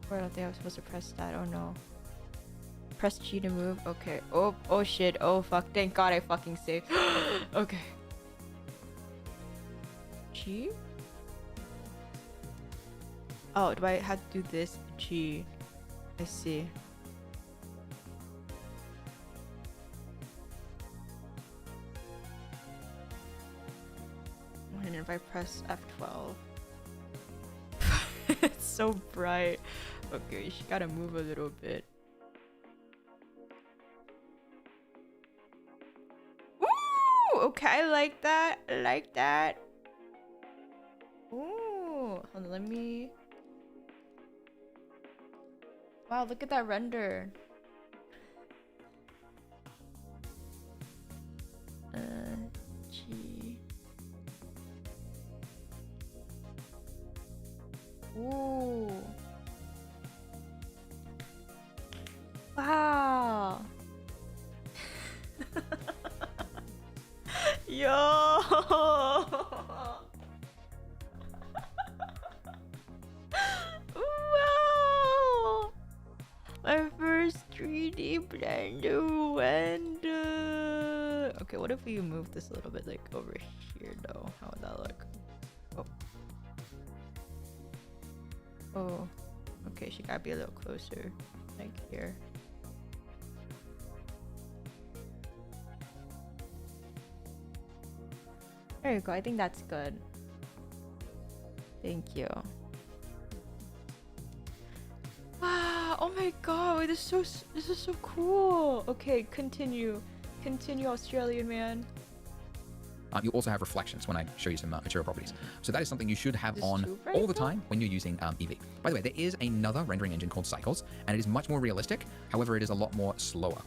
Or I don't think I was supposed to press that. Oh no. Press G to move. Okay. Oh shit. Oh fuck. Thank God I fucking saved. Okay. G? Oh, do I have to do this? G. I see. And if I press F12. It's so bright. Okay, she gotta move a little bit. Ooh! Okay, I like that. I like that. Ooh. Hold on, let me... Wow, look at that render. G. Ooh. Wow. Yo. Wow. My first 3D Blender render. Okay, what if we move this a little bit like over here though? How would that look? Oh. Oh, okay, she gotta be a little closer, like here. There you go, I think that's good. Thank you. Wow, oh my god, this is so cool. Okay, continue, Australian man. You also have reflections when I show you some material properties. So that is something you should have on all the time when you're using Eevee. By the way, there is another rendering engine called Cycles, and it is much more realistic. However, it is a lot more slower.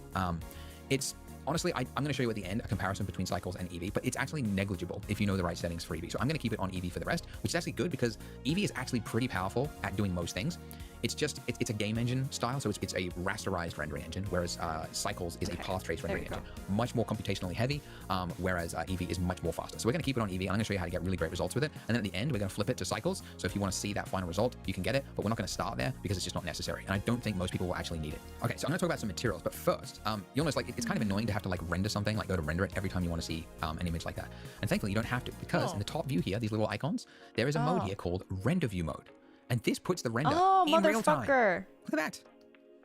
It's honestly, I'm going to show you at the end a comparison between Cycles and Eevee, but it's actually negligible if you know the right settings for Eevee. So I'm going to keep it on Eevee for the rest, which is actually good because Eevee is actually pretty powerful at doing most things. It's just, it's a game engine style, so it's a rasterized rendering engine, whereas Cycles is a path trace rendering engine. Much more computationally heavy, whereas Eevee is much more faster. So we're going to keep it on Eevee, and I'm going to show you how to get really great results with it. And then at the end, we're going to flip it to Cycles. So if you want to see that final result, you can get it, but we're not going to start there because it's just not necessary. And I don't think most people will actually need it. Okay, so I'm going to talk about some materials, but first, you'll notice like it's kind of annoying to have to like render something, like go to render it every time you want to see an image like that. And thankfully, you don't have to, because in the top view here, these little icons, there is a mode here called Render View Mode. And this puts the render in real time. Look at that.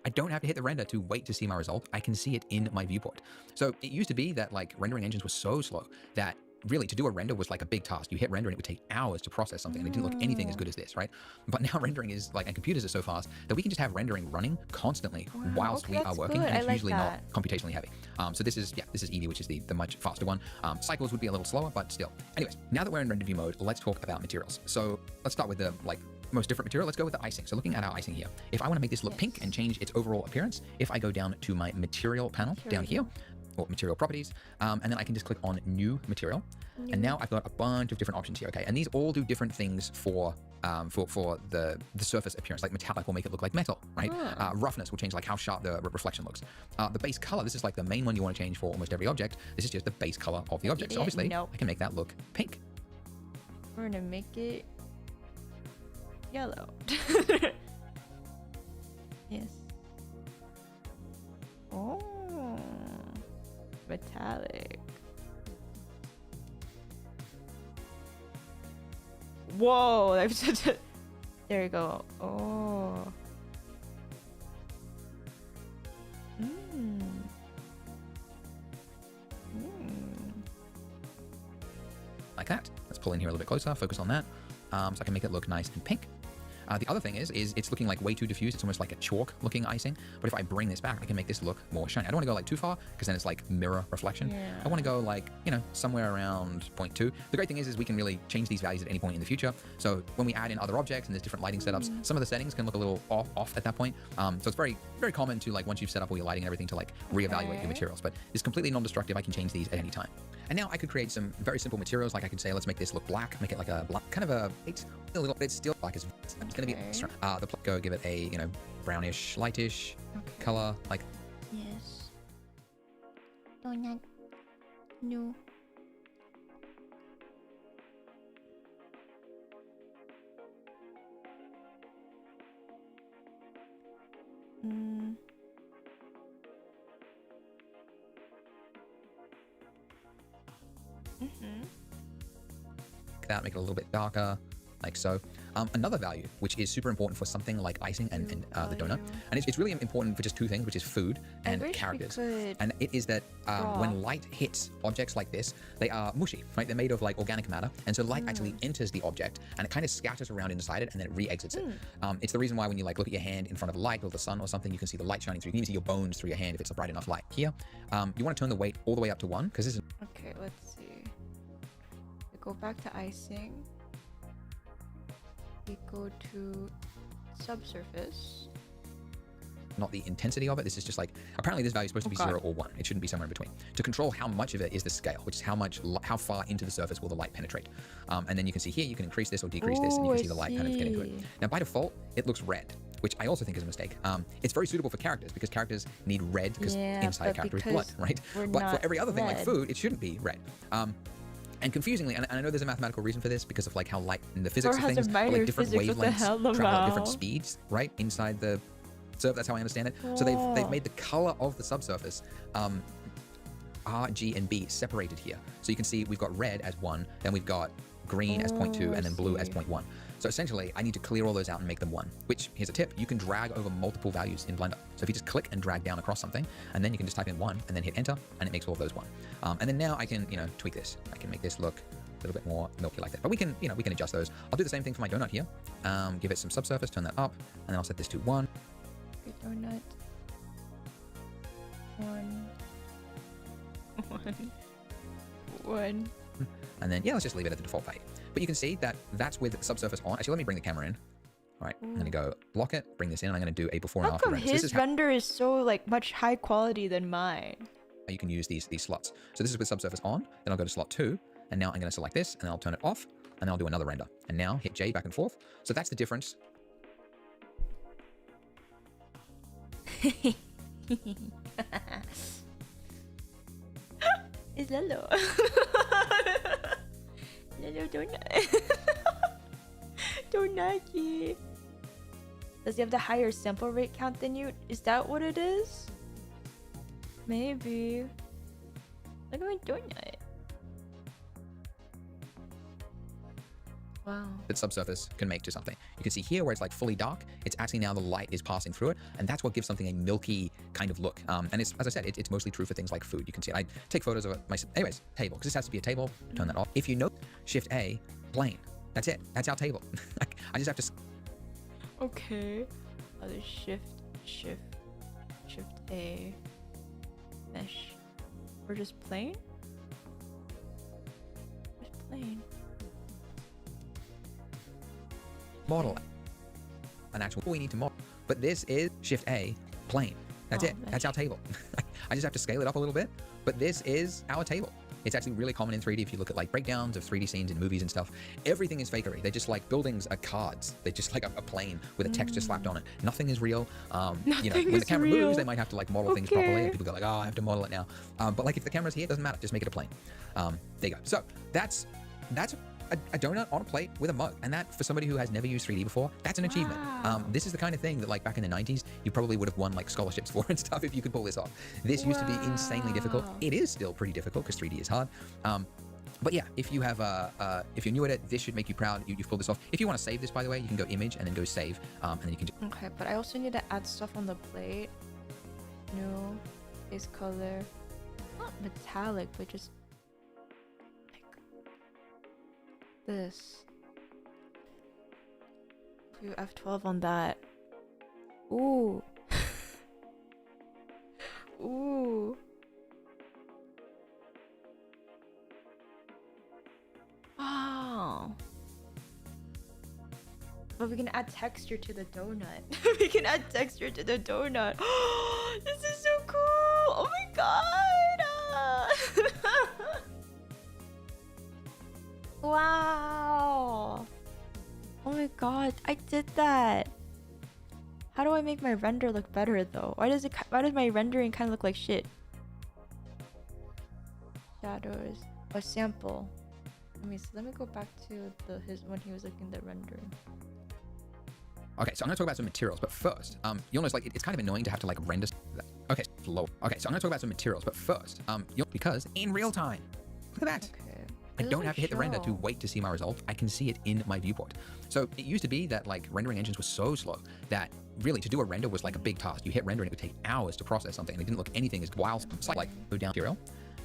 I don't have to hit the render to wait to see my result. I can see it in my viewport. So it used to be that like rendering engines were so slow that really, to do a render was like a big task. You hit render and it would take hours to process something, and it didn't look anything as good as this, right? But now rendering is like, and computers are so fast that we can just have rendering running constantly whilst we are working, and it's usually not computationally heavy. So this is Eevee, which is the much faster one. Cycles would be a little slower, but still. Anyways, now that we're in render view mode, let's talk about materials. So let's start with the most different material. Let's go with the icing. So looking at our icing here, if I want to make this look pink and change its overall appearance, if I go down to my material panel down here, or material properties, and then I can just click on new material, and now I've got a bunch of different options here. Okay, and these all do different things for the surface appearance. Like metallic will make it look like metal, right? Roughness will change like how sharp the reflection looks. The base color, this is like the main one you want to change for almost every object. This is just the base color of the object. So obviously I can make that look pink. We're gonna make it yellow. Yes. Oh, metallic. Whoa, that's such a... There you go. Oh. Like that. Let's pull in here a little bit closer, focus on that. So I can make it look nice and pink. The other thing is it's looking like way too diffuse. It's almost like a chalk looking icing. But if I bring this back, I can make this look more shiny. I don't want to go like too far because then it's like mirror reflection. Yeah. I want to go like, you know, somewhere around 0.2. The great thing is we can really change these values at any point in the future. So when we add in other objects and there's different lighting setups, some of the settings can look a little off at that point. So it's very, very common to like, once you've set up all your lighting and everything, to like reevaluate your materials. But it's completely non-destructive. I can change these at any time. And now I could create some very simple materials. Like I could say, let's make this look black, make it like a black, kind of a little bit still black. It's going to be go give it a, you know, brownish, lightish color, like. Yes. Donut. No. That, make it a little bit darker, like so. Another value, which is super important for something like icing and the donut, and it's really important for just two things, which is food and characters. And it is that when light hits objects like this, they are mushy, right? They're made of like organic matter, and so light actually enters the object and it kind of scatters around inside it and then it re-exits it. It's the reason why when you like look at your hand in front of a light or the sun or something, you can see the light shining through. You can even see your bones through your hand if it's a bright enough light. Here, you want to turn the weight all the way up to 1 because this is... Okay, let's see. We go back to icing. We go to subsurface. Not the intensity of it. This is just like, apparently this value is supposed to be 0 or 1. It shouldn't be somewhere in between. To control how much of it is the scale, which is how far into the surface will the light penetrate. And then you can see here, you can increase this or decrease this, and you can see the light kind of getting to it. Now by default, it looks red, which I also think is a mistake. It's very suitable for characters because characters need red because inside a character is blood, right? But for every other thing like food, it shouldn't be red. And confusingly, and I know there's a mathematical reason for this because of like how light and the physics of things, but like different wavelengths travel at different speeds, right? Inside the surf, that's how I understand it. So they've made the color of the subsurface R, G, and B separated here. So you can see we've got red as 1, then we've got green as 0.2, and then blue as 0.1. So essentially, I need to clear all those out and make them 1, which, here's a tip, you can drag over multiple values in Blender. So if you just click and drag down across something, and then you can just type in 1, and then hit enter, and it makes all of those 1. And then now I can, you know, tweak this. I can make this look a little bit more milky like that. But we can, you know, we can adjust those. I'll do the same thing for my donut here. Give it some subsurface, turn that up, and then I'll set this to 1. Okay, donut. 1. And then, yeah, let's just leave it at the default value. But you can see that that's with subsurface on. Actually, let me bring the camera in. All right, I'm gonna go lock it, bring this in, and I'm gonna do a before and after render. His render is so like much high quality than mine. You can use these slots. So this is with subsurface on, then I'll go to slot 2, and now I'm gonna select this, and then I'll turn it off, and then I'll do another render. And now hit J back and forth. So that's the difference. It's Lalo. Lalo donut. Donagi. Does he have the higher sample rate count than you? Is that what it is? Maybe. Look at my donut. Wow. that subsurface can make to something. You can see here where it's like fully dark, it's actually now the light is passing through it, and that's what gives something a milky kind of look. And it's, as I said, it's mostly true for things like food. You can see it. I take photos of it anyways, table, because this has to be a table. Turn that off. If you note, Shift A, plane. That's it. That's our table. I just have to. Okay. Other Shift A, mesh, or just plain? Just plain. Model an actual we need to model, but this is Shift A, plane. That's it. That's our table. I just have to scale it up a little bit, but this is our table. It's actually really common in 3D if you look at like breakdowns of 3D scenes in movies and stuff. Everything is fakery. They're just like buildings are cards. They're just like a plane with a texture slapped on it. Nothing is real. You know, when the camera moves, they might have to like model things properly. And people go like, oh, I have to model it now. But like if the camera's here, it doesn't matter. Just make it a plane. There you go. So that's a donut on a plate with a mug, and that for somebody who has never used 3D before, that's an achievement. This is the kind of thing that like back in the 90s you probably would have won like scholarships for and stuff if you could pull this off. This used to be insanely difficult. It is still pretty difficult because 3D is hard. But yeah, if you have if you're new at it, this should make you proud. You've pulled this off. If you want to save this, by the way, you can go image and then go save, and then you can do. Okay, but I also need to add stuff on the plate. New base color, not metallic, but just this. Do F12 on that. Ooh. Ooh. Oh. But we can add texture to the donut. We can add texture to the donut. This is so cool. Oh my god. Wow. Oh my god, I did that. How do I make my render look better though? Why does my rendering kind of look like shit? Shadows. A sample. Let me go back to his when he was looking at the rendering. Okay, so I'm gonna talk about some materials, but first, you'll notice like it's kind of annoying to have to like render that. Okay, slow. Okay, so I'm gonna talk about some materials, but first, because in real time, look at that. Okay. I don't have to hit the render to wait to see my result. I can see it in my viewport. So it used to be that like rendering engines were so slow that really to do a render was like a big task. You hit render and it would take hours to process something. And it didn't look anything as wild. So like go down material.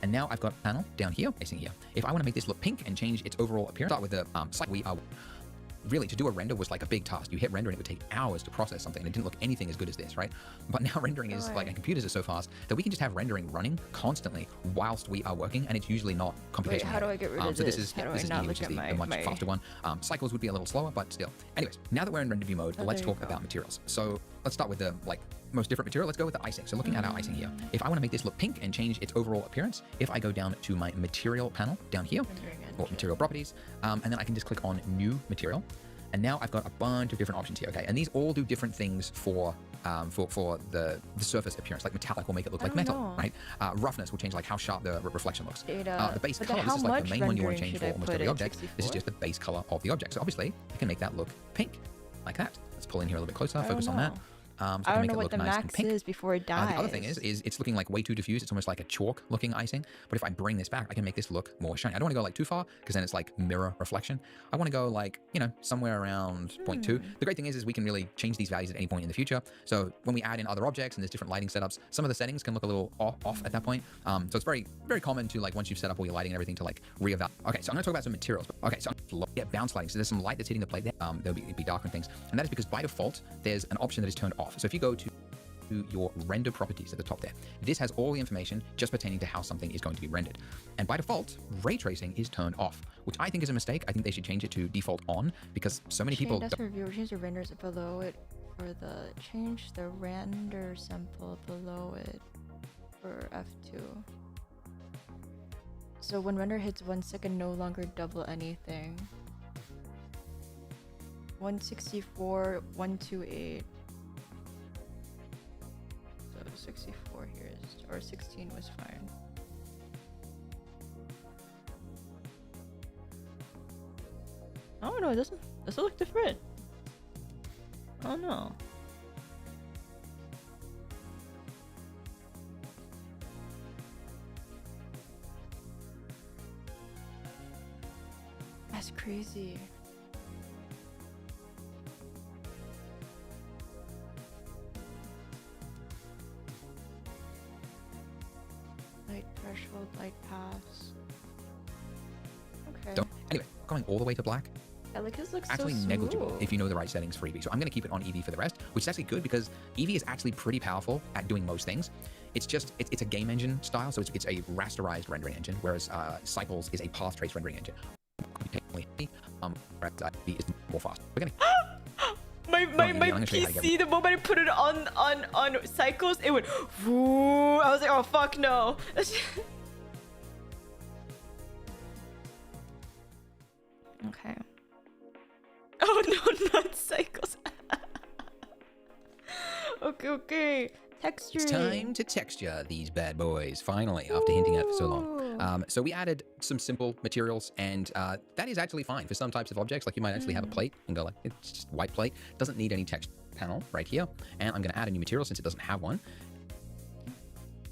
And now I've got a panel down here, facing here. If I want to make this look pink and change its overall appearance, start with the site we are. Really, to do a render was like a big task. You hit render and it would take hours to process something, and it didn't look anything as good as this, right? But now rendering is like, and computers are so fast that we can just have rendering running constantly whilst we are working, and it's usually not computational. Wait, how do I get rid of this? So this is E, which is the much faster one. Cycles would be a little slower, but still. Anyways, now that we're in render view mode, let's talk about materials. So let's start with the most different material. Let's go with the icing. So looking at our icing here, if I want to make this look pink and change its overall appearance, if I go down to my material panel down here, or material properties, and then I can just click on new material. And now I've got a bunch of different options here, okay? And these all do different things for the surface appearance. Like metallic will make it look like metal, right? Roughness will change like how sharp the reflection looks. The base color, this is like the main one you want to change for almost every object. This is just the base color of the object. So obviously, I can make that look pink, like that. Let's pull in here a little bit closer, focus on that. So I don't know what the max is before it dies. The other thing is it's looking like way too diffuse. It's almost like a chalk looking icing. But if I bring this back, I can make this look more shiny. I don't want to go like too far because then it's like mirror reflection. I want to go like, somewhere around 0.2. The great thing is we can really change these values at any point in the future. So when we add in other objects and there's different lighting setups, some of the settings can look a little off at that point. So it's very, very common to like once you've set up all your lighting and everything to like reevaluate. Okay, so I'm going to talk about some materials. Okay, so bounce lighting. So there's some light that's hitting the plate there. There'll be darker things. And that is because by default, there's an option that is turned off. So if you go to your render properties at the top there, this has all the information just pertaining to how something is going to be rendered. And by default, ray tracing is turned off, which I think is a mistake. I think they should change it to default on because so many people don't. Change the renders below it for change the render sample below it for F2. So when render hits 1 second, no longer double anything. 164, 128. 64 here is, or 16 was fine. I don't know, it doesn't look different. I don't know. That's crazy. threshold light paths. Okay. Don't. Anyway, going all the way to black. Yeah, like his looks Actually so negligible smooth. if you know the right settings for Eevee. So I'm going to keep it on Eevee for the rest, which is actually good because Eevee is actually pretty powerful at doing most things. It's just, it's a game engine style, so it's a rasterized rendering engine, whereas Cycles is a path trace rendering engine. Eevee is more fast. We're gonna my PC, the moment I put it on Cycles, it went whoo. I was like, oh fuck no. Okay. Oh no, not Cycles. Okay. Texture. It's time to texture these bad boys, finally, after hinting at it for so long. So we added some simple materials, and that is actually fine for some types of objects. Like you might actually have a plate and go like, it's just white plate. Doesn't need any text panel right here. And I'm going to add a new material since it doesn't have one.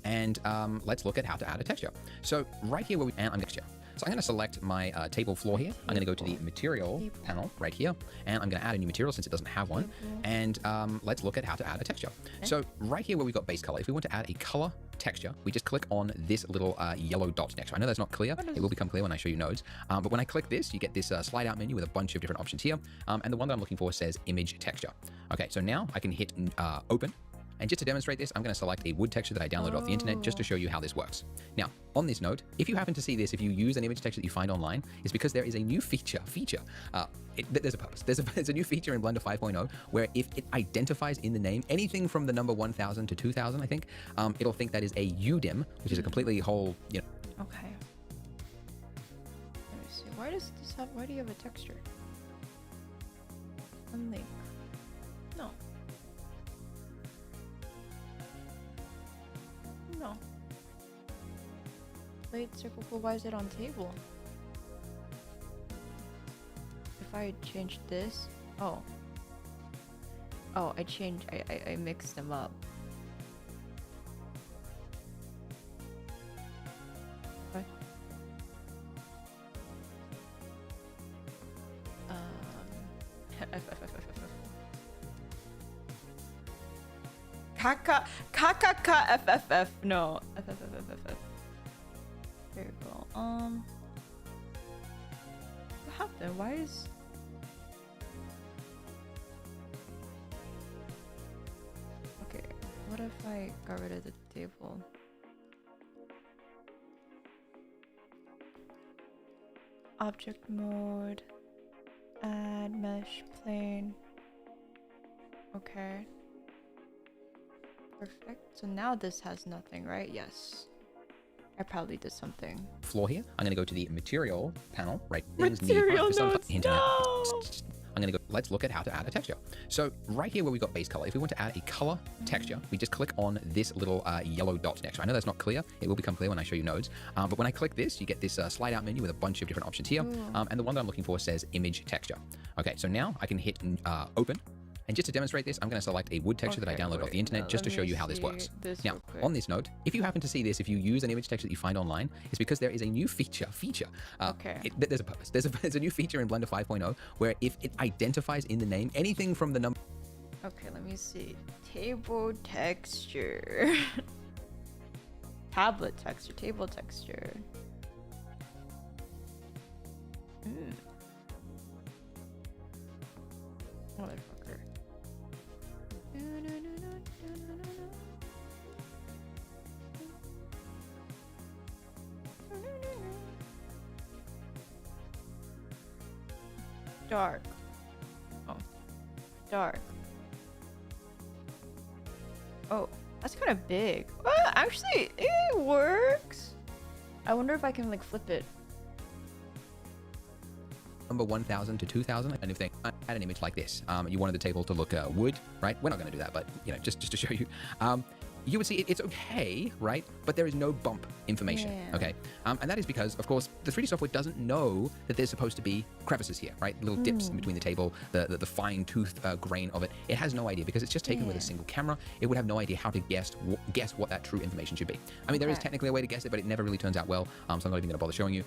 And let's look at how to add a texture. So right here where I'm texture. So I'm going to select my table floor here. I'm going to go to the material panel right here, and I'm going to add a new material since it doesn't have one. And let's look at how to add a texture. So right here where we've got base color, if we want to add a color texture, we just click on this little yellow dot next to it. I know that's not clear. It will become clear when I show you nodes. But when I click this, you get this slide out menu with a bunch of different options here. And the one that I'm looking for says image texture. Okay, so now I can hit open. And just to demonstrate this, I'm going to select a wood texture that I downloaded off the internet just to show you how this works. Now, on this note, if you happen to see this, if you use an image texture that you find online, it's because there is a new feature. There's a purpose. There's a new feature in Blender 5.0 where if it identifies in the name anything from the number 1000 to 2000, I think, it'll think that is a UDIM, which is a completely whole, you know. Okay. Let me see. Why do you have a texture? Unlink. No. No. Plate, circle, pool, why is it on table? If I change this, oh, I mixed them up. What? KKKFFF. No. FFFFF. There you go. What happened? Why is... Okay, what if I got rid of the table? Object mode. Add mesh plane. Okay. Perfect. So now this has nothing, right? Yes. I probably did something. Floor here. I'm going to go to the material panel, right? Material nodes, no! I'm going to go, let's look at how to add a texture. So right here where we've got base color, if we want to add a color texture, we just click on this little yellow dot next to it. I know that's not clear. It will become clear when I show you nodes. But when I click this, you get this slide out menu with a bunch of different options here. And the one that I'm looking for says image texture. Okay, so now I can hit open. And just to demonstrate this, I'm going to select a wood texture that I downloaded off the internet just to show you how this works. Now, on this note, if you happen to see this, if you use an image texture that you find online, it's because there is a new feature. There's a purpose. There's a new feature in Blender 5.0 where if it identifies in the name anything from the number... Okay, let me see. Table texture. Tablet texture. Table texture. Motherfucker. Dark. Oh. Dark. Oh, that's kind of big. Well, actually, it works. I wonder if I can like flip it. Number 1000 to 2000, and if they add an image like this, you wanted the table to look wood, right? We're not going to do that, but you know, just to show you, you would see it's okay, right? But there is no bump information, okay? And that is because, of course, the 3D software doesn't know that there's supposed to be crevices here, right? Little dips in between the table, the fine-tooth grain of it. It has no idea because it's just taken with a single camera. It would have no idea how to guess what that true information should be. I mean, there is technically a way to guess it, but it never really turns out well, so I'm not even going to bother showing you.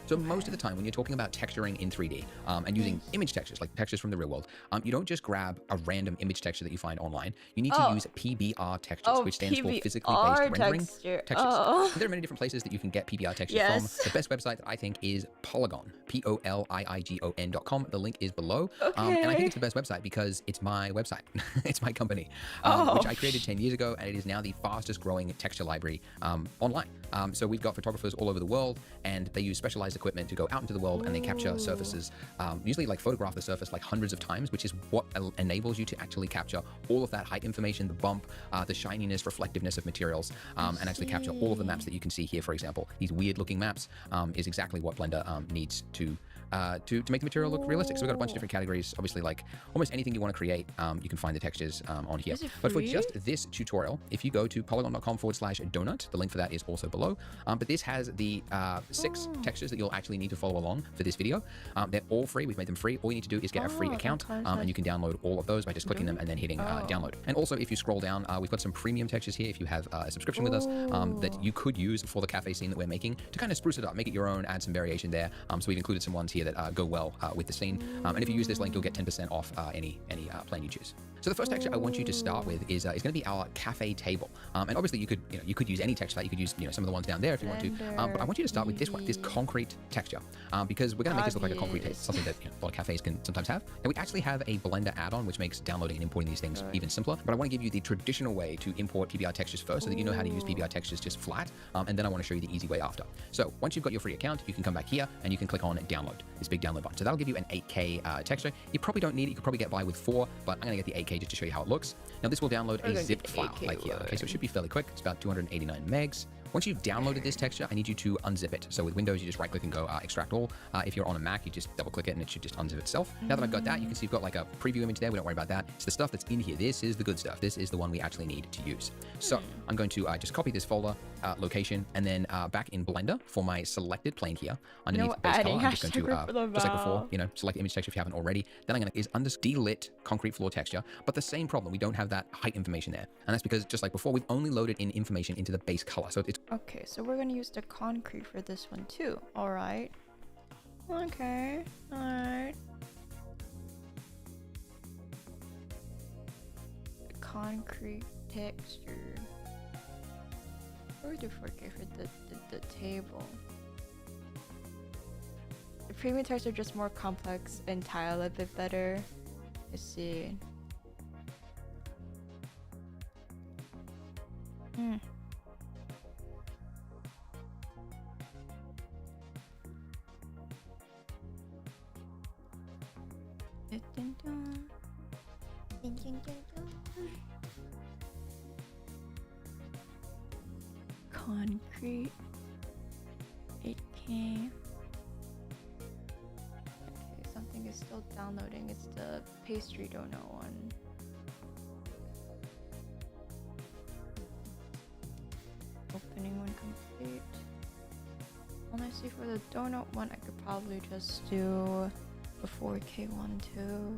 So most of the time, when you're talking about texturing in 3D and using image textures, like textures from the real world, you don't just grab a random image texture that you find online. You need to use PBR textures. which stands for physically based rendering texture. textures. There are many different places that you can get PBR textures from. The best website that I think is Polygon, POLIIGON.com. The link is below. And I think it's the best website because it's my website. It's my company, which I created 10 years ago, and it is now the fastest growing texture library online. So we've got photographers all over the world, and they use specialized equipment to go out into the world and they capture surfaces, usually like photograph the surface like hundreds of times, which is what enables you to actually capture all of that height information, the bump, the shininess, reflectiveness of materials, and actually capture all of the maps that you can see here. For example, these weird looking maps is exactly what Blender needs to make the material look realistic. So we've got a bunch of different categories. Obviously, like almost anything you want to create, you can find the textures on here. But for just this tutorial, if you go to polygon.com/donut, the link for that is also below. But this has the 6 textures that you'll actually need to follow along for this video. They're all free. We've made them free. All you need to do is get a free account, and you can download all of those by just clicking them and then hitting download. And also, if you scroll down, we've got some premium textures here if you have a subscription with us that you could use for the cafe scene that we're making to kind of spruce it up, make it your own, add some variation there. So we've included some ones here that go well with the scene. And if you use this link, you'll get 10% off any plan you choose. So the first texture I want you to start with is going to be our cafe table. And obviously you could use any texture. You could use some of the ones down there if you want to. But I want you to start with this one, this concrete texture, because we're going to make this look like a concrete texture, something that a lot of cafes can sometimes have. And we actually have a Blender add-on which makes downloading and importing these things even simpler. But I want to give you the traditional way to import PBR textures first, so that you know how to use PBR textures just flat. And then I want to show you the easy way after. So once you've got your free account, you can come back here and you can click on download, this big download button. So that'll give you an 8K texture. You probably don't need it. You could probably get by with 4, but I'm going to get the 8K just to show you how it looks. Now this will download a zipped file like here. Okay, so it should be fairly quick. It's about 289 megs. Once you've downloaded this texture, I need you to unzip it. So with Windows, you just right click and go extract all. If you're on a Mac, you just double click it and it should just unzip itself. Now that I've got that, you can see you've got like a preview image there. We don't worry about that. It's the stuff that's in here. This is the good stuff. This is the one we actually need to use. So I'm going to just copy this folder, location, and then back in Blender for my selected plane here underneath base color. I'm just going to, just like before, select image texture if you haven't already. Then I'm going to under delit concrete floor texture, but the same problem. We don't have that height information there. And that's because just like before, we've only loaded in information into the base color. So it's okay. So we're going to use the concrete for this one too. All right. Okay. All right. Concrete texture. Or the 4K for the table. The premium texture are just more complex and tile a bit better. Let's see. Concrete 8K. Okay, something is still downloading. It's the pastry donut one. Opening one complete. Honestly, for the donut one, I could probably just do the 4K one too.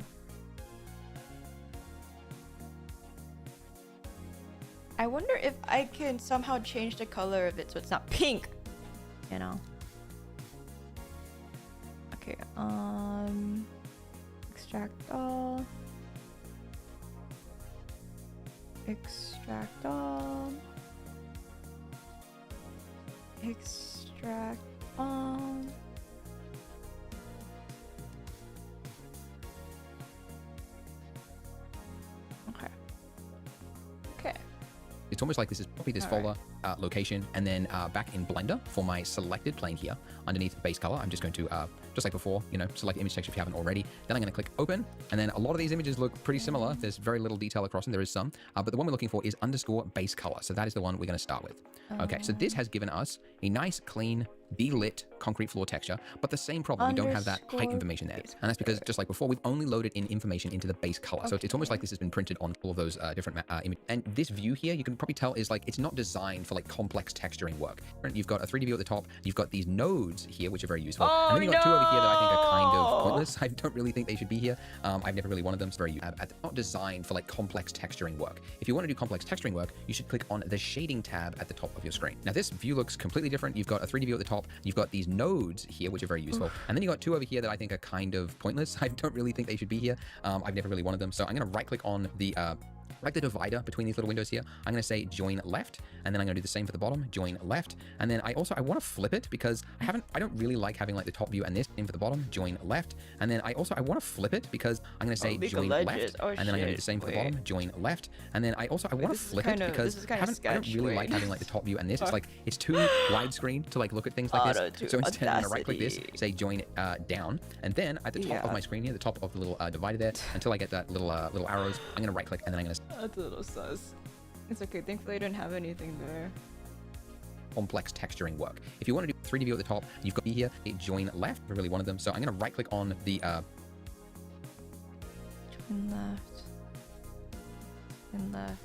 I wonder if I can somehow change the color of it so it's not pink, Okay, extract all. Extract all. Extract all. Okay. Okay. It's almost like this is copy this folder, location, and then back in Blender for my selected plane here underneath base color. I'm just going to, just like before, select image texture if you haven't already. Then I'm going to click open, and then a lot of these images look pretty similar. There's very little detail across them. There is some, but the one we're looking for is underscore base color. So that is the one we're going to start with. Okay, so this has given us a nice, clean, delit concrete floor texture, but the same problem, we don't have that height information there. And that's because just like before, we've only loaded in information into the base color. So it's almost like this has been printed on all of those different images. And this view here, you can probably tell is like, it's not designed for like complex texturing work. You've got a 3D view at the top. You've got these nodes here, which are very useful. And then you've got 2 over here that I think are kind of pointless. I don't really think they should be here. I've never really wanted them. It's very not designed for like complex texturing work. If you want to do complex texturing work, you should click on the shading tab at the top of your screen. Now this view looks completely different. You've got a 3D view at the top. You've got these nodes here, which are very useful. And then you got 2 over here that I think are kind of pointless. I don't really think they should be here. I've never really wanted them. So I'm going to right click on the like the divider between these little windows here, I'm going to say join left, and then I'm going to do the same for the bottom, join left. And then I want to flip it because I don't really like having like the top view and this in for the bottom, join left. And then I want to flip it because I'm going to say join left, and then I'm going to do the same for the bottom, join left. And then I want to flip it because I don't really like having like the top view and this. It's like, it's too widescreen to like look at things like this. So instead I'm going to right click this, say join down, and then at the top of my screen here, the top of the little divider there, until I get that little arrows, I'm going to right click, and then I'm going to... That's a little sus. It's okay, thankfully I didn't have anything there. Complex texturing work. If you want to do 3D view at the top, you've got here, join left for really one of them. So I'm going to right click on the... Join left. And left.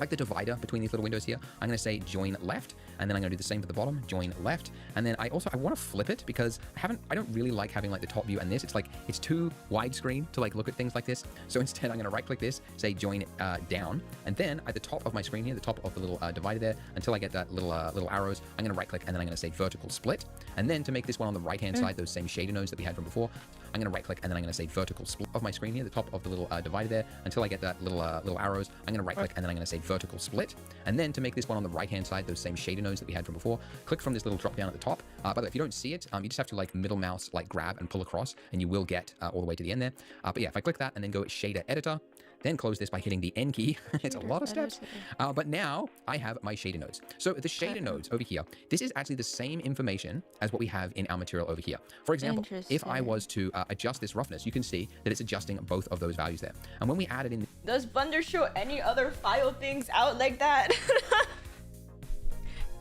Like the divider between these little windows here, I'm going to say join left, and then I'm going to do the same for the bottom, join left. And then I want to flip it because I don't really like having like the top view and this. It's like, it's too widescreen to like look at things like this. So instead I'm going to right click this, say join down, and then at the top of my screen here, the top of the little divider there, until I get that little arrows, I'm going to right click, and then I'm going to say vertical split. And then to make this one on the right hand side, those same shader nodes that we had from before, I'm going to right click, and then I'm going to say vertical split of my screen here, the top of the little divider there, until I get that little arrows. I'm going to right click, and then I'm going to say vertical split. And then to make this one on the right hand side, those same shader nodes that we had from before, click from this little drop down at the top. By the way, if you don't see it, you just have to like middle mouse, like grab and pull across, and you will get all the way to the end there. But yeah, if I click that and then go shader editor, then close this by hitting the N key. It's a lot of steps. But now I have my shader nodes. So the shader nodes over here, this is actually the same information as what we have in our material over here. For example, if I was to adjust this roughness, you can see that it's adjusting both of those values there. And when we add it in... Does Blender show any other file things out like that?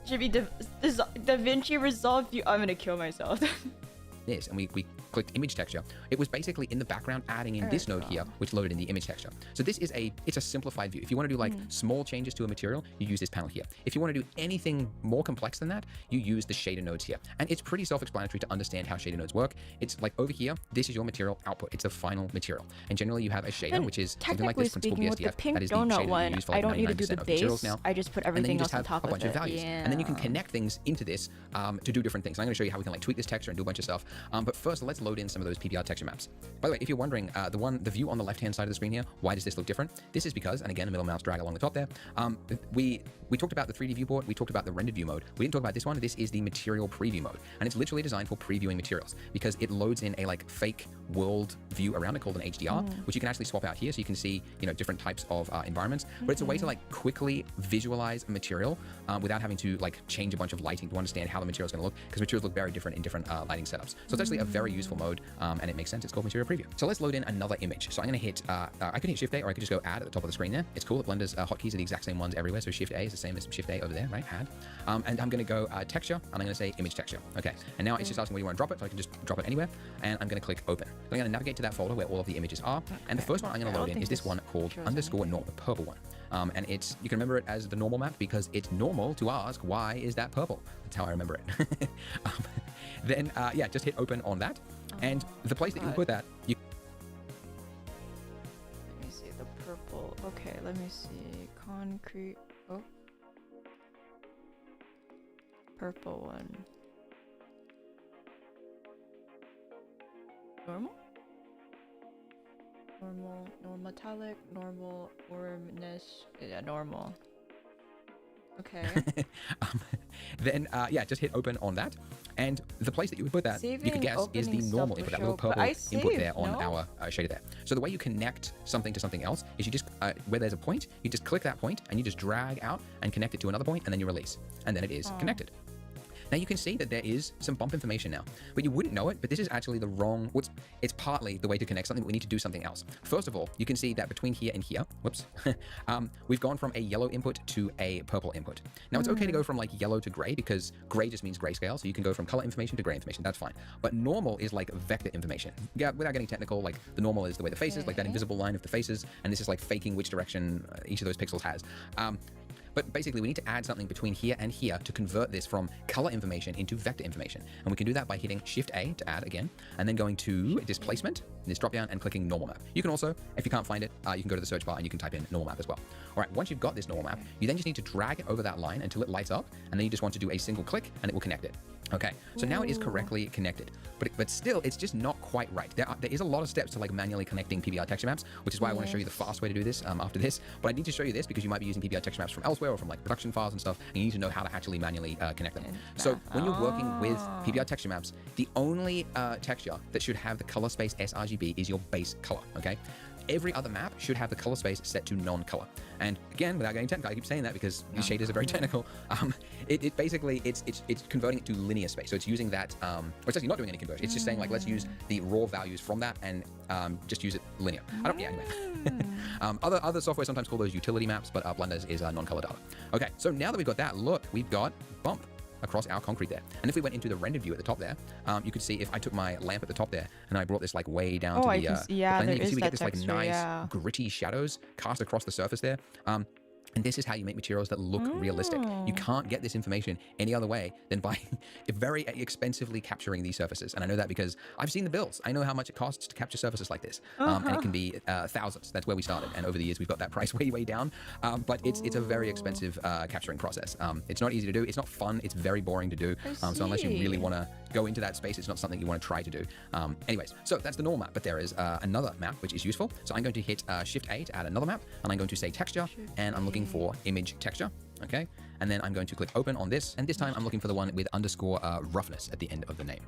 Should be DaVinci Resolve View. I'm gonna kill myself. This, and we clicked image texture, it was basically in the background adding in this node here, which loaded in the image texture. So this is it's a simplified view. If you want to do like small changes to a material, you use this panel here. If you want to do anything more complex than that, you use the shader nodes here. And it's pretty self-explanatory to understand how shader nodes work. It's like over here, this is your material output. It's the final material. And generally you have a shader, which is something like this, principal BSDF. With the pink that is the donut shader one, you use for like I don't need to do the base. Now. I just put everything else on top of it. And then you just have a bunch of values. And then you can connect things into this to do different things. And I'm going to show you how we can like tweak this texture and do a bunch of stuff. But first, let's load in some of those PBR texture maps. By the way, if you're wondering, the view on the left-hand side of the screen here, why does this look different? This is because, and again, a middle mouse drag along the top there, we talked about the 3D viewport, we talked about the rendered view mode. We didn't talk about this one. This is the material preview mode. And it's literally designed for previewing materials because it loads in a like fake world view around it called an HDR, which you can actually swap out here so you can see, you know, different types of environments. But it's a way to like quickly visualize a material without having to like change a bunch of lighting to understand how the material is going to look, because materials look very different in different lighting setups. So it's actually a very useful mode, and it makes sense. It's called material preview. So let's load in another image. So I'm going to hit, I could hit Shift A, or I could just go add at the top of the screen there. It's cool that Blender's hotkeys are the exact same ones everywhere. So Shift A is the same as Shift A over there, right? Add. And I'm going to go texture, and I'm going to say image texture. Okay. And now it's just asking where you want to drop it. So I can just drop it anywhere. And I'm going to click open. I'm going to navigate to that folder where all of the images are. Okay. And the first one I'm going to load in is this one called underscore normal, the purple one. And it's, you can remember it as the normal map because it's normal to ask, why is that purple? That's how I remember it. Then, yeah, just hit open on that. And the place that you put that, you... Let me see the purple. Okay, let me see. Concrete. Oh. Purple one. Normal? Normal, normal metallic, normal, warmness. Yeah, normal. Okay. Then, yeah, just hit open on that. And the place that you would put that, you could guess, is the normal input, that little purple input there on our shader there. So the way you connect something to something else is you just, where there's a point, you just click that point and you just drag out and connect it to another point, and then you release. And then it is connected. Now you can see that there is some bump information now, but you wouldn't know it, but this is actually the wrong, it's partly the way to connect something, but we need to do something else. First of all, you can see that between here and here, whoops, we've gone from a yellow input to a purple input. Now it's okay to go from like yellow to gray because gray just means grayscale, so you can go from color information to gray information, that's fine. But normal is like vector information. Yeah, without getting technical, like the normal is the way the face is, like that invisible line of the faces, and this is like faking which direction each of those pixels has. But basically, we need to add something between here and here to convert this from color information into vector information. And we can do that by hitting Shift A to add again, and then going to displacement, this drop down and clicking normal map. You can also, if you can't find it, you can go to the search bar and you can type in normal map as well. All right, once you've got this normal map, you then just need to drag it over that line until it lights up, and then you just want to do a single click and it will connect it. Okay, so now it is correctly connected, but still, it's just not quite right. There is a lot of steps to like manually connecting PBR texture maps, which is why I want to show you the fast way to do this after this. But I need to show you this because you might be using PBR texture maps from elsewhere or from like production files and stuff, and you need to know how to actually manually connect them. So when you're working with PBR texture maps, the only texture that should have the color space sRGB is your base color, okay? Every other map should have the color space set to non-color. And again, without getting technical, I keep saying that because these shaders are very technical. It basically, it's converting it to linear space. So it's using that, or it's actually not doing any conversion. It's just saying like, let's use the raw values from that and just use it linear. Anyway. Other software sometimes call those utility maps, but Blender is non-color data. Okay, so now that we've got that, look, we've got bump across our concrete there. And if we went into the rendered view at the top there, you could see if I took my lamp at the top there and I brought this like way down to the plane, you can see we get this like nice gritty shadows cast across the surface there. And this is how you make materials that look realistic. You can't get this information any other way than by very expensively capturing these surfaces. And I know that because I've seen the bills. I know how much it costs to capture surfaces like this. And it can be thousands. That's where we started. And over the years, we've got that price way down. But it's a very expensive capturing process. It's not easy to do. It's not fun. It's very boring to do. So unless you really want to go into that space, it's not something you want to try to do. Anyways, so that's the normal map. But there is another map which is useful. So I'm going to hit Shift A to add another map. And I'm going to say texture. And I'm looking for image texture, okay? And then I'm going to click open on this, and this time I'm looking for the one with underscore roughness at the end of the name.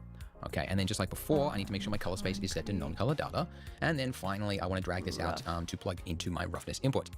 Okay, and then just like before, I need to make sure my color space is set to non-color data. And then finally, I want to drag this out to plug into my roughness input.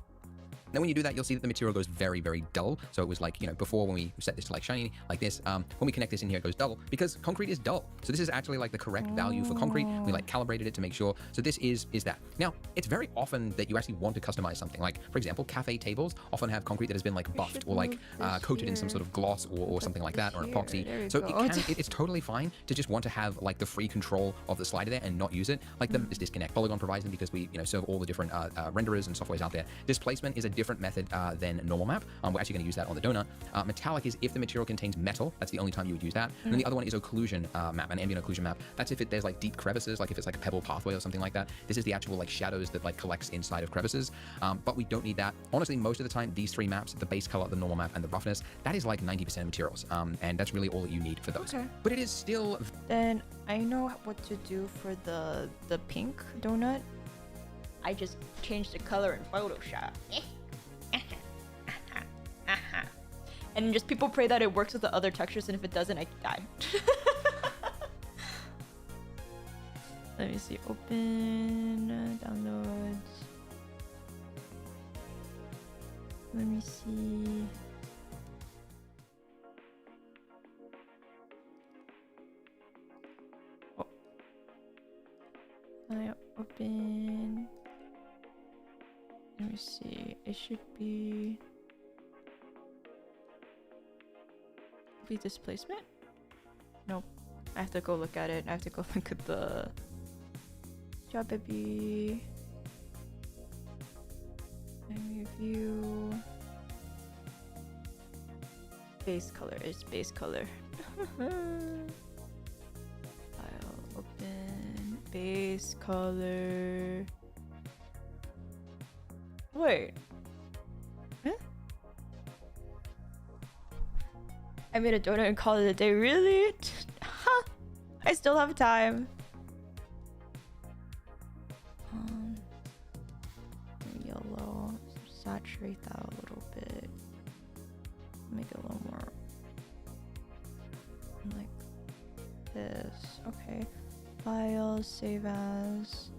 Now, when you do that, you'll see that the material goes very, very dull. So it was like, you know, before when we set this to like shiny, like this, when we connect this in here, it goes dull because concrete is dull. So this is actually like the correct value for concrete. We like calibrated it to make sure. So this is that. Now, it's very often that you actually want to customize something. Like, for example, cafe tables often have concrete that has been like buffed or like coated in some sort of gloss or something like that, or an epoxy. So it's totally fine to just want to have like the free control of the slider there and not use it. Like the disconnect. Polygon provides them because we, you know, serve all the different renderers and softwares out there. Displacement is a different method than normal map. We're actually going to use that on the donut. Metallic is if the material contains metal. That's the only time you would use that. And then the other one is occlusion map, an ambient occlusion map. That's if there's like deep crevices, like if it's like a pebble pathway or something like that. This is the actual like shadows that like collects inside of crevices. But we don't need that. Honestly, most of the time, these three maps, the base color, the normal map, and the roughness, that is like 90% of materials. And that's really all that you need for those. Okay. But it is still... Then I know what to do for the pink donut. I just changed the color in Photoshop. And just people pray that it works with the other textures, and if it doesn't, I die. Let me see. Open downloads. Let me see. Oh. I open. Let me see. It should be displacement? Nope. I have to go look at it. I have to go look at the job baby. And review. Base color is base color. File open. Base color. Wait. Huh? I made a donut and called it a day. Really? I still have time. Yellow. Saturate that a little bit. Make it a little more like this. Okay. File, save as.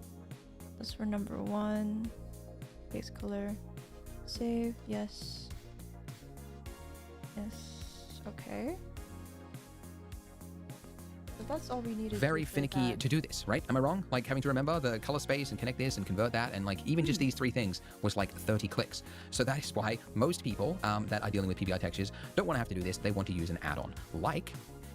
That's for number 1. Base color. Save. Yes. Yes. Okay. So that's all we needed. Very finicky to do this, right? Am I wrong? Like having to remember the color space and connect this and convert that, and like even just these 3 things was like 30 clicks. So that is why most people that are dealing with PBR textures don't want to have to do this. They want to use an add-on like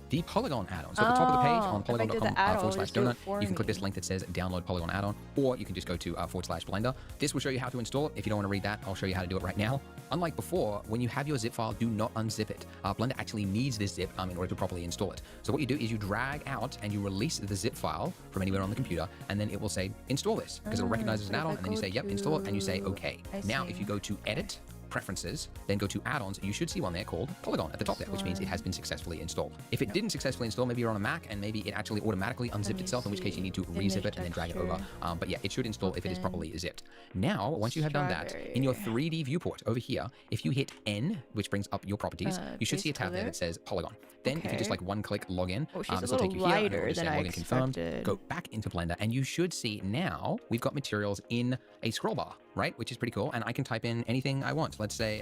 the Polygon add-on. So at the top of the page on polygon.com/donut, you can click this me. link that says download Polygon add-on, or you can just go to /Blender. This will show you how to install it. If you don't want to read that, I'll show you how to do it right now. Unlike before, when you have your zip file, do not unzip it. Blender actually needs this zip in order to properly install it. So what you do is you drag out and you release the zip file from anywhere on the computer, and then it will say install this, because it'll recognize it as an add-on, and then you say yep, install it, and you say okay. Now if you go to edit, preferences, then go to add-ons, you should see one there called Polygon at the top there, which means it has been successfully installed. If it didn't successfully install, maybe you're on a Mac and maybe it actually automatically unzipped itself, in which case you need to rezip it and then drag it over. But yeah, it should install if it is properly zipped. Now, once you have done that, in your 3D viewport over here, if you hit N, which brings up your properties, you should see a tab there that says Polygon. Then if you just like one-click login, this will take you here, and it will say login confirmed. Go back into Blender, and you should see now we've got materials in a scroll bar, right? Which is pretty cool. And I can type in anything I want. Let's say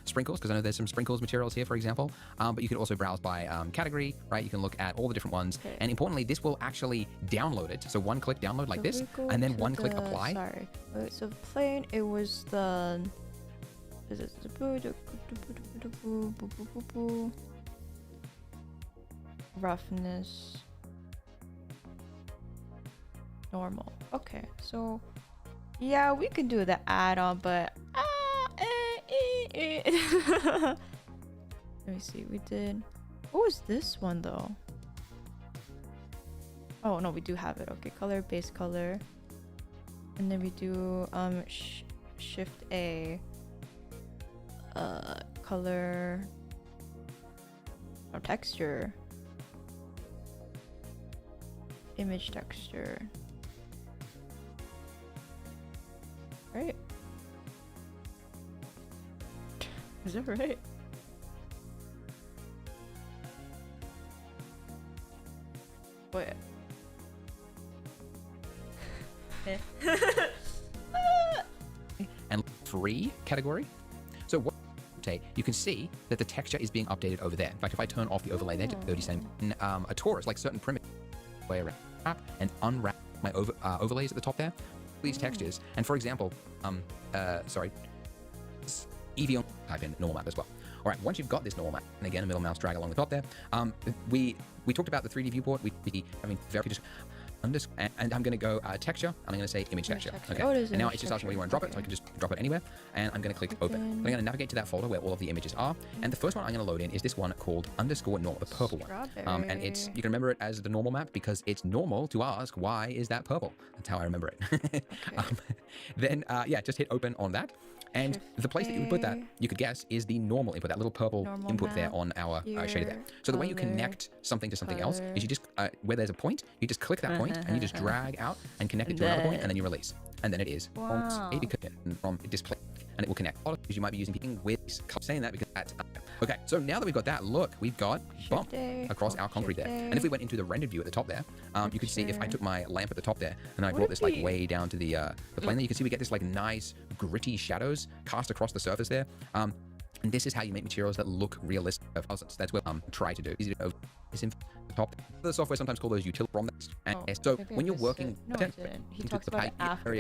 sprinkles, because I know there's some sprinkles materials here, for example. But you can also browse by category, right? You can look at all the different ones. And importantly, this will actually download it. So one-click download like this, and then one-click apply. Sorry. So plain, it was the... Is it roughness normal? Okay, so yeah, we could do the add-on, but let me see. We did. What was this one though? Oh no, we do have it. Okay, color, base color, and then we do shift A, color, texture, image texture, right? Is that right? Wait. And 3 category. So what you can see that the texture is being updated over there. In fact, if I turn off the overlay there to 30 a torus, like certain primitive way around and unwrap my overlays at the top there, these textures. And for example, EV type in normal map as well. All right, once you've got this normal map, and again, a middle mouse drag along the top there, we talked about the 3D viewport. Very just and I'm going to go texture, and I'm going to say image texture. Okay, and now it's just asking where you want to drop it, so I can just drop it anywhere, and I'm going to click open. I'm going to navigate to that folder where all of the images are, and the first one I'm going to load in is this one called _normal, the purple one. And it's, you can remember it as the normal map because it's normal to ask why is that purple. That's how I remember it. Then yeah, just hit open on that. And the place that you would put that, you could guess, is the normal input, that little purple input there on our shader there. So the way you connect something to something else is you just, where there's a point, you just click that point and you just drag out and connect it to another point, and then you release. And then it is from display, and it will connect. Because you might be using something with saying that because that's okay. So now that we've got that, look, we've got bump across our concrete there. And if we went into the rendered view at the top there, you could see if I took my lamp at the top there and I brought this like way down to the plane there, you can see we get this like nice gritty shadows cast across the surface there. And this is how you make materials that look realistic. That's what try to do. Easy to this in the top. The software sometimes call those utility from that. And so when you're working, he talks about it after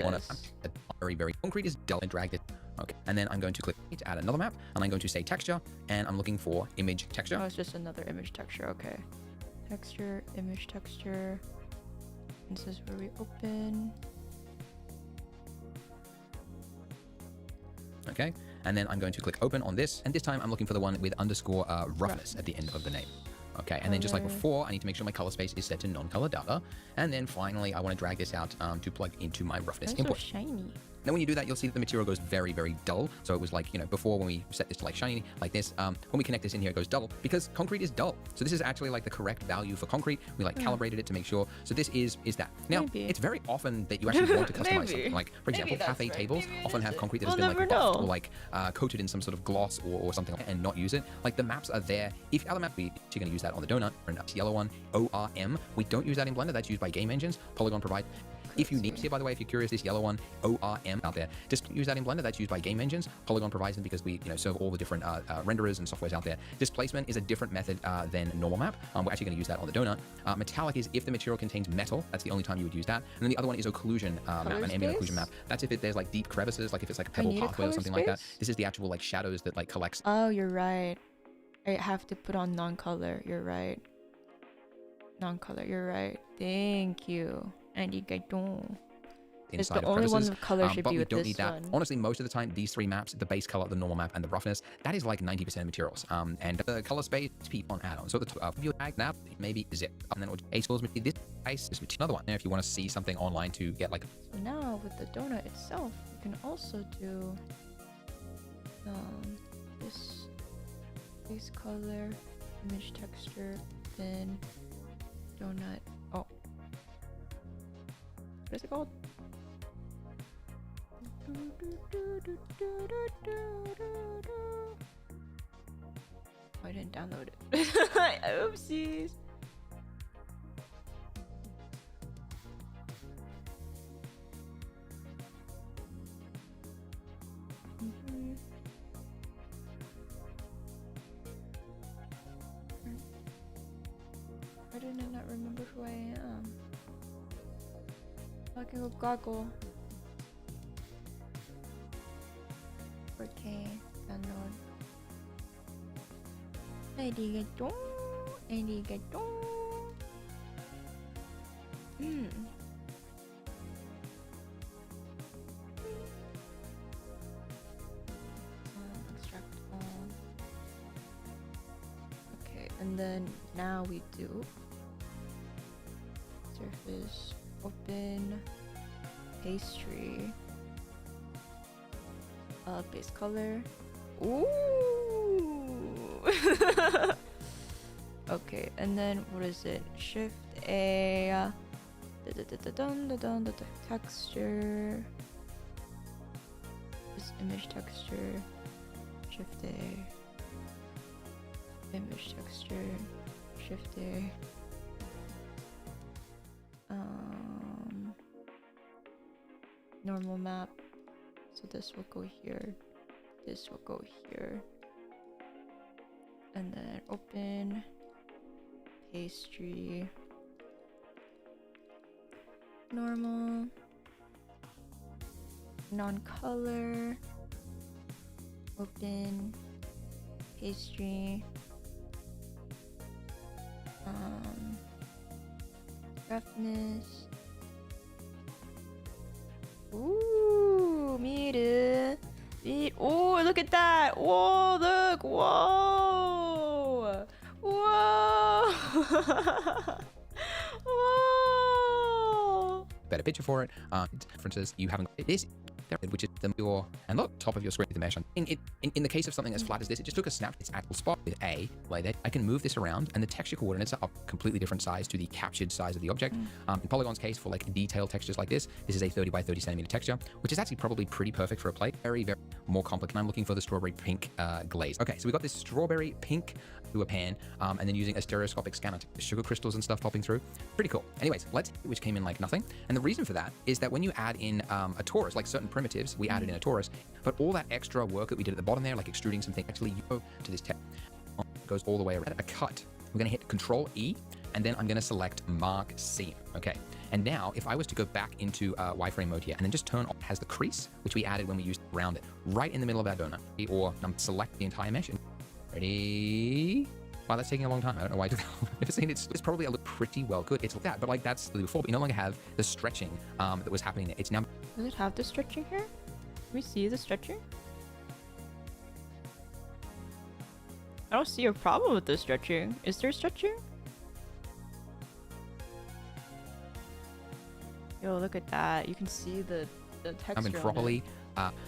very, very concrete is dull and dragged it. Okay, and then I'm going to click to add another map, and I'm going to say texture, and I'm looking for image texture. Oh, it's just another image texture. Okay, texture, image texture. This is where we open. Okay, and then I'm going to click open on this, and this time I'm looking for the one with _roughness at the end of the name. Okay, and then just like before, I need to make sure my color space is set to non-color data, and then finally I want to drag this out to plug into my roughness input. So shiny. Then when you do that, you'll see that the material goes very, very dull. So it was like, you know, before when we set this to like shiny, like this, when we connect this in here, it goes dull because concrete is dull. So this is actually like the correct value for concrete. We like calibrated it to make sure. So this is that. Now, it's very often that you actually want to customize something. Like, for example, cafe tables often have concrete that has been like buffed or like coated in some sort of gloss or something and not use it. Like the maps are there. If other map, you're going to use that on the donut or a yellow one, ORM. We don't use that in Blender. That's used by game engines. Polygon provides. If you need to, by the way, if you're curious, this yellow one, ORM out there, just use that in Blender. That's used by game engines. Polygon provides them because we, serve all the different renderers and softwares out there. Displacement is a different method than normal map. We're actually going to use that on the donut. Metallic is if the material contains metal. That's the only time you would use that. And then the other one is occlusion map, an ambient occlusion map. That's if there's like deep crevices, like if it's like a pebble pathway or something like that. This is the actual like shadows that like collects. Oh, you're right. I have to put on non-color. You're right. Non-color, you're right. Thank you. Arigato. It's inside the of only one crevices, with color should but be we with don't this need that. one. Honestly, most of the time, these three maps, the base color, the normal map, and the roughness, that is like 90% of materials. And the color space, people on add-on. So the top of your tag map, maybe zip. And then a source material, this ice is another one. And if you want to see something online to get like. So now with the donut itself, you can also do this base color, image texture, then donut. Oh, what is it called? Oh, I didn't download it. Oopsies. Why did I not remember who I am? I can go goggle. Okay, download. Arigato. Arigato. Extract all. Okay, and then now we do surface, open, pastry, base color. Ooh. Okay, and then what is it? Shift A, the texture, this image texture, shift A, image texture, shift A. Normal map. So this will go here. This will go here. And then open pastry. Normal. Non-color. Open pastry. Roughness. Ooh, miru. Oh, look at that. Whoa, look. Whoa. Whoa. Whoa. Better picture for it. Differences you haven't got this, which is your and look top of your screen with the mesh. In the case of something as flat as this, it just took a snap its actual spot with A like that. I can move this around, and the texture coordinates are completely different size to the captured size of the object. In Polygon's case, for like detailed textures like this is a 30 by 30 centimeter texture, which is actually probably pretty perfect for a plate. Very, very more complicated. I'm looking for the strawberry pink glaze. Okay, so we got this strawberry pink through a pan, and then using a stereoscopic scanner to sugar crystals and stuff popping through. Pretty cool. Anyways, which came in like nothing. And the reason for that is that when you add in a torus, like certain primitives, we added in a torus, but all that extra work that we did at the bottom there, like extruding something, actually you go to this text, goes all the way around. A cut. We're going to hit Control E, and then I'm going to select Mark Seam. Okay. And now if I was to go back into wireframe mode here and then just turn on, has the crease, which we added when we used to round it, right in the middle of our donut, or select the entire mesh. Ready? Wow, that's taking a long time. I don't know why I took that long. I've seen it's probably a look pretty well good. It's like that, but like that's before, but you no longer have the stretching that was happening there. It's now. Does it have the stretching here? Can we see the stretching? I don't see a problem with the stretching. Is there stretching? Yo, look at that. You can see the texture. Been properly.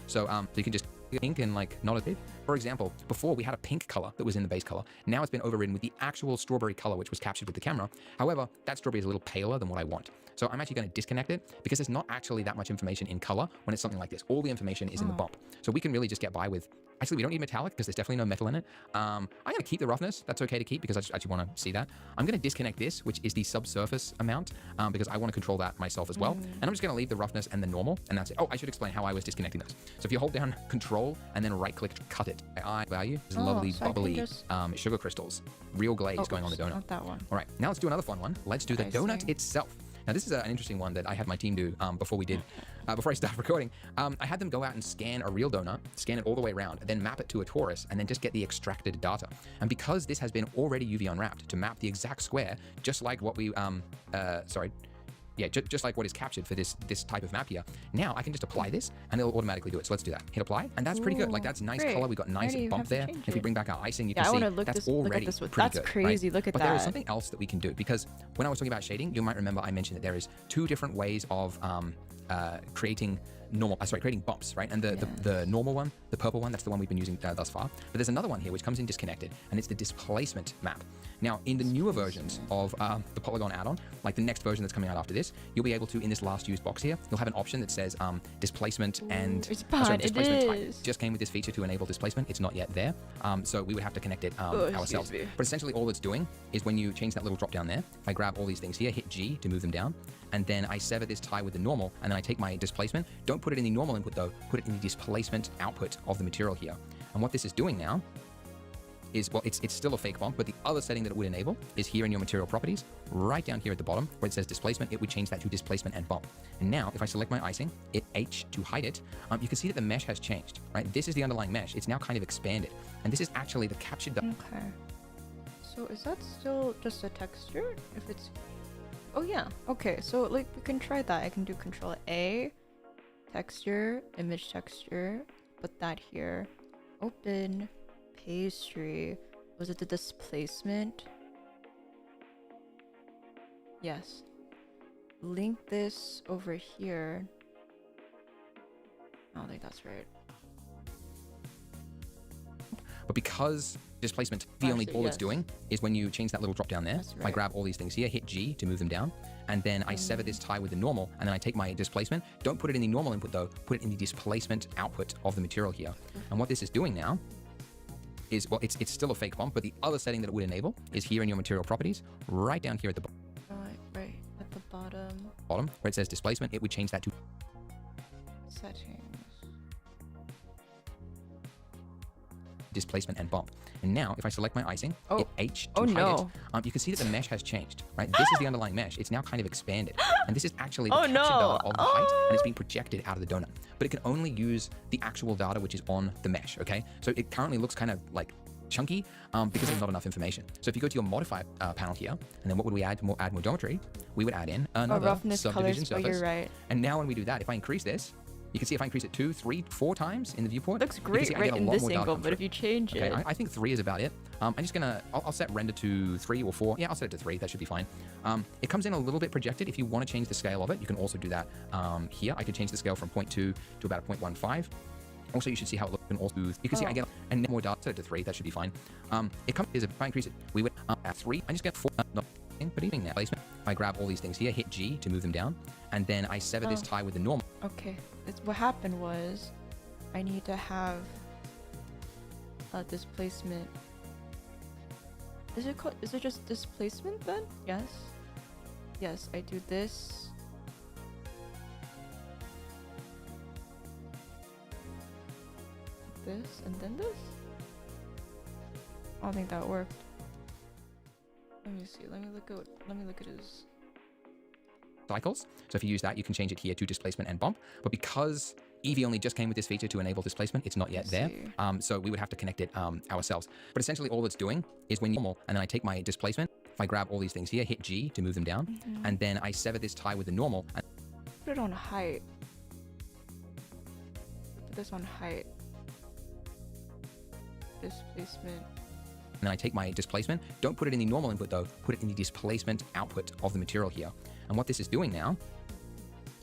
So you can just ink and like not a bit. For example, before we had a pink color that was in the base color. Now it's been overridden with the actual strawberry color, which was captured with the camera. However, that strawberry is a little paler than what I want. So I'm actually going to disconnect it because there's not actually that much information in color when it's something like this. All the information is in the bump. So we can really just get by with, actually we don't need metallic because there's definitely no metal in it. I'm going to keep the roughness. That's okay to keep because I just actually want to see that. I'm going to disconnect this, which is the subsurface amount, because I want to control that myself as well. And I'm just going to leave the roughness and the normal, and that's it. Oh, I should explain how I was disconnecting those. So if you hold down Control and then right click to cut it, I value is lovely so bubbly just... sugar crystals, real glaze going on the donut. Not that one. All right, now let's do another fun one. Let's do the donut itself. Now this is an interesting one that I had my team do before I started recording. I had them go out and scan a real donut, scan it all the way around, then map it to a torus, and then just get the extracted data. And because this has been already UV unwrapped to map the exact square, just like what we, just like what is captured for this type of map here. Now I can just apply this and it'll automatically do it. So let's do that. Hit apply, and that's pretty good. Like that's nice color. We got nice bump there. If we bring back our icing, you can see that's already pretty good. That's crazy. Right? Look at that. But there is something else that we can do, because when I was talking about shading, you might remember I mentioned that there is two different ways of creating bumps, right? And the normal one, the purple one, that's the one we've been using thus far. But there's another one here which comes in disconnected, and it's the displacement map. Now, in the newer versions of the Polygon add-on, like the next version that's coming out after this, you'll be able to, in this last used box here, you'll have an option that says displacement and displacement type. Just came with this feature to enable displacement. It's not yet there, so we would have to connect it ourselves. But essentially, all it's doing is when you change that little drop down there, if I grab all these things here, hit G to move them down, and then I sever this tie with the normal, and then I take my displacement. Don't put it in the normal input though, put it in the displacement output of the material here. And what this is doing now is, well, it's still a fake bump, but the other setting that it would enable is here in your material properties, right down here at the bottom where it says displacement, it would change that to displacement and bump. And now if I select my icing, hit H to hide it, you can see that the mesh has changed, right? This is the underlying mesh. It's now kind of expanded. And this is actually the captured. Okay. So is that still just a texture? If it's, oh yeah. Okay. So like we can try that. I can do Control A, texture, image texture, put that here, open, pastry. Was it the displacement? Yes. Link this over here. I don't think that's right. But because displacement, the only all it's doing is when you change that little drop down there, if I grab all these things here, hit G to move them down, and then I sever this tie with the normal, and then I take my displacement. Don't put it in the normal input though, put it in the displacement output of the material here. And what this is doing now is, well, it's still a fake bump, but the other setting that it would enable is here in your material properties, right down here at the bottom. Right at the bottom. Bottom, where it says displacement, it would change that to Settings. Displacement and bump. And now if I select my icing, hit H to hide it, you can see that the mesh has changed, right? This is the underlying mesh. It's now kind of expanded. And this is actually the captured data of the height, and it's being projected out of the donut. But it can only use the actual data which is on the mesh, okay? So it currently looks kind of like chunky because there's not enough information. So if you go to your modify panel here, and then what would we add to add more geometry? We would add in another subdivision surface. And now when we do that, if I increase this, you can see if I increase it 2, 3, 4 times in the viewport. Looks great right in this angle, but if you change it. I think 3 is about it. I'm just gonna, I'll set render to 3 or 4. Yeah, I'll set it to 3. That should be fine. It comes in a little bit projected. If you want to change the scale of it, you can also do that here. I could change the scale from 0.2 to about a 0.15. Also, you should see how it looks. And also, you can see I get and more data. Set it to 3. That should be fine. It comes is if I increase it, we would at 3. I just get 4. But even that placement, I grab all these things here, hit G to move them down, and then I sever this tie with the normal. Okay, what happened was I need to have a displacement. Is it just displacement then? Yes. Yes, I do this. This and then this? I don't think that worked. Let me see. Let me look at his cycles. So if you use that, you can change it here to displacement and bump. But because Eevee only just came with this feature to enable displacement, it's not yet there. So we would have to connect it ourselves. But essentially all it's doing is when you normal, and then I take my displacement, if I grab all these things here, hit G to move them down, and then I sever this tie with the normal. And put it on height. Put this on height. Displacement. And then I take my displacement. Don't put it in the normal input though, put it in the displacement output of the material here. And what this is doing now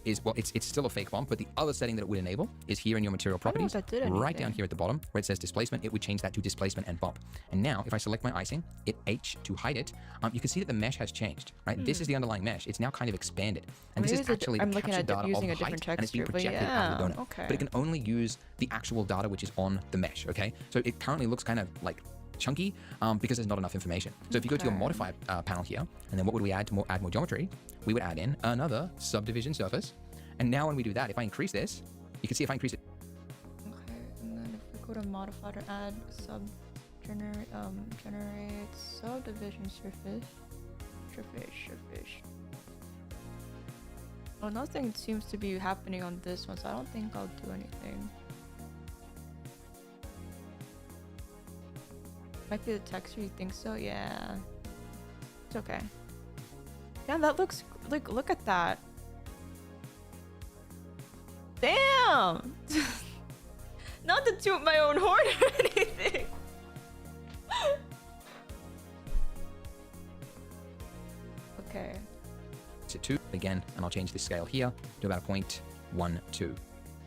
is, well, it's still a fake bump, but the other setting that it would enable is here in your material properties, right down here at the bottom where it says displacement, it would change that to displacement and bump. And now if I select my icing, hit H to hide it, you can see that the mesh has changed, right? This is the underlying mesh. It's now kind of expanded. And this is actually the captured data of the height, and it's being projected out of the donut. But it can only use the actual data which is on the mesh, okay? So it currently looks kind of like chunky because there's not enough information. So if you go to your modify panel here, and then what would we add to add more geometry? We would add in another subdivision surface. And now when we do that, if I increase this, you can see if I increase it. Okay, and then if we go to modify to add generate subdivision surface. Oh, nothing seems to be happening on this one, so I don't think I'll do anything. Might be the texture, you think so? Yeah. It's okay. Yeah, that looks like, look at that. Damn! Not to toot my own horn or anything. Okay. To 2 again, and I'll change the scale here to about 0.12,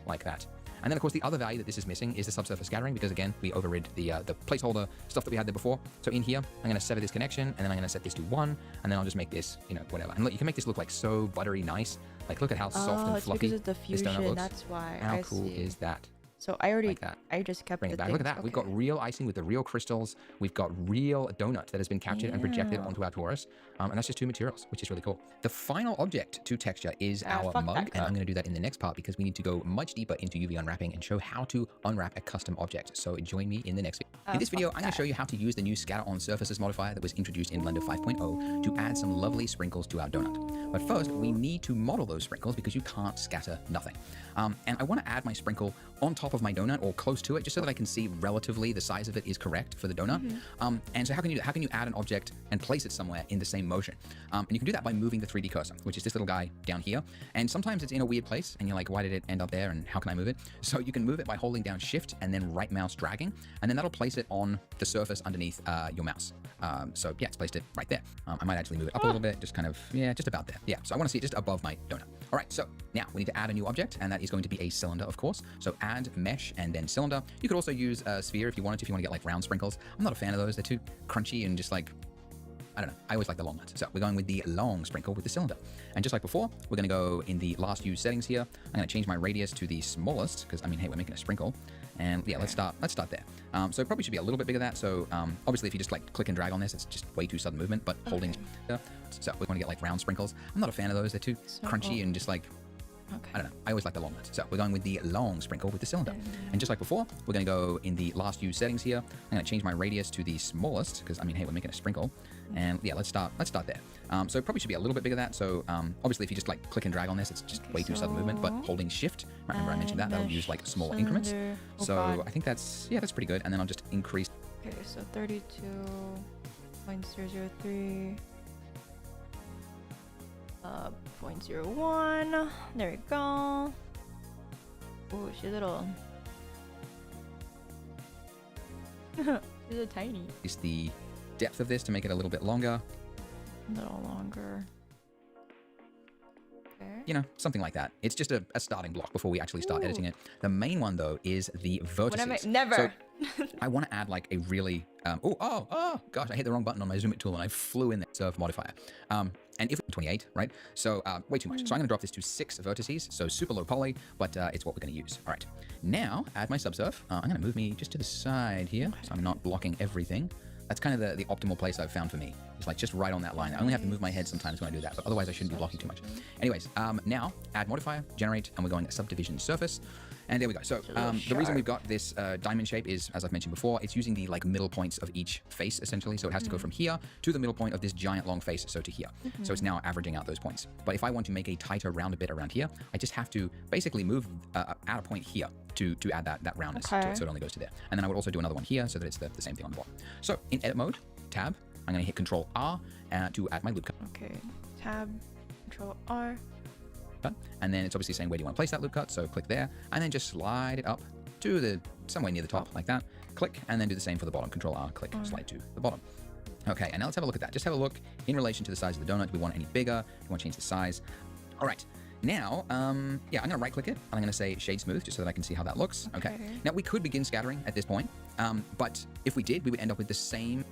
like that. And then, of course, the other value that this is missing is the subsurface scattering, because, again, we overrid the placeholder stuff that we had there before. So in here, I'm going to sever this connection, and then I'm going to set this to 1, and then I'll just make this, you know, whatever. And look, you can make this look, like, so buttery nice. Like, look at how soft and fluffy because of the this donut fusion, looks. that's why. How cool is that? So I already, like that. I just kept Bring the it back. things. Look at that. Okay. We've got real icing with the real crystals. We've got real donut that has been captured and projected onto our torus. And that's just 2 materials, which is really cool. The final object to texture is our mug. And I'm going to do that in the next part because we need to go much deeper into UV unwrapping and show how to unwrap a custom object. So join me in the next video. In this video, I'm going to show you how to use the new Scatter on Surfaces modifier that was introduced in Blender 5.0 to add some lovely sprinkles to our donut. But first, we need to model those sprinkles because you can't scatter nothing. And I want to add my sprinkle on top of my donut or close to it, just so that I can see relatively the size of it is correct for the donut. And so how can you do that? How can you add an object and place it somewhere in the same motion? And you can do that by moving the 3D cursor, which is this little guy down here. And sometimes it's in a weird place and you're like, why did it end up there and how can I move it? So you can move it by holding down Shift and then right mouse dragging, and then that'll place it on the surface underneath your mouse. So yeah, it's placed it right there. I might actually move it up a little bit, just kind of, yeah, just about there. Yeah, so I want to see it just above my donut. All right, so now we need to add a new object, and that is going to be a cylinder, of course. So add mesh and then cylinder. You could also use a sphere if you wanted to, if you want to get like round sprinkles. I'm not a fan of those. They're too crunchy and just like, I don't know. I always like the long ones. So we're going with the long sprinkle with the cylinder. And just like before, we're going to go in the last used settings here. I'm going to change my radius to the smallest because, I mean, hey, we're making a sprinkle. And yeah, let's start there. So it probably should be a little bit bigger than that. So obviously, if you just like click and drag on this, it's just way too sudden movement, but holding. So we're going to get like round sprinkles. I'm not a fan of those. They're too crunchy and just like, I don't know. I always like the long ones. So we're going with the long sprinkle with the cylinder. And just like before, we're going to go in the last used settings here. I'm going to change my radius to the smallest because, I mean, hey, we're making a sprinkle. And yeah, let's start there. So it probably should be a little bit bigger than that. So obviously, if you just like click and drag on this, it's just way too sudden movement, but holding Shift, remember I mentioned that, that'll use like small increments. So I think that's pretty good. And then I'll just increase. Okay, so 32.003. 0.01. There we go. Oh, she's a little. She's a tiny. Is the depth of this to make it a little bit longer. A little longer. Okay. You know, something like that. It's just a starting block before we actually start editing it. The main one, though, is the vertices. Never. So I want to add like a really... oh, gosh, I hit the wrong button on my Zoom It tool and I flew in the Surf modifier. And if 28, right? So way too much. So I'm going to drop this to 6 vertices. So super low poly, but it's what we're going to use. All right. Now, add my subsurf. I'm going to move me just to the side here, so I'm not blocking everything. That's kind of the optimal place I've found for me. It's like just right on that line. I only have to move my head sometimes when I do that, but otherwise I shouldn't be blocking too much. Anyways, now add modifier, generate, and we're going subdivision surface. And there we go. So the reason we've got this diamond shape is, as I've mentioned before, it's using the like middle points of each face essentially. So it has to go from here to the middle point of this giant long face, so to here. So it's now averaging out those points. But if I want to make a tighter rounded bit around here, I just have to basically move add a point here to add that roundness to it, so it only goes to there. And then I would also do another one here so that it's the same thing on the bottom. So in edit mode, tab, I'm going to hit Control R to add my loop cut. Okay, tab, Control R. And then it's obviously saying where do you want to place that loop cut, so click there, and then just slide it up to somewhere near the top like that. Click, and then do the same for the bottom. Control R, click, slide to the bottom. Okay, and now let's have a look at that. Just have a look in relation to the size of the donut. Do we want any bigger? Do we want to change the size? All right. Now, yeah, I'm going to right-click it. I'm going to say Shade Smooth, just so that I can see how that looks. Okay. Now, we could begin scattering at this point, but if we did, we would end up with the same...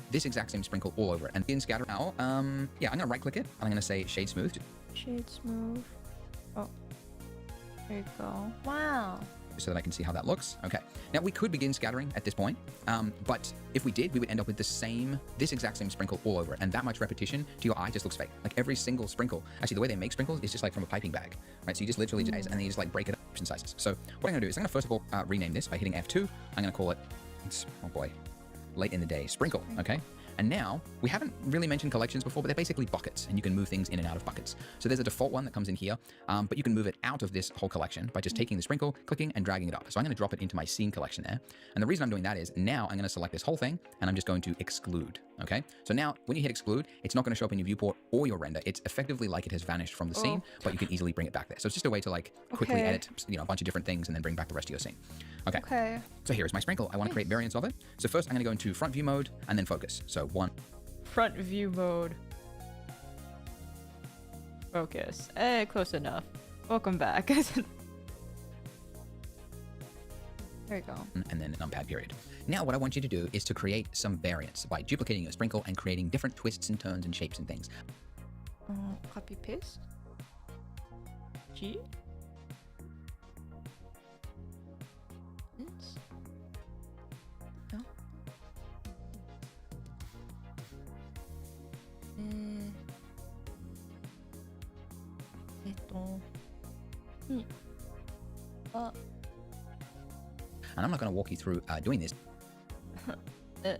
this exact same sprinkle all over it. And in scatter now, yeah, I'm going to right-click it. I'm going to say Shade Smooth. Shade Smooth. Oh, there you go. Wow. So that I can see how that looks. Okay. Now we could begin scattering at this point, but if we did, we would end up with this exact same sprinkle all over it. And that much repetition to your eye just looks fake. Like every single sprinkle, actually the way they make sprinkles is just like from a piping bag, right? So you just literally, and then you just like break it up in sizes. So what I'm gonna do is I'm gonna first of all rename this by hitting F2. I'm gonna call it, oh boy, late in the day. Sprinkle, okay? And now, we haven't really mentioned collections before, but they're basically buckets, and you can move things in and out of buckets. So there's a default one that comes in here, but you can move it out of this whole collection by just taking the sprinkle, clicking, and dragging it up. So I'm going to drop it into my scene collection there. And the reason I'm doing that is now I'm going to select this whole thing, and I'm just going to exclude, okay? So now, when you hit exclude, it's not going to show up in your viewport or your render. It's effectively like it has vanished from the scene, but you can easily bring it back there. So it's just a way to like quickly edit, a bunch of different things and then bring back the rest of your scene. Okay. So here's my sprinkle. I want to create variants of it. So first I'm going to go into front view mode and then focus. So front view mode. Focus. Close enough. Welcome back. There you go. And then a numpad period. Now what I want you to do is to create some variants by duplicating your sprinkle and creating different twists and turns and shapes and things. Copy paste. G. No. And I'm not going to walk you through doing this. You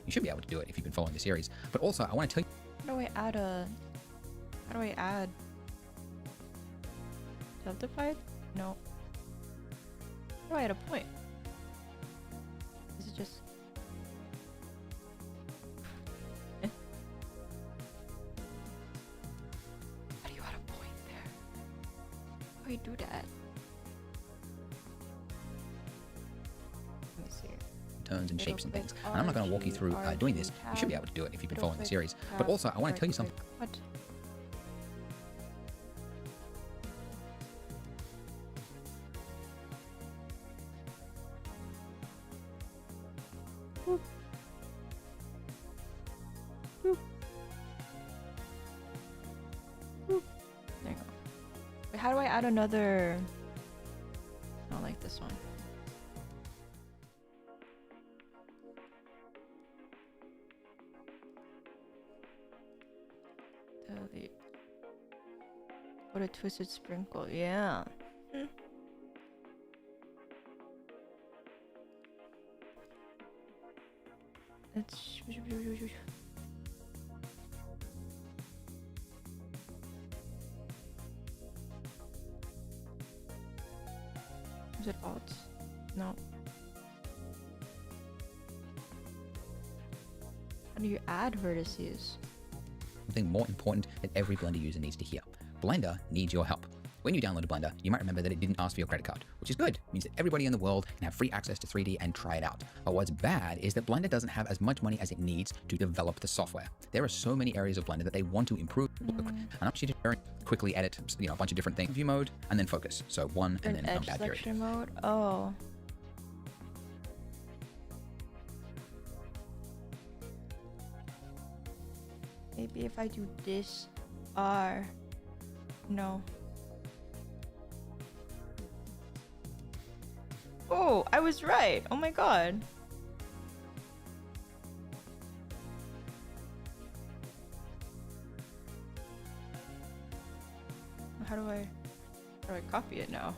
should be able to do it if you've been following the series. But also, I want to tell you... How do I add Deltified? No. How do I add a point? Is it just... How do you add a point there? How do you do that? Let me see. Turns and shapes and things. And I'm not going to walk you through doing this. You should be able to do it if you've been following the series. But also, I want to tell you something. What? Boop. Boop. Boop. There you go. Wait, how do I add another? I don't like this one. Delete. What a twisted sprinkle. Yeah. It's is it alt? No. How do you add vertices? Something more important that every Blender user needs to hear. Blender needs your help. When you downloaded Blender, you might remember that it didn't ask for your credit card, which is good. It means that everybody in the world can have free access to 3D and try it out. But what's bad is that Blender doesn't have as much money as it needs to develop the software. There are so many areas of Blender that they want to improve. And I want you to very quickly edit, a bunch of different things. View mode and then focus. So one and then numpad period. Mode. Oh. Maybe if I do this R. No. Oh, I was right. Oh my god. How do I copy it now?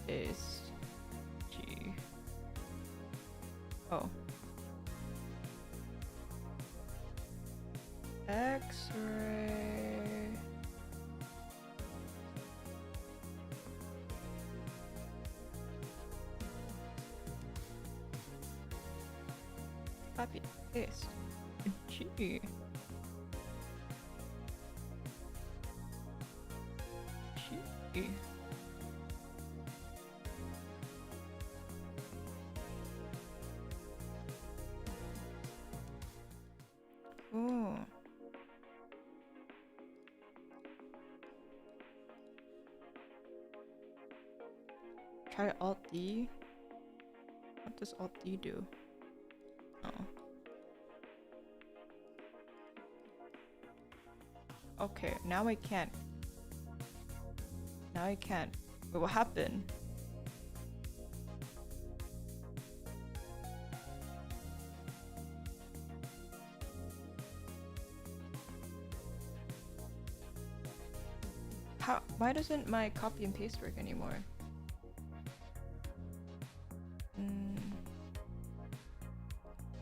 Paste G. Oh. X-ray. Copy, paste. G. G. Ooh. Try Alt D. What does Alt D do? Oh. Okay, now I can't. Now I can't. Wait, what happened? Why doesn't my copy and paste work anymore?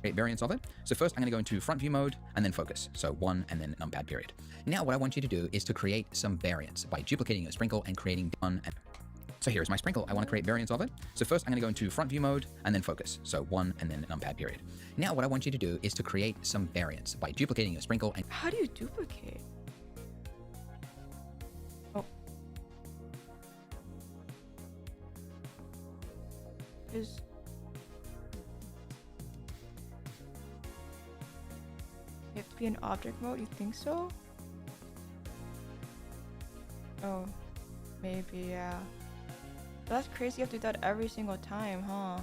Create variants of it. So first I'm going to go into front view mode and then focus. So 1 and then numpad period. Now what I want you to do is to create some variants by duplicating a sprinkle and creating one. So here's my sprinkle. I want to create variants of it. So first I'm going to go into front view mode and then focus. So 1 and then numpad period. Now what I want you to do is to create some variants by duplicating a sprinkle and... How do you duplicate? Oh. Is... You have to be in object mode? You think so? Oh, maybe, yeah. That's crazy. You have to do that every single time, huh?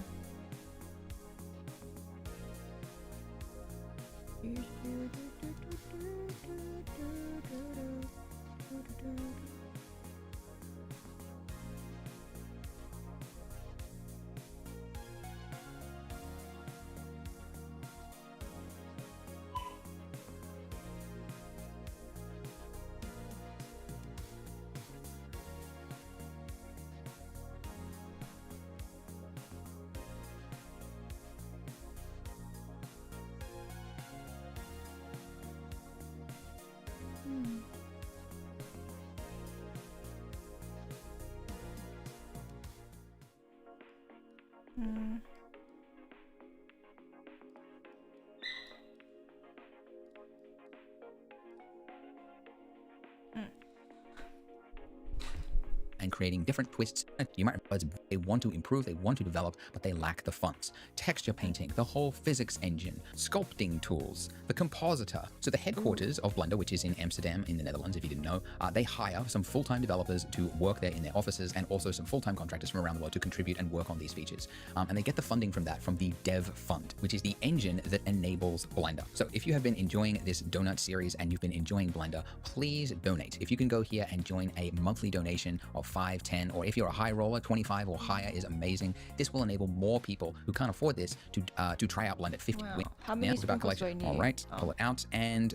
And creating different twists. You might realize they want to improve, they want to develop, but they lack the funds. Texture painting, the whole physics engine, sculpting tools, the compositor. So the headquarters of Blender, which is in Amsterdam in the Netherlands, if you didn't know, they hire some full-time developers to work there in their offices and also some full-time contractors from around the world to contribute and work on these features. And they get the funding from that from the Dev Fund, which is the engine that enables Blender. So if you have been enjoying this donut series and you've been enjoying Blender, please donate. If you can go here and join a monthly donation of 5, 10, or if you're a high roller, 25 or higher is amazing. This will enable more people who can't afford this to try out Blender. 50. Wow. How many sprinkles do I need? All right, pull it out and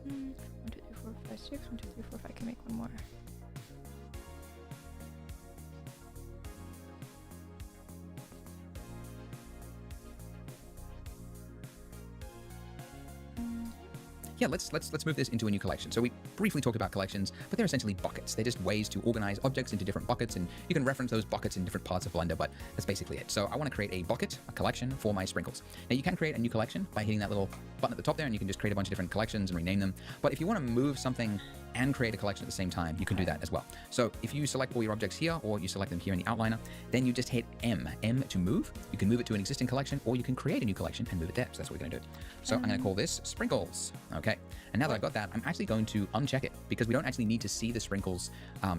One, two, three, four, five, six. 1, 2, 3, 4, 5. I can make one more. yeah, let's move this into a new collection. So we briefly talked about collections, but they're essentially buckets. They're just ways to organize objects into different buckets, and you can reference those buckets in different parts of Blender, but that's basically it. So I want to create a bucket, a collection for my sprinkles. Now you can create a new collection by hitting that little button at the top there, and you can just create a bunch of different collections and rename them. But if you want to move something and create a collection at the same time, you can do that as well. So if you select all your objects here, or you select them here in the outliner, then you just hit M to move. You can move it to an existing collection, or you can create a new collection and move it there. So that's what we're going to do. So I'm going to call this sprinkles. Okay. And now that I got that, I'm actually going to uncheck it because we don't actually need to see the sprinkles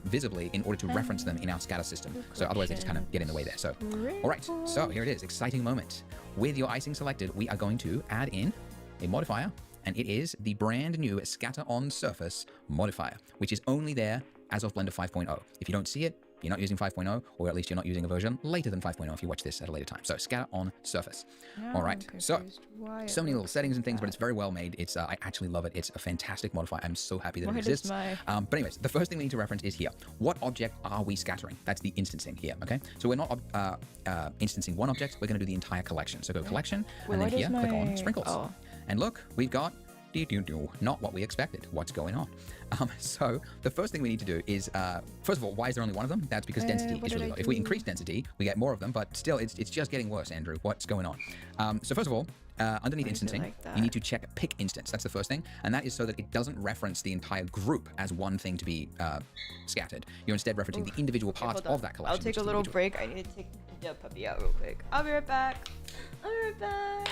visibly in order to reference them in our scatter system. So otherwise they just kind of get in the way there. So, all right. So here it is. Exciting moment. With your icing selected, we are going to add in a modifier, and it is the brand new scatter on surface modifier, which is only there as of Blender 5.0. If you don't see it, you're not using 5.0, or at least you're not using a version later than 5.0 if you watch this at a later time. So scatter on surface. All right, so many little settings and things, but it's very well made. It's I actually love it. It's a fantastic modifier. I'm so happy that it exists. But anyways, the first thing we need to reference is here. What object are we scattering? That's the instancing here, okay? So we're not instancing one object, we're gonna do the entire collection. So go collection, and then here, click on sprinkles. Oh. And look, we've got not what we expected. What's going on? So the first thing we need to do is, first of all, why is there only one of them? That's because density is really low. If we increase density, we get more of them, but still, it's just getting worse, Andrew. What's going on? So first of all, underneath instancing, you need to check pick instance. That's the first thing. And that is so that it doesn't reference the entire group as one thing to be scattered. You're instead referencing the individual parts of that collection. I'll take a little break. I need to take the puppy out real quick. I'll be right back. I'll be right back.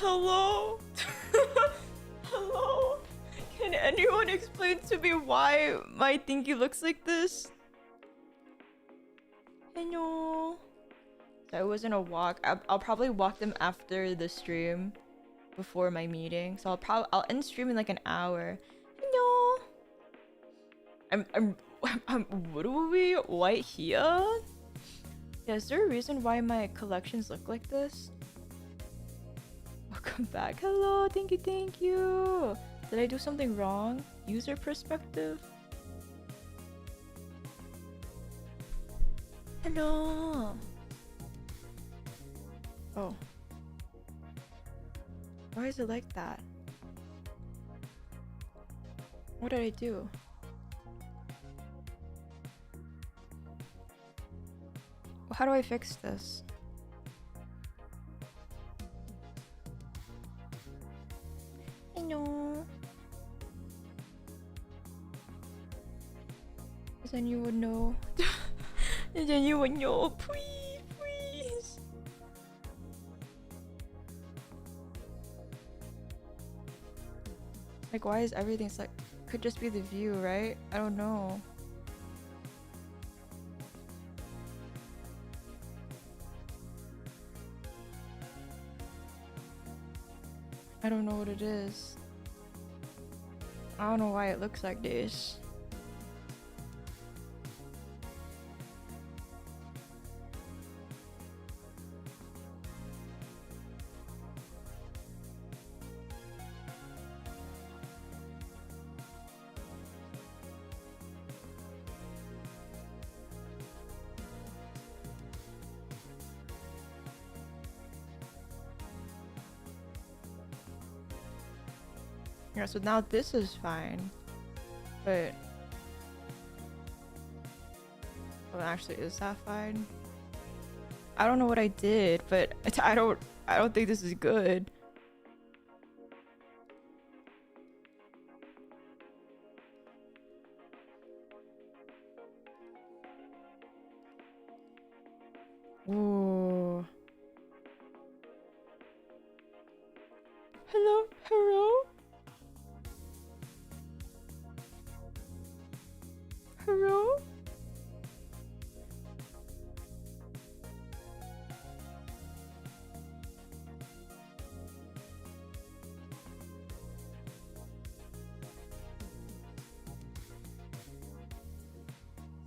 Hello? Hello? Can anyone explain to me why my thingy looks like this? Hello? So I was in a walk. I'll probably walk them after the stream, before my meeting. So I'll end stream in like an hour. Hello? I'm literally white here. Yeah, is there a reason why my collections look like this? Welcome back. Hello, thank you, thank you. Did I do something wrong? User perspective? Hello. Oh. Why is it like that? What did I do? How do I fix this? Hello. Does anyone know? Does anyone know? Please, please. Like, why is everything like? Could just be the view, right? I don't know. I don't know what it is. I don't know why it looks like this. Yeah, so now this is fine, but well, actually, is that fine? I don't know what I did, but I don't think this is good. Ooh. Hello, hello. Hello?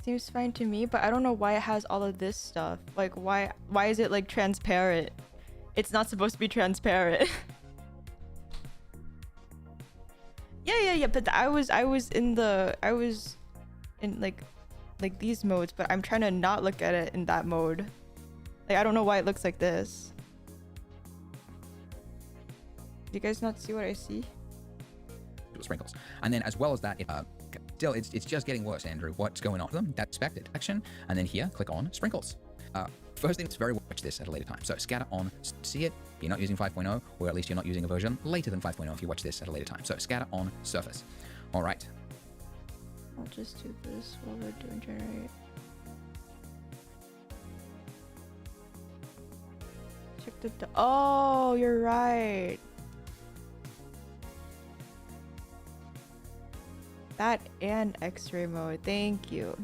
Seems fine to me, but I don't know why it has all of this stuff. Like, why is it like transparent? It's not supposed to be transparent. Yeah, but I was in like these modes, but I'm trying to not look at it in that mode. Like, I don't know why it looks like this. Do you guys not see what I see? Sprinkles. And then as well as that, still, it's just getting worse, Andrew. What's going on with them? That's expected. Action. And then here, click on sprinkles. First thing, it's very well watch this at a later time. So scatter on, see it. You're not using 5.0, or at least you're not using a version later than 5.0 if you watch this at a later time. So scatter on surface. All right. I'll just do this while we're doing generate. Check the oh, you're right. That and X-ray mode. Thank you.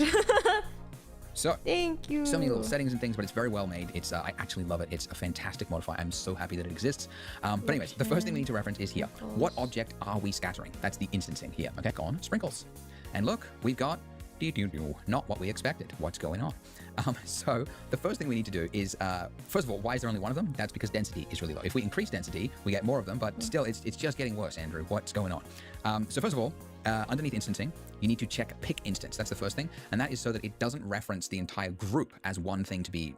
So thank you. So many little settings and things, but it's very well made. It's I actually love it. It's a fantastic modifier. I'm so happy that it exists. But anyways, the first thing we need to reference is here. What object are we scattering? That's the instancing here. Okay, go on sprinkles. And look, we've got not what we expected. What's going on? So the first thing we need to do is, first of all, why is there only one of them? That's because density is really low. If we increase density, we get more of them, but still, it's just getting worse, Andrew. What's going on? So first of all, underneath instancing, you need to check pick instance. That's the first thing. And that is so that it doesn't reference the entire group as one thing to be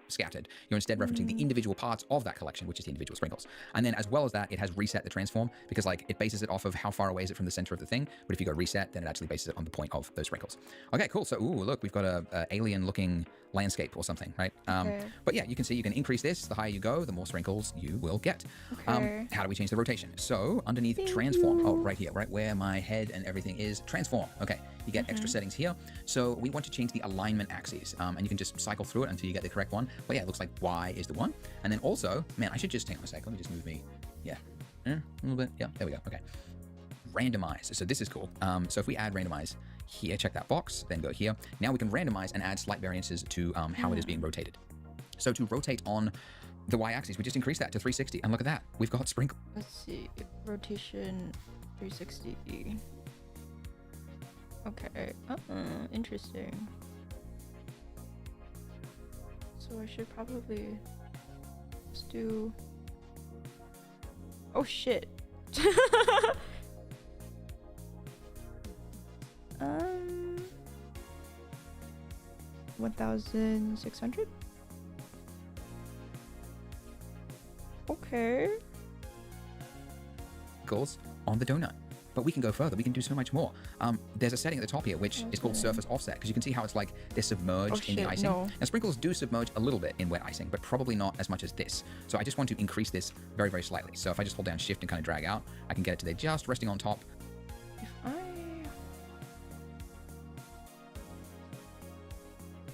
scattered. You're instead referencing the individual parts of that collection, which is the individual sprinkles. And then as well as that, it has reset the transform because like it bases it off of how far away is it from the center of the thing. But if you go reset, then it actually bases it on the point of those sprinkles. Okay, cool. So, ooh, look, we've got a alien looking landscape or something, right? But yeah, you can see you can increase this. The higher you go, the more sprinkles you will get. How do we change the rotation? So underneath transform, oh, right here, right where my head and everything is, transform. Okay, you get extra settings here. So we want to change the alignment axes, and you can just cycle through it until you get the correct one. But yeah, it looks like Y is the one. And then also, man, I should just hang on a sec. Let me just move me. Yeah, a little bit. Yeah, there we go. Okay. Randomize. So this is cool. So if we add randomize here, check that box, then go here. Now we can randomize and add slight variances to how it is being rotated. So to rotate on the y-axis, we just increase that to 360, and look at that. We've got sprinkle. Let's see, rotation 360. Okay. Interesting. So I should probably just do. Oh shit. 1,600. Okay. Goals on the donut. But we can go further. We can do so much more. There's a setting at the top here, which is called surface offset, because you can see how it's like they're submerged in the icing. No. Now, sprinkles do submerge a little bit in wet icing, but probably not as much as this. So I just want to increase this very, very slightly. So if I just hold down shift and kind of drag out, I can get it to there just resting on top.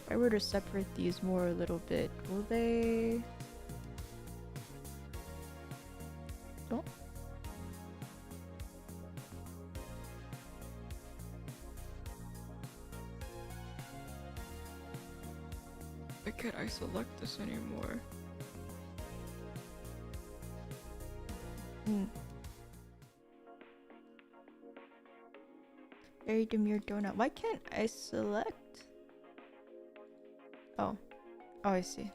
If I were to separate these more a little bit, will they? Oh. Why can't I select this anymore? Very demure donut. Why can't I select? Oh, I see.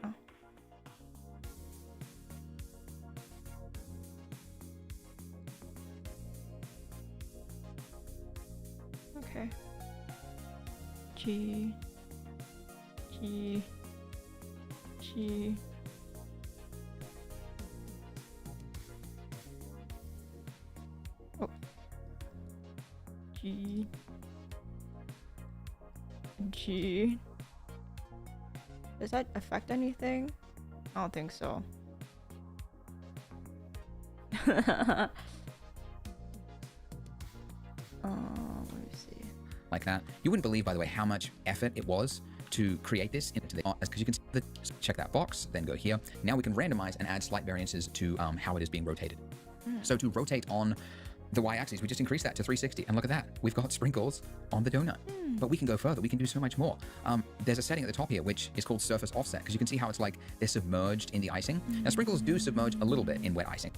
Oh. Okay. G. Oh. G. Does that affect anything? I don't think so. Let me see. Like that. You wouldn't believe, by the way, how much effort it was to create this into the, because you can see check that box, then go here. Now we can randomize and add slight variances to how it is being rotated. So to rotate on the y-axis, we just increase that to 360, and look at that. We've got sprinkles on the donut. But we can go further. We can do so much more. There's a setting at the top here, which is called surface offset, because you can see how it's like they're submerged in the icing. Now sprinkles do submerge a little bit in wet icing,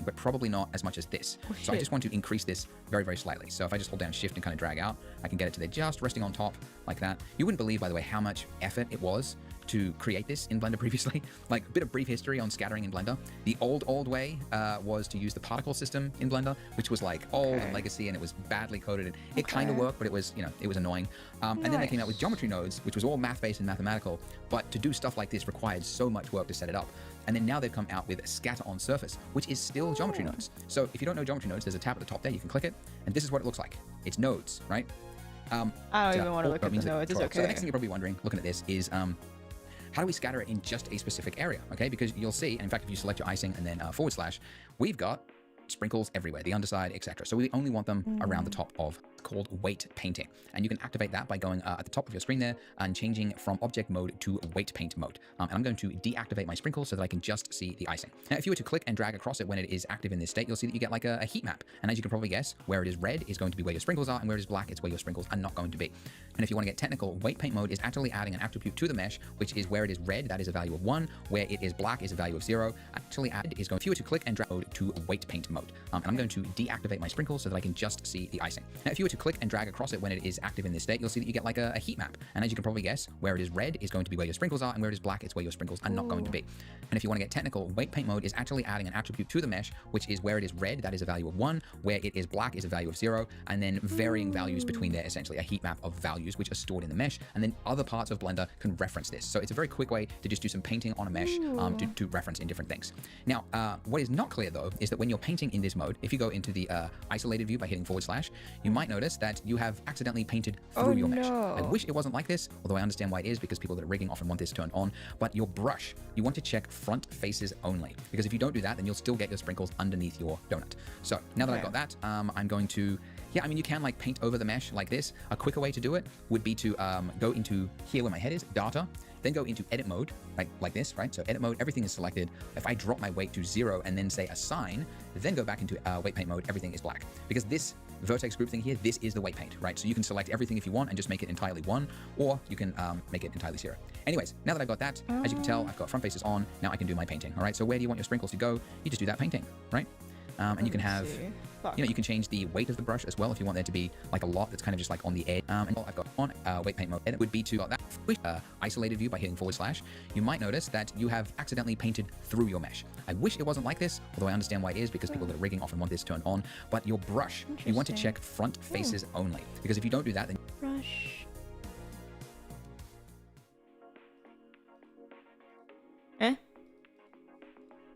but probably not as much as this. So I just want to increase this very, very slightly. So if I just hold down shift and kind of drag out, I can get it to there just resting on top like that. You wouldn't believe, by the way, how much effort it was to create this in Blender previously. Like a bit of brief history on scattering in Blender. The old way was to use the particle system in Blender, which was like old and legacy, and it was badly coded. It kind of worked, but it was, it was annoying. And then they came out with geometry nodes, which was all math-based and mathematical, but to do stuff like this required so much work to set it up. And then now they've come out with scatter on surface, which is still geometry nodes. So if you don't know geometry nodes, there's a tab at the top there. You can click it, and this is what it looks like. It's nodes, right? I don't even want to look at the nodes. It's okay. So the next thing you're probably wondering, looking at this, is how do we scatter it in just a specific area? Okay, because you'll see, and in fact, if you select your icing and then /, we've got sprinkles everywhere, the underside, etc. So we only want them around the top of, called weight painting. And you can activate that by going at the top of your screen there and changing from object mode to weight paint mode. And I'm going to deactivate my sprinkles so that I can just see the icing. Now, if you were to click and drag across it when it is active in this state, you'll see that you get like a heat map. And as you can probably guess, where it is red is going to be where your sprinkles are, and where it is black, it's where your sprinkles are not going to be. And if you want to get technical, weight paint mode is actually adding an attribute to the mesh, which is where it is red, that is a value of 1, where it is black is a value of 0. Actually add is going, if you were to click and drag mode to weight paint mode. And I'm going to deactivate my sprinkles so that I can just see the icing. Now, if you were to click and drag across it when it is active in this state, you'll see that you get like a heat map. And as you can probably guess, where it is red is going to be where your sprinkles are, and where it is black, it's where your sprinkles are not going to be. And if you want to get technical, weight paint mode is actually adding an attribute to the mesh, which is where it is red, that is a value of 1, where it is black is a value of 0, and then varying values between there, essentially a heat map of values which are stored in the mesh, and then other parts of Blender can reference this. So it's a very quick way to just do some painting on a mesh to reference in different things. Now, what is not clear though, is that when you're painting painting in this mode, if you go into the isolated view by hitting /, you might notice that you have accidentally painted through your mesh. I wish it wasn't like this, although I understand why it is, because people that are rigging often want this turned on. But your brush, you want to check front faces only, because if you don't do that, then you'll still get your sprinkles underneath your donut. So now that I've got that, I'm going to, yeah, I mean, you can like paint over the mesh like this. A quicker way to do it would be to go into here where my head is, data, then go into edit mode, like this, right? So edit mode, everything is selected. If I drop my weight to 0 and then say assign, then go back into weight paint mode, everything is black. Because this vertex group thing here, this is the weight paint, right? So you can select everything if you want and just make it entirely 1, or you can make it entirely 0. Anyways, now that I've got that, as you can tell, I've got front faces on. Now I can do my painting, all right? So where do you want your sprinkles to go? You just do that painting, right? And you can have, you know, you can change the weight of the brush as well if you want there to be like a lot that's kind of just like on the edge. And all I've got on weight paint mode, edit would be to that isolated view by hitting /. You might notice that you have accidentally painted through your mesh. I wish it wasn't like this, although I understand why it is, because people that are rigging often want this turned on. But your brush, you want to check front faces only, because if you don't do that, then Brush.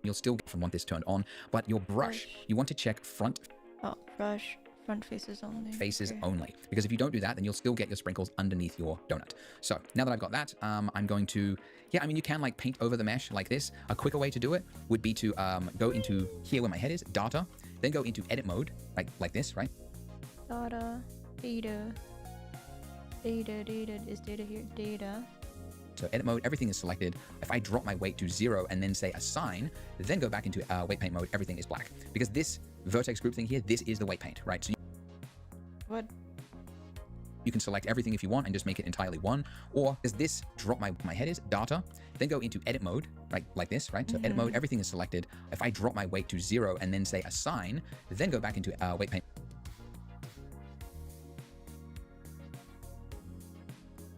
you'll still want this turned on. But your brush, you want to check front faces only. Faces only, because if you don't do that, then you'll still get your sprinkles underneath your donut. So now that I've got that, I'm going to, yeah, I mean, you can like paint over the mesh like this. A quicker way to do it would be to go into here where my head is, data, then go into edit mode, like this, right? Data is data here, data. So edit mode, everything is selected. If I drop my weight to 0 and then say assign, then go back into weight paint mode, everything is black. Because this vertex group thing here, this is the weight paint, right? So you can select everything if you want and just make it entirely 1, or is this drop my head is, data, then go into edit mode, like this, right? So edit mode, everything is selected. If I drop my weight to 0 and then say assign, then go back into weight paint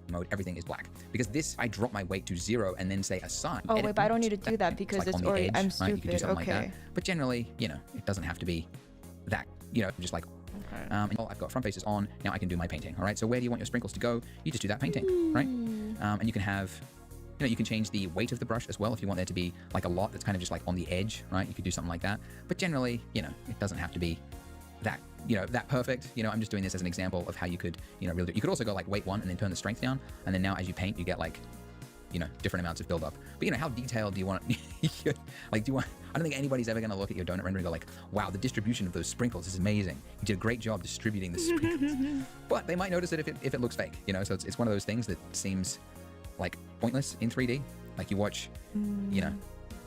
mode, everything is black. Because this, I drop my weight to 0 and then say assign. Oh, wait, but I don't need to do that because it's already, I'm stupid. You can do something like that. But generally, you know, it doesn't have to be that, you know, just like, and I've got front faces on. Now I can do my painting, all right? So where do you want your sprinkles to go? You just do that painting, right? And you can have, you know, you can change the weight of the brush as well if you want there to be like a lot that's kind of just like on the edge, right? You could do something like that. But generally, you know, it doesn't have to be that, you know, that perfect. You know, I'm just doing this as an example of how you could, you know, really do it. You could also go like weight 1 and then turn the strength down. And then now as you paint, you get like, you know, different amounts of buildup. But you know, how detailed do you want it? Like, do you want, I don't think anybody's ever going to look at your donut render and go like, wow, the distribution of those sprinkles is amazing. You did a great job distributing the sprinkles. But they might notice it if it looks fake, you know? So it's one of those things that seems like pointless in 3D. Like you watch, you know,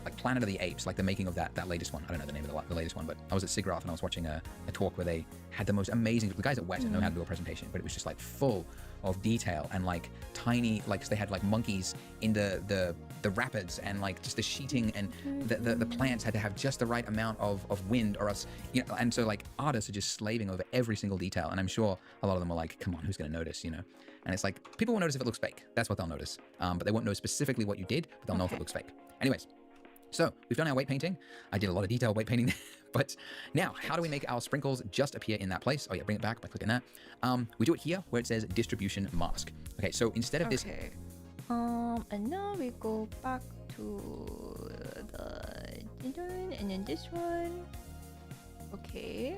like Planet of the Apes, like the making of that latest one. I don't know the name of the latest one, but I was at SIGGRAPH and I was watching a talk where they had the most amazing, the guys at WET know how to do a presentation, but it was just like full of detail and like tiny, like they had like monkeys in the rapids and like just the sheeting, and the plants had to have just the right amount of wind or else, you know, and so like artists are just slaving over every single detail. And I'm sure a lot of them were like, come on, who's going to notice, you know? And it's like, people will notice if it looks fake. That's what they'll notice. But they won't know specifically what you did, but they'll know if it looks fake. Anyways. So we've done our weight painting. I did a lot of detailed weight painting, but now how do we make our sprinkles just appear in that place? Oh yeah, bring it back by clicking that. We do it here where it says distribution mask. Okay, so instead of this. And now we go back to the and then this one. Okay.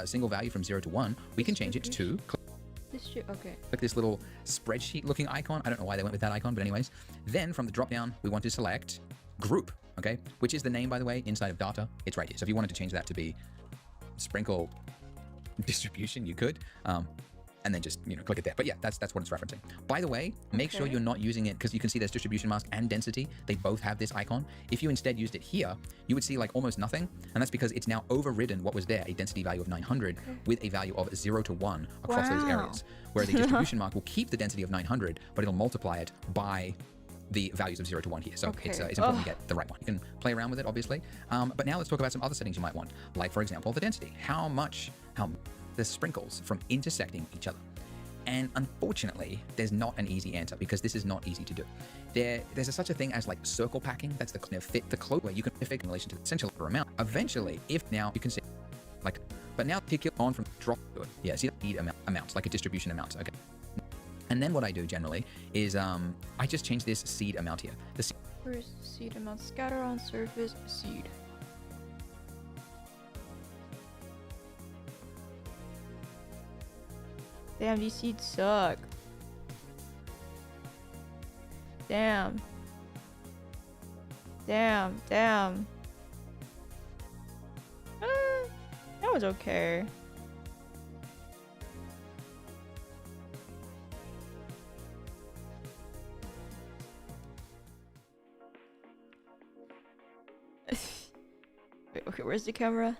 Single value from 0 to 1. We can change it to. Okay. Click this little spreadsheet looking icon. I don't know why they went with that icon, but anyways. Then from the drop down, we want to select group, okay? Which is the name, by the way, inside of data. It's right here. So if you wanted to change that to be sprinkle distribution, you could. And then just, you know, click it there. But yeah, that's what it's referencing. By the way, make sure you're not using it, because you can see there's distribution mask and density. They both have this icon. If you instead used it here, you would see like almost nothing. And that's because it's now overridden what was there, a density value of 900 with a value of 0 to 1 across those areas. Whereas the distribution mark will keep the density of 900, but it'll multiply it by the values of 0 to 1 here. So it's important to get the right one. You can play around with it, obviously. But now let's talk about some other settings you might want. Like, for example, the density. How the sprinkles from intersecting each other. And unfortunately, there's not an easy answer, because this is not easy to do. There's such a thing as like circle packing. That's the fit the close where you can fit in relation to the essential amount. Eventually, if now you can see like, but now pick it on from drop to it. Yeah, see the amounts, like a distribution amount. Okay. And then what I do generally is I just change this seed amount here. Where's seed amount? Scatter on surface seed. Damn, these seeds suck. Damn. Damn. That was okay. Wait, okay, where's the camera?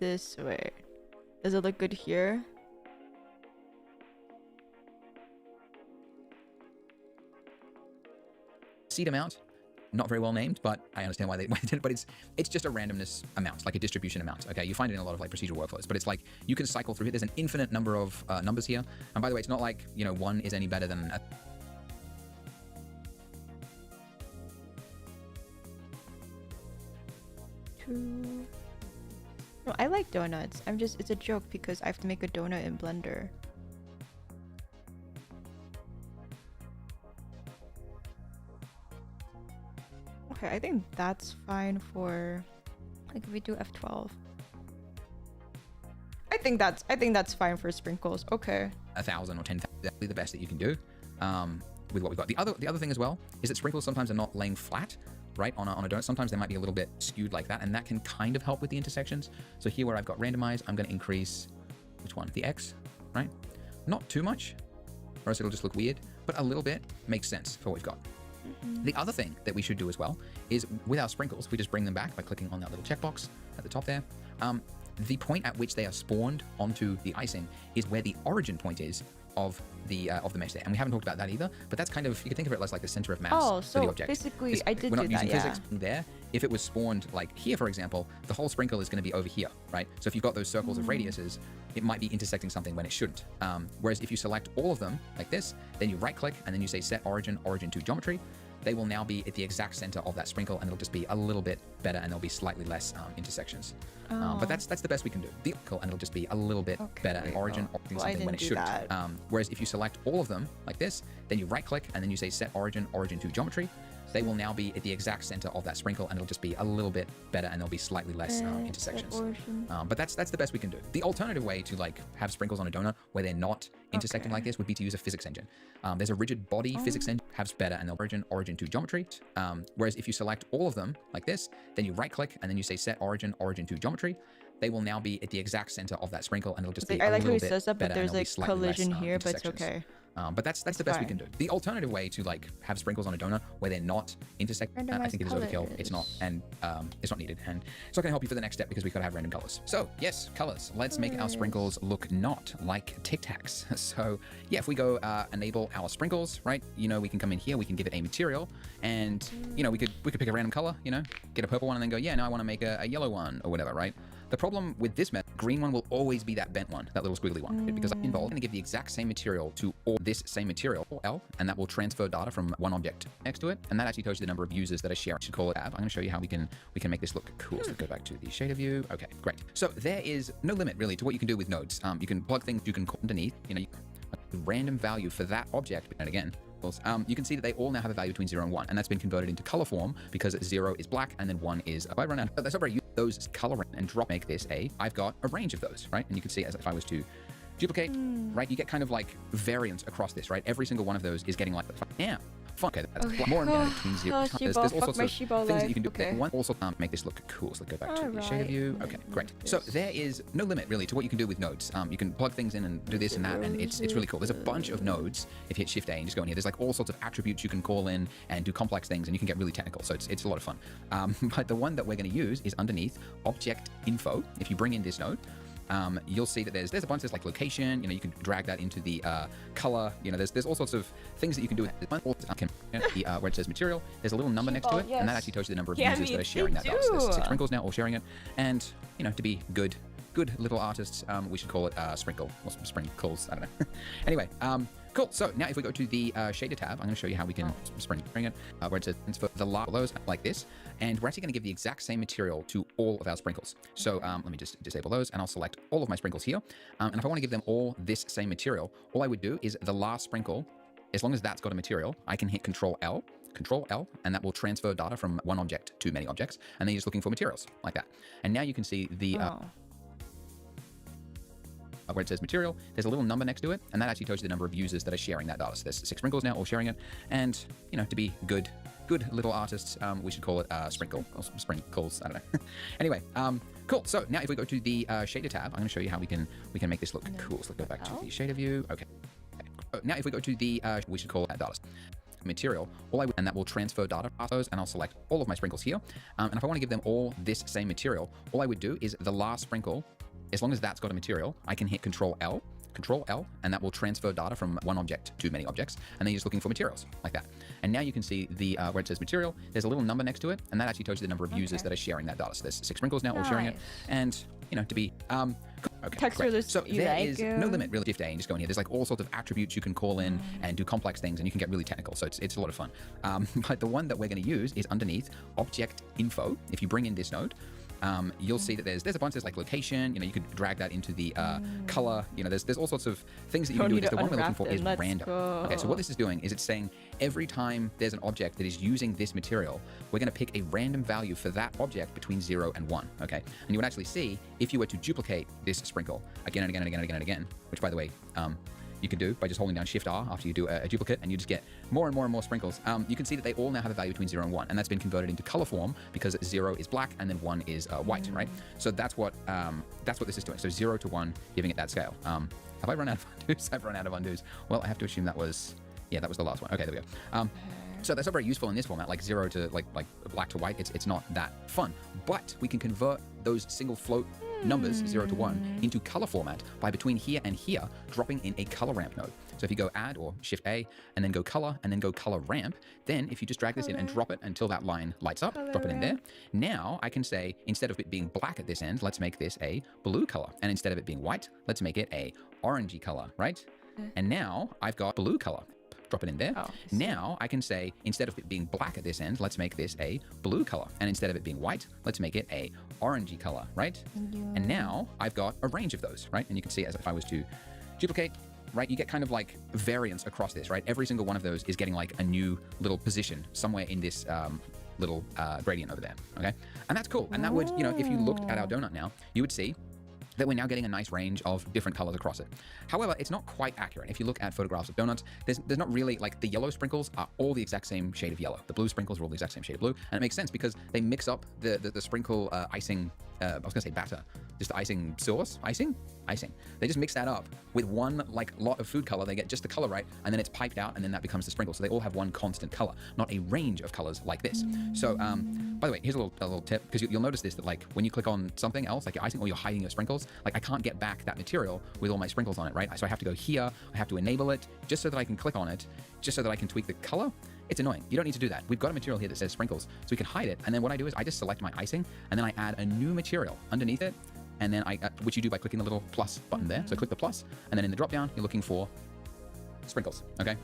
This way. Does it look good here? Seed amount, not very well named, but I understand why they did it. But it's just a randomness amount, like a distribution amount. Okay, you find it in a lot of like procedural workflows, but it's like you can cycle through it. There's an infinite number of numbers here, and by the way, it's not like, you know, one is any better than a two. No, I like donuts. It's a joke because I have to make a donut in Blender. Okay, I think that's fine for, like, if we do F12. I think that's fine for sprinkles. Okay. 1,000 or 10,000, exactly the best that you can do with what we've got. The other thing as well is that sprinkles sometimes are not laying flat, right, on a donut. Sometimes they might be a little bit skewed like that, and that can kind of help with the intersections. So here where I've got randomized, I'm going to increase, which one? The X, right? Not too much, or else it'll just look weird, but a little bit makes sense for what we've got. The other thing that we should do as well is with our sprinkles, we just bring them back by clicking on that little checkbox at the top there. The point at which they are spawned onto the icing is where the origin point is of the mesh there, and we haven't talked about that either. But that's kind of, you can think of it as like the center of mass for the object. Basically, I did do that. We're not using physics there. If it was spawned like here, for example, the whole sprinkle is going to be over here, right? So if you've got those circles of radiuses, it might be intersecting something when it shouldn't. Whereas if you select all of them like this, then you right-click and then you say set origin to geometry. They will now be at the exact center of that sprinkle, and it'll just be a little bit better, and there'll be slightly less intersections. But that's the best we can do. And it'll just be a little bit better. And origin something when it shouldn't. Whereas if you select all of them like this, then you right-click and then you say set origin to geometry. They will now be at the exact center of that sprinkle, and it'll just be a little bit better, and there'll be slightly less intersections. But that's the best we can do. The alternative way to like have sprinkles on a donut where they're not intersecting like this would be to use a physics engine. There's a rigid body physics engine has better, and origin to geometry. Whereas if you select all of them like this, then you right-click and then you say set origin to geometry. They will now be at the exact center of that sprinkle, and it'll just be a little bit better, but there's like collision here, but it's okay. But that's the best we can do. The alternative way to like have sprinkles on a donut where they're not intersecting, I think it is overkill. It's not, and it's not needed, and it's not going to help you for the next step because we gotta have random colors. So yes, colors. Let's make our sprinkles look not like Tic Tacs. So yeah, if we go enable our sprinkles, right? You know, we can come in here, we can give it a material, and you know, we could pick a random color. You know, get a purple one, and then go, yeah, now I want to make a yellow one or whatever, right? The problem with this method, green one will always be that bent one, that little squiggly one, because I'm involved. I'm going to give the exact same material to all this same material, L, and that will transfer data from one object next to it, and that actually tells you the number of users that are sharing. I should call it tab. I'm going to show you how we can make this look cool. So let's go back to the shader view. Okay, great. So there is no limit really to what you can do with nodes. You can plug things, you can call underneath, you know, a random value for that object, and again, you can see that they all now have a value between 0 and 1, and that's been converted into color form because 0 is black and then 1 is I run out. That's not very useful. Those color and drop make this I've got a range of those, right? And you can see as if I was to duplicate, right? You get kind of like variance across this, right? Every single one of those is getting like, yeah. Okay, that's more between 0 and there's all sorts of things that you can do. One also make this look cool. So let's go back to the shader view. Okay, great. So there is no limit really to what you can do with nodes. You can plug things in and do this and that, and it's really cool. There's a bunch of nodes. If you hit Shift A and just go in here, there's like all sorts of attributes you can call in and do complex things, and you can get really technical. So it's a lot of fun. But the one that we're going to use is underneath Object Info. If you bring in this node, you'll see that there's a bunch of like location, you know, you can drag that into the color, you know, there's all sorts of things that you can do with it. Where it says material, there's a little number next to it, and that actually tells you the number of users that are sharing that data. So there's 6 sprinkles now all sharing it, and you know, to be good little artists, we should call it sprinkle or some sprinkles, I don't know. Anyway, cool. So now if we go to the shader tab, I'm going to show you how we can bring it, where it says transfer the those like this, and we're actually going to give the exact same material to all of our sprinkles. So let me just disable those, and I'll select all of my sprinkles here. And if I want to give them all this same material, all I would do is the last sprinkle, as long as that's got a material, I can hit Control L, and that will transfer data from one object to many objects, and then you're just looking for materials like that. And now you can see the where it says material, there's a little number next to it, and that actually tells you the number of users that are sharing that data. So there's 6 sprinkles now, all sharing it. And, you know, to be good little artists, we should call it sprinkles. I don't know. Anyway, cool. So now if we go to the shader tab, I'm going to show you how we can make this look cool. So let's go back to the shader view. Okay. Now if we go to the, we should call it data material, and that will transfer data passos, and I'll select all of my sprinkles here. And if I want to give them all this same material, all I would do is the last sprinkle, as long as that's got a material, I can hit Control L, and that will transfer data from one object to many objects. And then you're just looking for materials like that. And now you can see the where it says material, there's a little number next to it, and that actually tells you the number of users that are sharing that data. So there's 6 sprinkles now, all sharing it. And, you know, to be, okay, great. So there is no limit, really. Shift A and just go in here. There's like all sorts of attributes you can call in and do complex things, and you can get really technical. So it's a lot of fun. But the one that we're going to use is underneath object info. If you bring in this node, you'll see that there's a bunch. There's like location. You know, you could drag that into the color. You know, there's all sorts of things that you can do with this. The one we're looking for is random. Okay, so what this is doing is it's saying every time there's an object that is using this material, we're going to pick a random value for that object between 0 and 1. Okay, and you would actually see if you were to duplicate this sprinkle again and again and again and again and again, which by the way, you can do by just holding down Shift R after you do a duplicate, and you just get more and more and more sprinkles. You can see that they all now have a value between 0 and 1, and that's been converted into color form because 0 is black and then 1 is white, right? So that's what this is doing. So 0 to 1, giving it that scale. Have I run out of undos? I've run out of undos. Well, I have to assume that was the last one. Okay, there we go. So that's not very useful in this format, like 0 to like black to white. It's not that fun, but we can convert those single float numbers 0 to 1 into color format by between here and here dropping in a color ramp node. So if you go add or Shift A and then go color and then go color ramp, then if you just drag this in and drop it until that line lights up, drop it in there. Now I can say, instead of it being black at this end, let's make this a blue color. And instead of it being white, let's make it a orangey color, right? And now I've got blue color. Drop it in there. Now I can say, instead of it being black at this end, let's make this a blue color. And instead of it being white, let's make it a orangey color, right? And now I've got a range of those, right? And you can see as if I was to duplicate, right, you get kind of like variance across this, right? Every single one of those is getting like a new little position somewhere in this little gradient over there, okay? And that's cool. And that would, you know, if you looked at our donut now, you would see that we're now getting a nice range of different colors across it. However, it's not quite accurate. If you look at photographs of donuts, there's not really, like, the yellow sprinkles are all the exact same shade of yellow. The blue sprinkles are all the exact same shade of blue. And it makes sense because they mix up the sprinkle icing, I was gonna say batter, just the icing sauce, icing. They just mix that up with one like lot of food color. They get just the color right, and then it's piped out, and then that becomes the sprinkle. So they all have one constant color, not a range of colors like this. So, by the way, here's a little tip, because you'll notice this, that like when you click on something else, like your icing or you're hiding your sprinkles, like I can't get back that material with all my sprinkles on it, right? So I have to go here, I have to enable it just so that I can click on it, just so that I can tweak the color. It's annoying. You don't need to do that. We've got a material here that says sprinkles, so we can hide it. And then what I do is I just select my icing, and then I add a new material underneath it, and then which you do by clicking the little plus button there. So click the plus, and then in the drop down, you're looking for sprinkles, okay?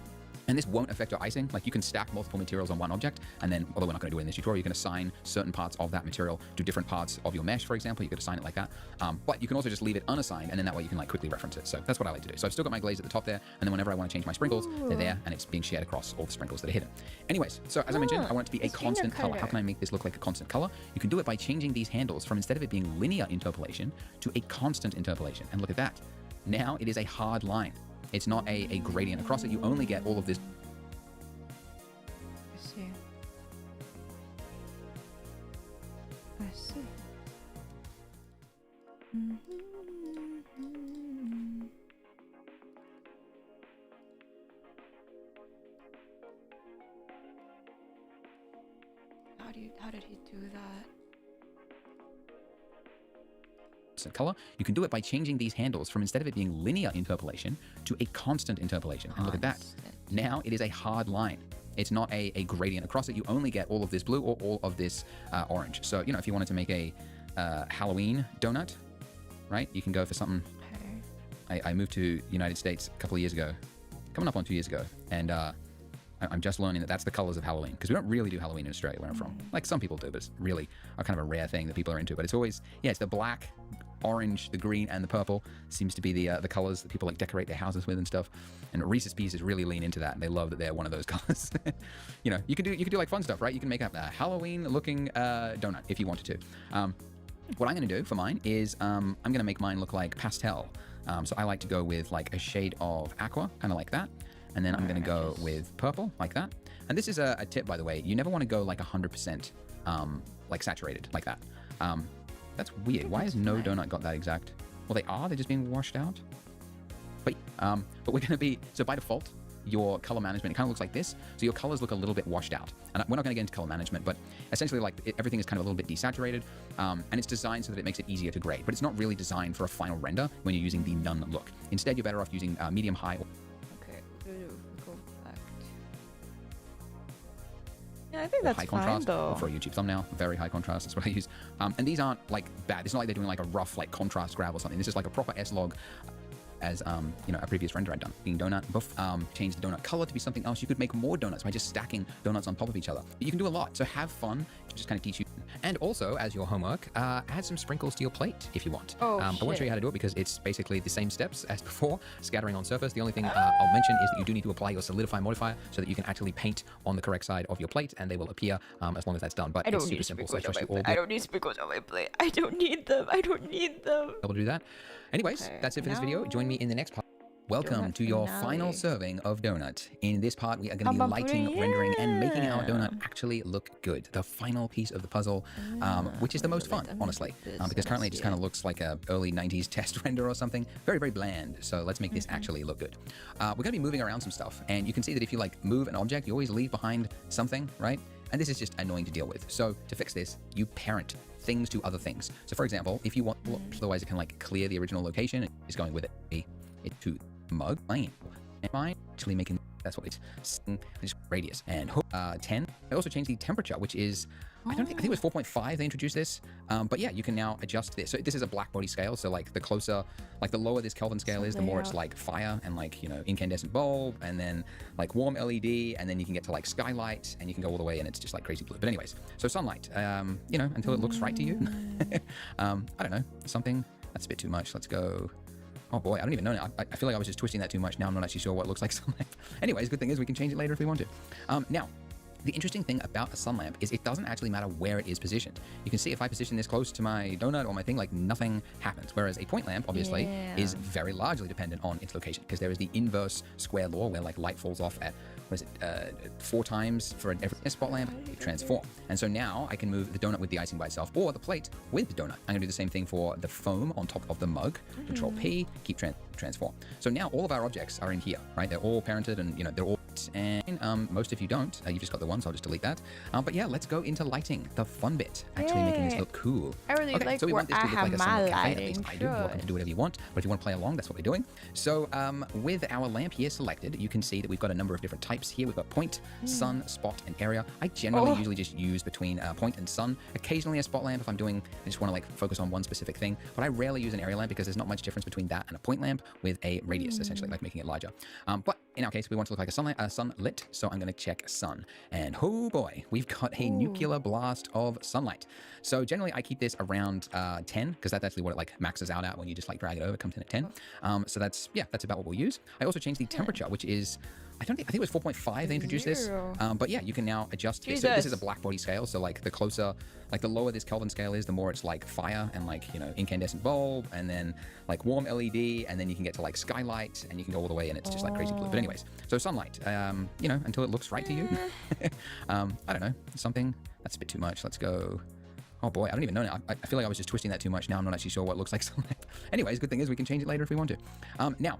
And this won't affect your icing. Like you can stack multiple materials on one object, and then, although we're not going to do it in this tutorial, you can assign certain parts of that material to different parts of your mesh, for example. You could assign it like that. But you can also just leave it unassigned, and then that way you can like quickly reference it. So that's what I like to do. So I've still got my glaze at the top there, and then whenever I want to change my sprinkles, they're there, and it's being shared across all the sprinkles that are hidden. Anyways, so as I mentioned, I want it to be a constant color. How can I make this look like a constant color? You can do it by changing these handles from, instead of it being linear interpolation, to a constant interpolation. And look at that. Now it is a hard line. It's not a gradient across it. You only get all of this. How did he do that? Color. You can do it by changing these handles from, instead of it being linear interpolation, to a constant interpolation. And look at that. Now it is a hard line. It's not a gradient across it. You only get all of this blue or all of this orange. So, you know, if you wanted to make a Halloween donut, right, you can go for something. I moved to the United States a couple of years ago, coming up on 2 years ago, and I'm just learning that that's the colors of Halloween, because we don't really do Halloween in Australia where I'm from. Like some people do, but it's really kind of a rare thing that people are into. But it's always, it's the black, orange, the green, and the purple seems to be the colors that people like decorate their houses with and stuff. And Reese's Pieces really lean into that, and they love that they're one of those colors. You know, you can do like fun stuff, right? You can make up a Halloween looking donut if you wanted to. what I'm going to do for mine is I'm going to make mine look like pastel. So I like to go with like a shade of aqua, kind of like that. And then I'm going to go with purple like that. And this is a tip, by the way. You never want to go like 100% like saturated like that. That's weird. Why has no donut got that exact? Well, they're just being washed out. But we're going to be, so by default, your color management, it kind of looks like this. So your colors look a little bit washed out. And we're not going to get into color management, but essentially like everything is kind of a little bit desaturated. And it's designed so that it makes it easier to grade. But it's not really designed for a final render when you're using the none look. Instead, you're better off using medium, high. Okay, go back. Yeah, I think that's high fine contrast, though. or for a YouTube thumbnail, very high contrast. That's what I use. And these aren't like bad. It's not like they're doing like a rough like contrast grab or something. This is like a proper S-log. As you know, a previous render I'd done. Being donut, change the donut color to be something else. You could make more donuts by just stacking donuts on top of each other. But you can do a lot, so have fun. Just kind of teach you. And also, as your homework, add some sprinkles to your plate if you want. I won't show you how to do it because it's basically the same steps as before, scattering on surface. The only thing I'll mention is that you do need to apply your solidify modifier so that you can actually paint on the correct side of your plate, and they will appear as long as that's done. But it's super simple. So I don't need sprinkles on my plate. I don't need them. I don't need them. Able to do that. Anyways, that's it for this video. Join me in the next part. Welcome to your final serving of donut. In this part, we are going to be lighting, rendering, and making our donut actually look good. The final piece of the puzzle, which is the most fun, honestly, because currently it just kind of looks like a early 90s test render or something. Very, very bland. So let's make this actually look good. We're going to be moving around some stuff, and you can see that if you like move an object, you always leave behind something, right? And this is just annoying to deal with. So to fix this, you parent things to other things. So for example, if you want, otherwise it can like clear the original location, it's going with it to mug mine actually making that's what it's just radius and 10. I also changed the temperature, which is I think it was 4.5 they introduced this, but yeah, you can now adjust this. So this is a black body scale, so like the closer, like the lower this Kelvin scale is, the more it's like fire and like, you know, incandescent bulb, and then like warm LED, and then you can get to like skylight, and you can go all the way and it's just like crazy blue. But anyways, so sunlight, you know, until it looks right to you. I don't know, something that's a bit too much. Let's go. Oh boy, I don't even know now. I feel like I was just twisting that too much. Now I'm not actually sure what it looks like sunlight. Anyways, good thing is we can change it later if we want to. Now, the interesting thing about a sun lamp is it doesn't actually matter where it is positioned. You can see if I position this close to my donut or my thing, like nothing happens. Whereas a point lamp, obviously, is very largely dependent on its location, because there is the inverse square law where like light falls off at, what is it, 4 times for every spot lamp, you transform. And so now I can move the donut with the icing by itself or the plate with the donut. I'm gonna do the same thing for the foam on top of the mug. Control P, keep transform. So now all of our objects are in here, right? They're all parented and, you know, they're all, and most if you don't, you've just got the one, so I'll just delete that. But yeah, let's go into lighting, the fun bit, actually making this look cool. I really like so we want this to look like a sunlit cafe, at least I do. You're welcome to do whatever you want, but if you want to play along, that's what we're doing. So with our lamp here selected, you can see that we've got a number of different types here. We've got point, sun, spot, and area. I generally usually just use between point and sun. Occasionally a spot lamp if I'm doing, I just want to like focus on one specific thing, but I rarely use an area lamp because there's not much difference between that and a point lamp with a radius, essentially, like making it larger. But in our case, we want to look like a sunlit, so I'm going to check sun. And oh boy, we've got a nuclear blast of sunlight. So generally I keep this around 10, because that's actually what it like maxes out at when you just like drag it over, it comes in at 10. So that's about what we'll use. I also changed the temperature, which is, I think it was 4.5 they introduced this. But yeah, you can now adjust this. So this is a black body scale, so like the closer, like the lower this Kelvin scale is, the more it's like fire and like, you know, incandescent bulb, and then like warm LED, and then you can get to like skylight, and you can go all the way and it's just like crazy blue. But anyways, so sunlight, you know, until it looks right to you. I don't know, something that's a bit too much. Let's go. Oh boy, I don't even know now. I feel like I was just twisting that too much. Now I'm not actually sure what it looks like sunlight. Anyways, good thing is we can change it later if we want to. Now,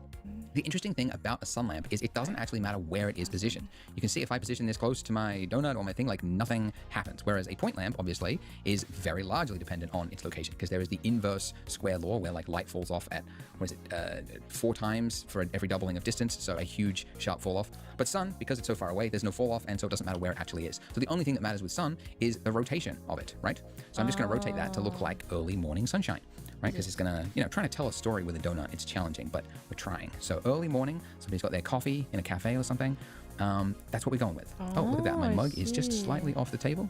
the interesting thing about a sun lamp is it doesn't actually matter where it is positioned. You can see if I position this close to my donut or my thing, like nothing happens. Whereas a point lamp, obviously, is very largely dependent on its location, because there is the inverse square law where like light falls off at, what is it, 4 times for every doubling of distance, so a huge sharp fall off. But sun, because it's so far away, there's no fall off, and so it doesn't matter where it actually is. So the only thing that matters with sun is the rotation of it, right? So I'm just going to rotate that to look like early morning sunshine, right? Because it's going to, you know, trying to tell a story with a donut, it's challenging, but we're trying. So early morning, somebody's got their coffee in a cafe or something. That's what we're going with. Oh, look at that. My mug is just slightly off the table.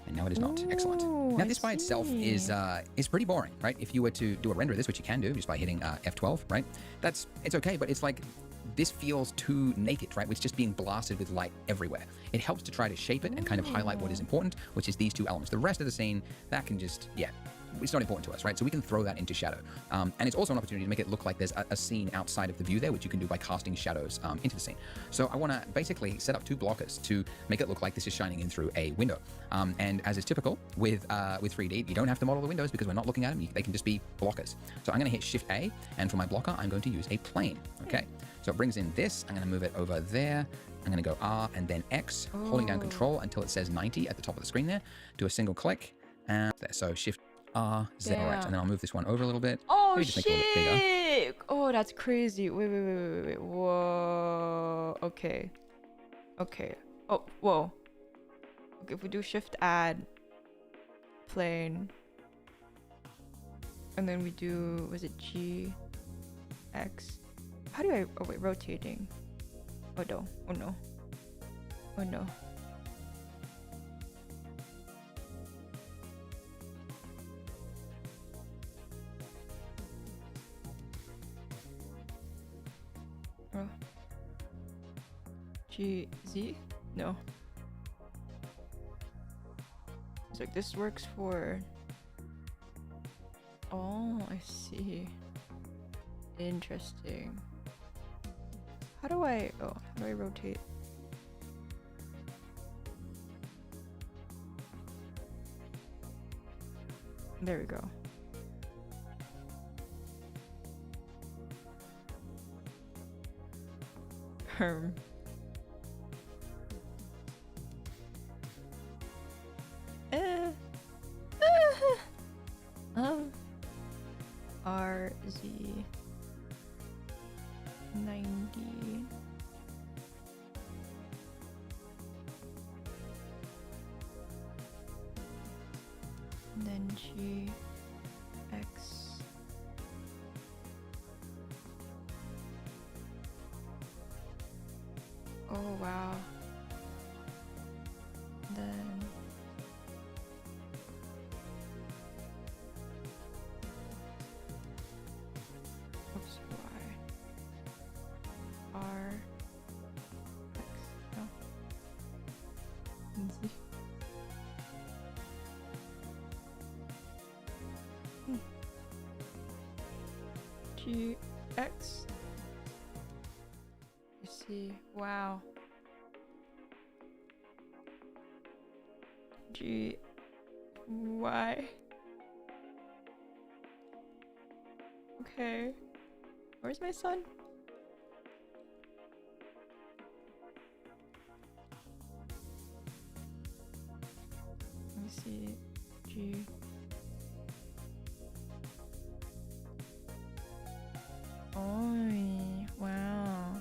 And now it is not. Excellent. Now this by itself is pretty boring, right? If you were to do a render of this, which you can do just by hitting F12, right? It's okay, but it's like, this feels too naked, right? It's just being blasted with light everywhere. It helps to try to shape it and kind of highlight what is important, which is these 2 elements. The rest of the scene, that can just, yeah, it's not important to us, right? So we can throw that into shadow. And it's also an opportunity to make it look like there's a scene outside of the view there, which you can do by casting shadows into the scene. So I want to basically set up 2 blockers to make it look like this is shining in through a window. And as is typical with 3D, you don't have to model the windows because we're not looking at them. They can just be blockers. So I'm going to hit Shift A, and for my blocker, I'm going to use a plane. Okay. So it brings in this. I'm going to move it over there. I'm going to go R and then X, holding down Control until it says 90 at the top of the screen there. Do a single click, and there. So Shift R, Z, all right. And then I'll move this one over a little bit. Oh, just make it a little bit bigger. Oh, that's crazy. Wait. Whoa. Okay. Oh, whoa. Okay, if we do Shift Add, plane, and then we do, was it G, X? How do I, oh wait, rotating. Oh no. Oh. G, Z? No. It's like this works for... Oh, I see. Interesting. How do I rotate? There we go. RZ 90. And then G X. Oh wow. And then oops, Y R X, no, and Z. G X. You see, wow. G Y. Okay. Where's my son? Let me see. G. Oh, wow.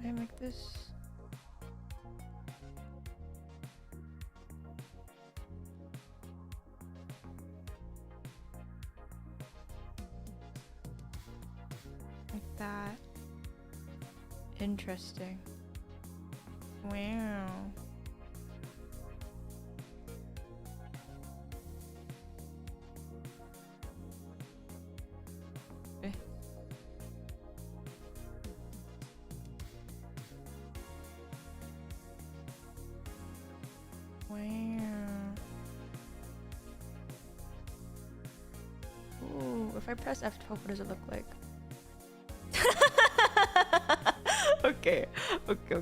I make this. Like that. Interesting. Wow. Eh. Wow. Ooh, if I press F12, what does it look like? Okay,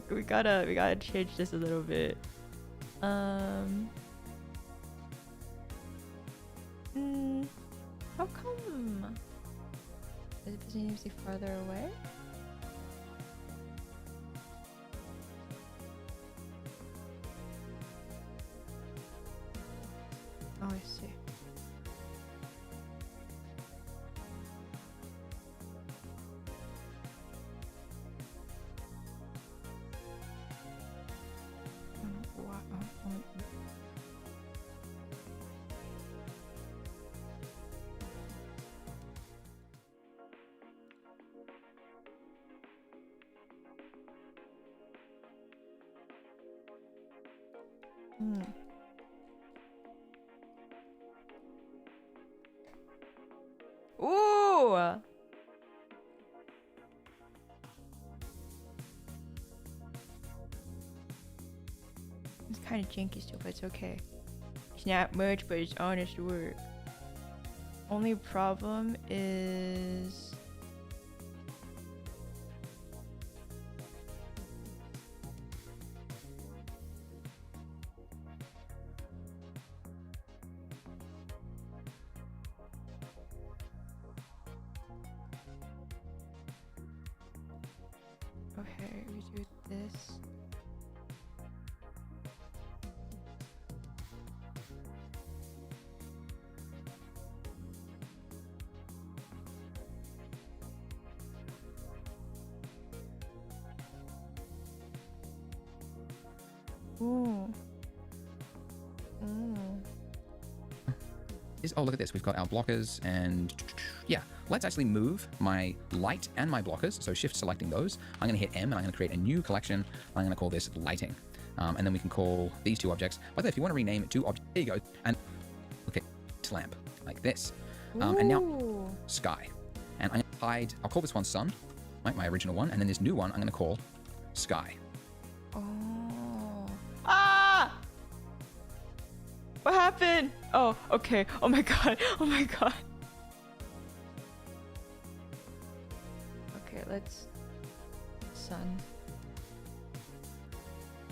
we gotta change this a little bit. How come? Does it need to be farther away? Oh, I see. Ooh! It's kind of janky still, but it's okay. It's not much, but it's honest work. Only problem is... Okay, we do this. Ooh. Oh, look at this. We've got our blockers and yeah, let's actually move my light and my blockers. So shift selecting those. I'm going to hit M and I'm going to create a new collection. I'm going to call this lighting. And then we can call these two objects. By the way, if you want to rename it to object, there you go. And okay, lamp like this. And now sky. And I'm going to hide, I'll call this one sun, right, my original one. And then this new one, I'm going to call sky. Oh. Ah! What happened? Oh, okay. Oh my god. Oh my god. Okay, let's... sun.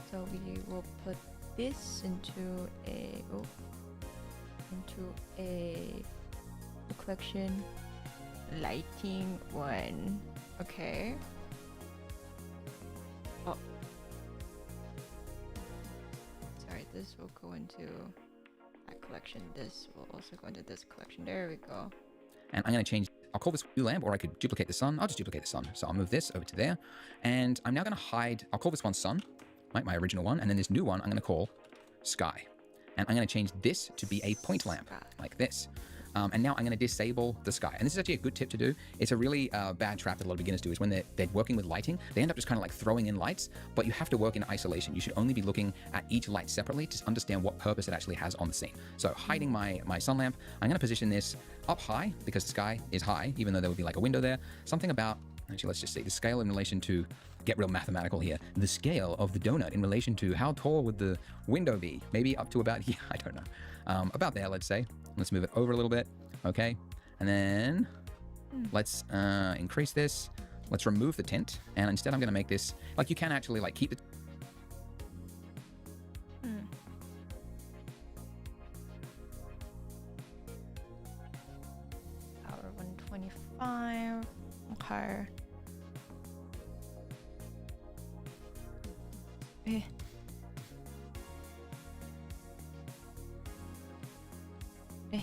So we will put this into a... Oh. Into a collection. Lighting one. Okay. Oh. Sorry, this will go into that collection. This will also go into this collection. There we go. And I'm going to change, I'll call this new lamp, or I could duplicate the sun. I'll just duplicate the sun. So I'll move this over to there. And I'm now going to hide, I'll call this one sun, right, my original one. And then this new one, I'm going to call sky. And I'm going to change this to be a point lamp, like this. And now I'm going to disable the sky. And this is actually a good tip to do. It's a really bad trap that a lot of beginners do, is when they're working with lighting, they end up just kind of like throwing in lights, but you have to work in isolation. You should only be looking at each light separately to understand what purpose it actually has on the scene. So hiding my sun lamp, I'm going to position this up high because the sky is high, even though there would be like a window there. Something about, actually, let's just see the scale in relation to, get real mathematical here, the scale of the donut in relation to how tall would the window be? Maybe up to about here, I don't know. About there, let's say. Let's move it over a little bit. Okay, and then let's increase this. Let's remove the tint, and instead I'm going to make this, like, you can actually like keep the Power 125. Okay. Eh. Eh.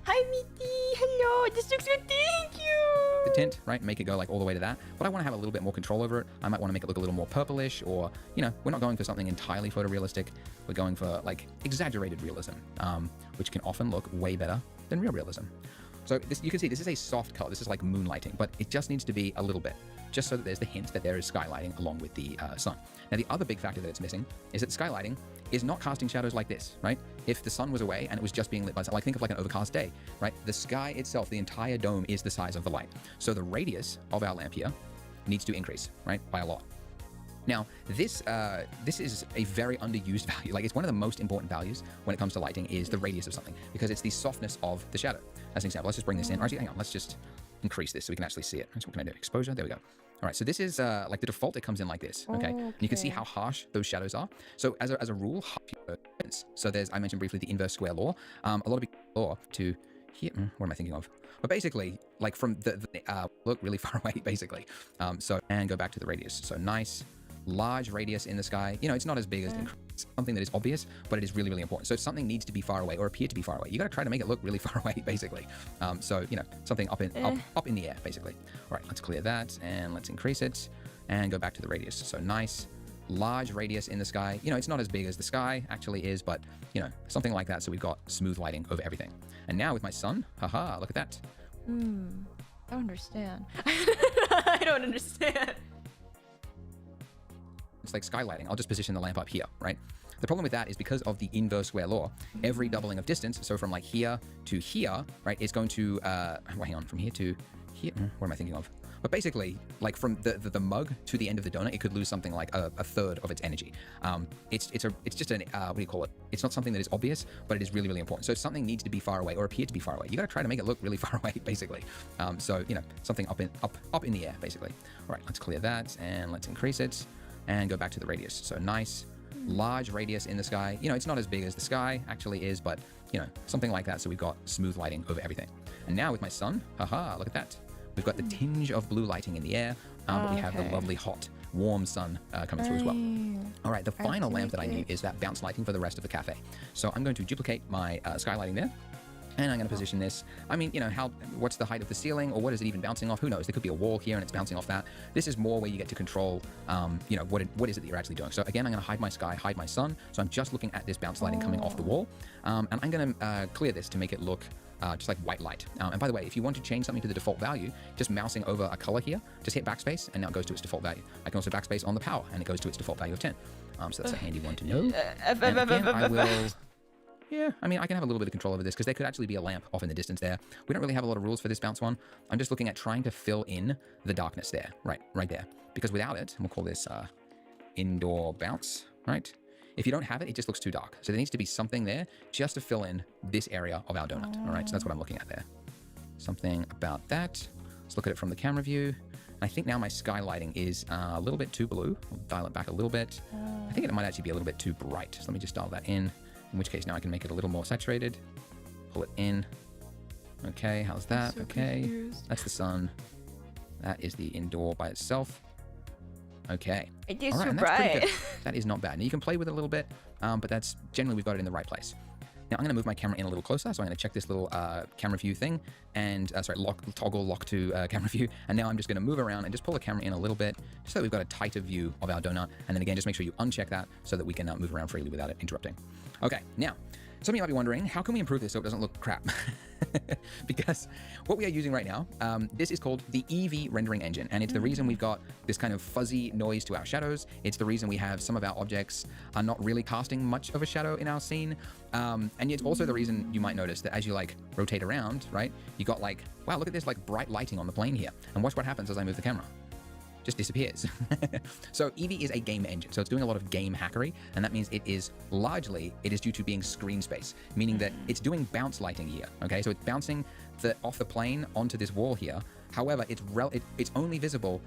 Hi, Mitty. Hello. This looks good. Thank you. the tint, right? Make it go like all the way to that. But I want to have a little bit more control over it. I might want to make it look a little more purplish, or, you know, we're not going for something entirely photorealistic. We're going for like exaggerated realism, which can often look way better than real realism. So this, you can see this is a soft color. This is like moonlighting, but it just needs to be a little bit, just so that there's the hint that there is skylighting along with the sun. Now, the other big factor that it's missing is that skylighting is not casting shadows like this, right? If the sun was away and it was just being lit by sun, like think of like an overcast day, right? The sky itself, the entire dome is the size of the light. So the radius of our lamp here needs to increase, right? By a lot. Now, this is a very underused value. Like, it's one of the most important values when it comes to lighting is the radius of something, because it's the softness of the shadow. As an example, let's just bring this in. Or actually, hang on, let's just increase this so we can actually see it. So what can I do? Exposure, there we go. All right, so this is like the default, it comes in like this, okay? And you can see how harsh those shadows are. So as a rule, so there's, I mentioned briefly the inverse square law. A lot of people law to here, what am I thinking of? But basically, like from the look really far away, basically. So, and go back to the radius. So nice, large radius in the sky. You know, it's not as big as something that is obvious, but it is really, really important. So if something needs to be far away or appear to be far away, you got to try to make it look really far away, basically. So, you know, something up in the air, basically. All right, let's clear that and let's increase it and go back to the radius. So nice, large radius in the sky. You know, it's not as big as the sky actually is, but, you know, something like that. So we've got smooth lighting over everything. And now with my sun, haha, look at that. I don't understand. I don't understand. It's like skylighting. I'll just position the lamp up here, right? The problem with that is because of the inverse square law, every doubling of distance, so from like here to here, right, is going to, hang on, from here to here, what am I thinking of? But basically, like from the mug to the end of the donut, it could lose something like a third of its energy. It's just an, what do you call it? It's not something that is obvious, but it is really, really important. So if something needs to be far away or appear to be far away, you got to try to make it look really far away, basically. So, you know, something up in the air, basically. All right, let's clear that and let's increase it and go back to the radius. So nice, large radius in the sky. You know, it's not as big as the sky actually is, but, you know, something like that. So we've got smooth lighting over everything. And now with my sun, haha, look at that. We've got the tinge of blue lighting in the air, but we have the lovely hot, warm sun coming through as well. All right, the final lamp that I need is that bounce lighting for the rest of the cafe. So I'm going to duplicate my sky lighting there. And I'm going to position this. I mean, you know, what's the height of the ceiling, or what is it even bouncing off? Who knows? There could be a wall here and it's bouncing off that. This is more where you get to control, you know, what is it that you're actually doing. So again, I'm going to hide my sky, hide my sun. So I'm just looking at this bounce lighting coming off the wall. And I'm going to clear this to make it look just like white light. And by the way, if you want to change something to the default value, just mousing over a color here, just hit backspace and now it goes to its default value. I can also backspace on the power and it goes to its default value of 10. So that's a handy one to know. And again, I will... Yeah, I mean, I can have a little bit of control over this because there could actually be a lamp off in the distance there. We don't really have a lot of rules for this bounce one. I'm just looking at trying to fill in the darkness there, right there. Because without it, and we'll call this indoor bounce, right? If you don't have it, it just looks too dark. So there needs to be something there just to fill in this area of our donut, all right? So that's what I'm looking at there. Something about that. Let's look at it from the camera view. I think now my sky lighting is a little bit too blue. I'll dial it back a little bit. I think it might actually be a little bit too bright. So let me just dial that in which case now I can make it a little more saturated. Pull it in. Okay, how's that? So okay, confused. That's the sun. That is the indoor by itself. Okay. It is so bright. That is not bad. Now you can play with it a little bit, but that's generally we've got it in the right place. Now I'm going to move my camera in a little closer, so I'm going to check this little camera view thing, and toggle lock to camera view, and now I'm just going to move around and just pull the camera in a little bit, just so we've got a tighter view of our donut, and then again, just make sure you uncheck that so that we can move around freely without it interrupting. Okay, now, some of you might be wondering, how can we improve this so it doesn't look crap? Because what we are using right now, this is called the EV rendering engine, and it's the reason we've got this kind of fuzzy noise to our shadows. It's the reason we have some of our objects are not really casting much of a shadow in our scene. And it's also the reason you might notice that as you like rotate around, right, you got like, wow, look at this like bright lighting on the plane here. And watch what happens as I move the camera. Just disappears. So Eevee is a game engine, so it's doing a lot of game hackery, and that means it is due to being screen space, meaning that it's doing bounce lighting here. Okay, so it's bouncing off the plane onto this wall here. However, it's only visible.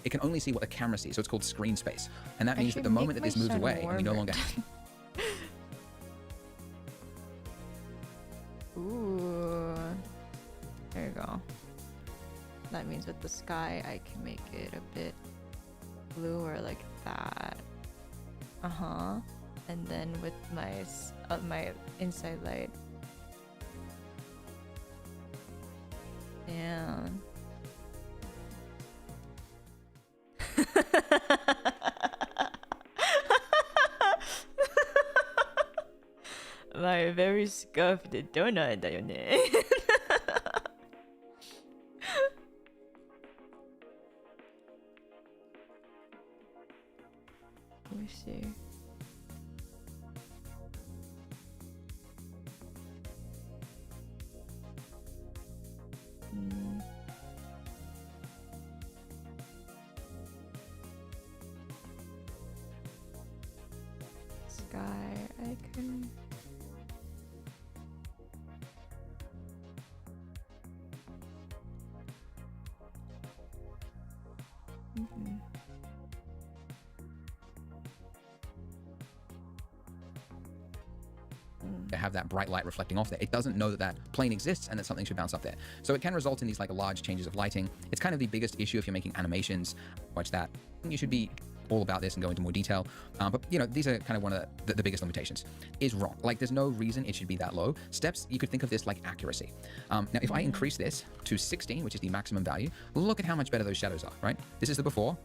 It can only see what the camera sees, so it's called screen space, and that means that the moment that this moves away, and we no longer. Ooh, there you go. That means with the sky, I can make it a bit bluer like that. And then with my inside light. And my very scuffed donut だよね。Let me see. Sky, I can. Have that bright light reflecting off there. It doesn't know that that plane exists and that something should bounce up there. So it can result in these like large changes of lighting. It's kind of the biggest issue if you're making animations. Watch that. You should be all about this and go into more detail. But you know, these are kind of one of the biggest limitations. Is wrong. Like there's no reason it should be that low. Steps, you could think of this like accuracy. Now, if I increase this to 16, which is the maximum value, look at how much better those shadows are, right? This is the before,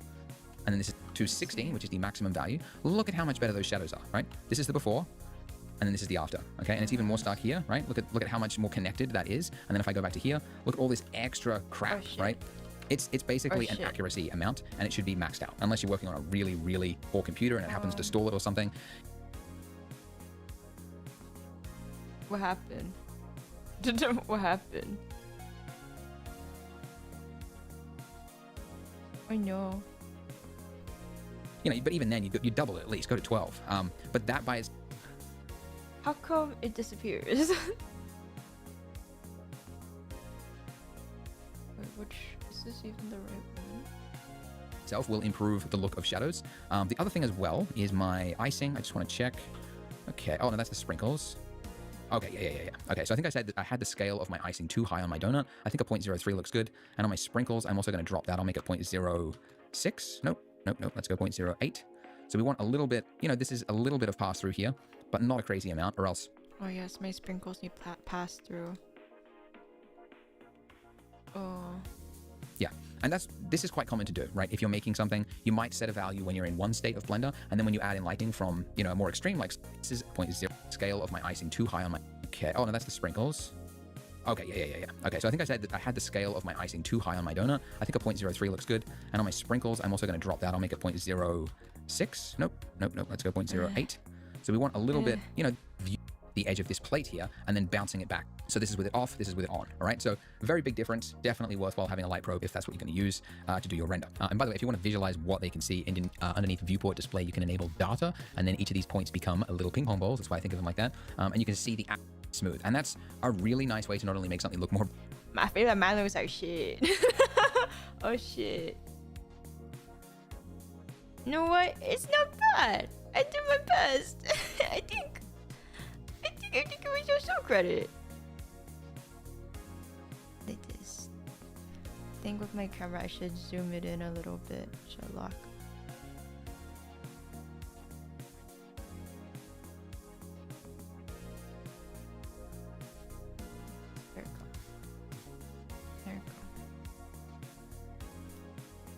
and then this is to 16, which is the maximum value. Look at how much better those shadows are, right? This is the before, and then this is the after, okay? And it's even more stark here, right? Look at how much more connected that is. And then if I go back to here, look at all this extra crap, right? It's basically an accuracy amount, and it should be maxed out, unless you're working on a really, really poor computer and it happens to stall it or something. What happened? What happened? I know. You know, but even then, you double it at least. Go to 12. But that by its... How come it disappears? Wait, which... Is this even the right one? Itself will improve the look of shadows. The other thing as well is my icing. I just want to check. Okay. Oh, no, that's the sprinkles. Okay, yeah. Okay, so I think I said that I had the scale of my icing too high on my donut. I think a 0.03 looks good. And on my sprinkles, I'm also going to drop that. I'll make it 0.06. Nope. Let's go 0.08. So we want a little bit, you know, this is a little bit of pass through here, but not a crazy amount, or else... Oh yes, my sprinkles need pass through. Oh... Yeah, and this is quite common to do, right? If you're making something, you might set a value when you're in one state of Blender, and then when you add in lighting from, you know, a more extreme, like this is 0.0 scale of my icing too high on my... Okay, oh no, that's the sprinkles. Okay, yeah. Okay, so I think I said that I had the scale of my icing too high on my donut. I think a 0.03 looks good. And on my sprinkles, I'm also going to drop that. I'll make it 0.06. Nope. Let's go 0.08. So we want a little bit, you know, view the edge of this plate here and then bouncing it back. So this is with it off, this is with it on, all right? So very big difference, definitely worthwhile having a light probe if that's what you're gonna use to do your render. And by the way, if you wanna visualize what they can see underneath viewport display, you can enable data, and then each of these points become a little ping pong balls. That's why I think of them like that. And you can see the smooth. And that's a really nice way to not only make something look more... My favorite man was like, shit. Oh shit. You know what? It's not bad. I did my best. I think it was your show credit. Like this. I think with my camera I should zoom it in a little bit, Sherlock. There we go.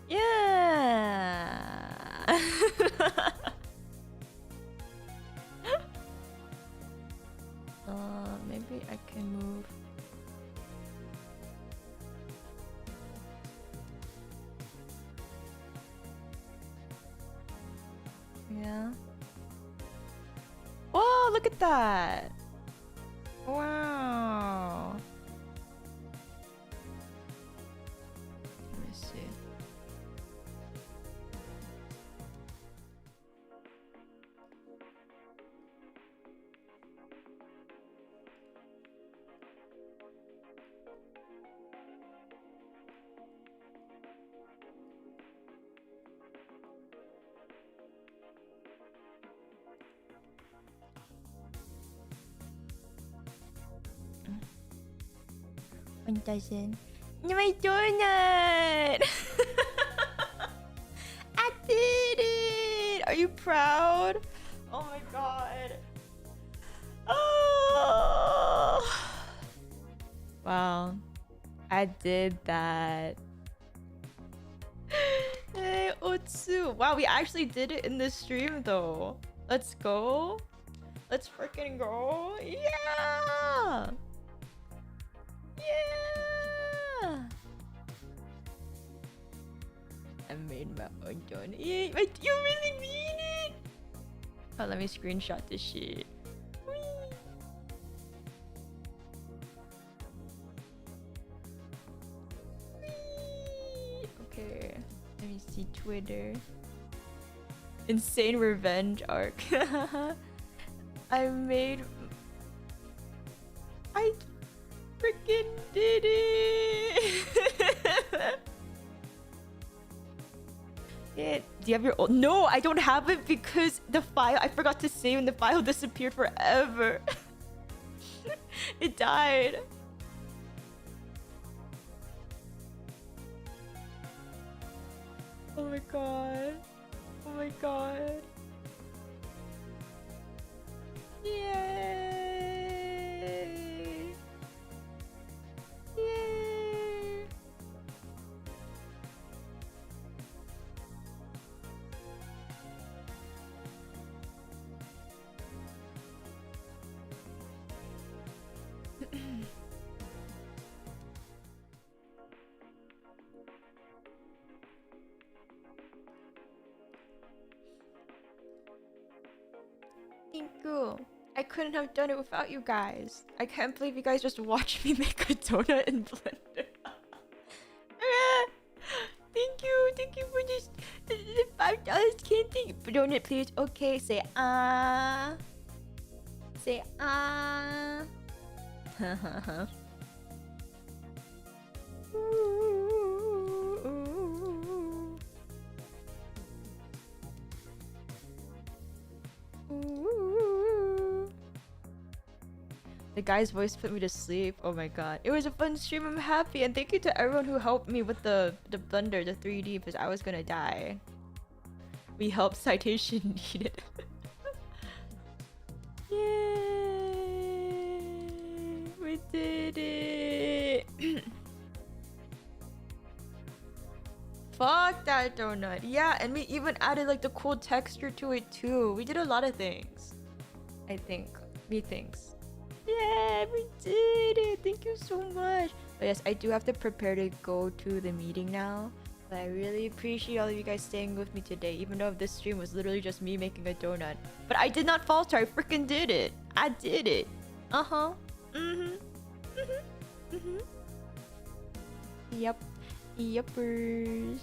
Yeah. Maybe I can move. Yeah. Oh, look at that. Wow. Let me see. One dozen. My donut! I did it! Are you proud? Oh my god. Oh! Wow. I did that. Hey, Otsu. Wow, we actually did it in the stream though. Let's go. Let's freaking go. Yeah! Yeah! I made my own donut. Yeah, you really mean it? Oh, let me screenshot this shit. Whee! Whee! Okay, let me see Twitter. Insane revenge arc. I freaking did it! Do you have your old? No, I don't have it because the file I forgot to save and the file disappeared forever. It died. Oh my god. Oh my god. Yay! Yay! Thank you. I couldn't have done it without you guys. I can't believe you guys just watched me make a donut in Blender. Thank you Thank you for this the $5. Can't think. Donut, please. Okay, say ah. Say ah. The guy's voice put me to sleep. Oh my god. It was a fun stream. I'm happy. And thank you to everyone who helped me with the blender, the 3D, because I was gonna die. We helped citation needed. Yay! We did it! Fuck that donut. Yeah, and we even added like the cool texture to it too. We did a lot of things. I think. Methinks. Yeah, we did it. Thank you so much. But yes, I do have to prepare to go to the meeting now. But I really appreciate all of you guys staying with me today, even though this stream was literally just me making a donut. But I did not falter. I freaking did it. I did it. Uh-huh. Yep. Yuppers.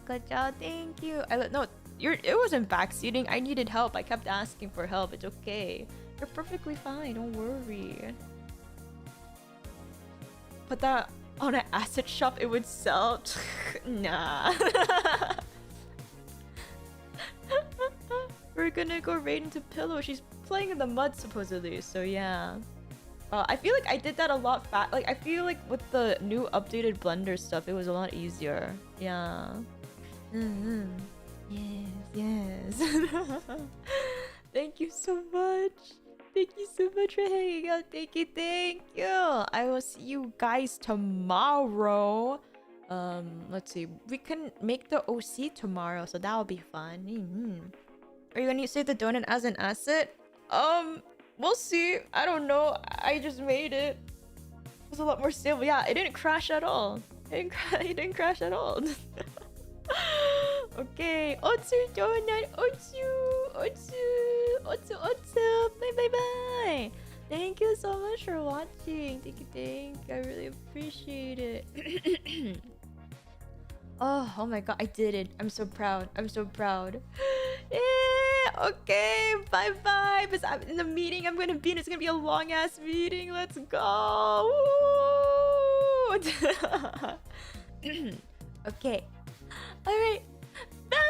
Good job. Thank you. No, it wasn't backseating. I needed help. I kept asking for help. It's okay. You're perfectly fine. Don't worry. Put that on an asset shop. It would sell. Nah. We're gonna go raid into Pillow. She's playing in the mud supposedly. So yeah. I feel like I did that a lot fast. Like I feel like with the new updated Blender stuff, it was a lot easier. Yeah. Yes. Thank you so much. Thank you so much for hanging out. Thank you. I will see you guys tomorrow. Let's see. We can make the OC tomorrow, so that'll be fun. Are you gonna save the donut as an asset? We'll see. I don't know. I just made it. It was a lot more stable. Yeah, it didn't crash at all. It didn't crash at all. Okay. Otsu donut. Otsu. Bye. Thank you so much for watching. Thank you. I really appreciate it. Oh my god, I did it. I'm so proud. Yeah, okay, bye. Because I'm in the meeting I'm gonna be in. It's gonna be a long ass meeting. Let's go. Okay. Alright. Bye.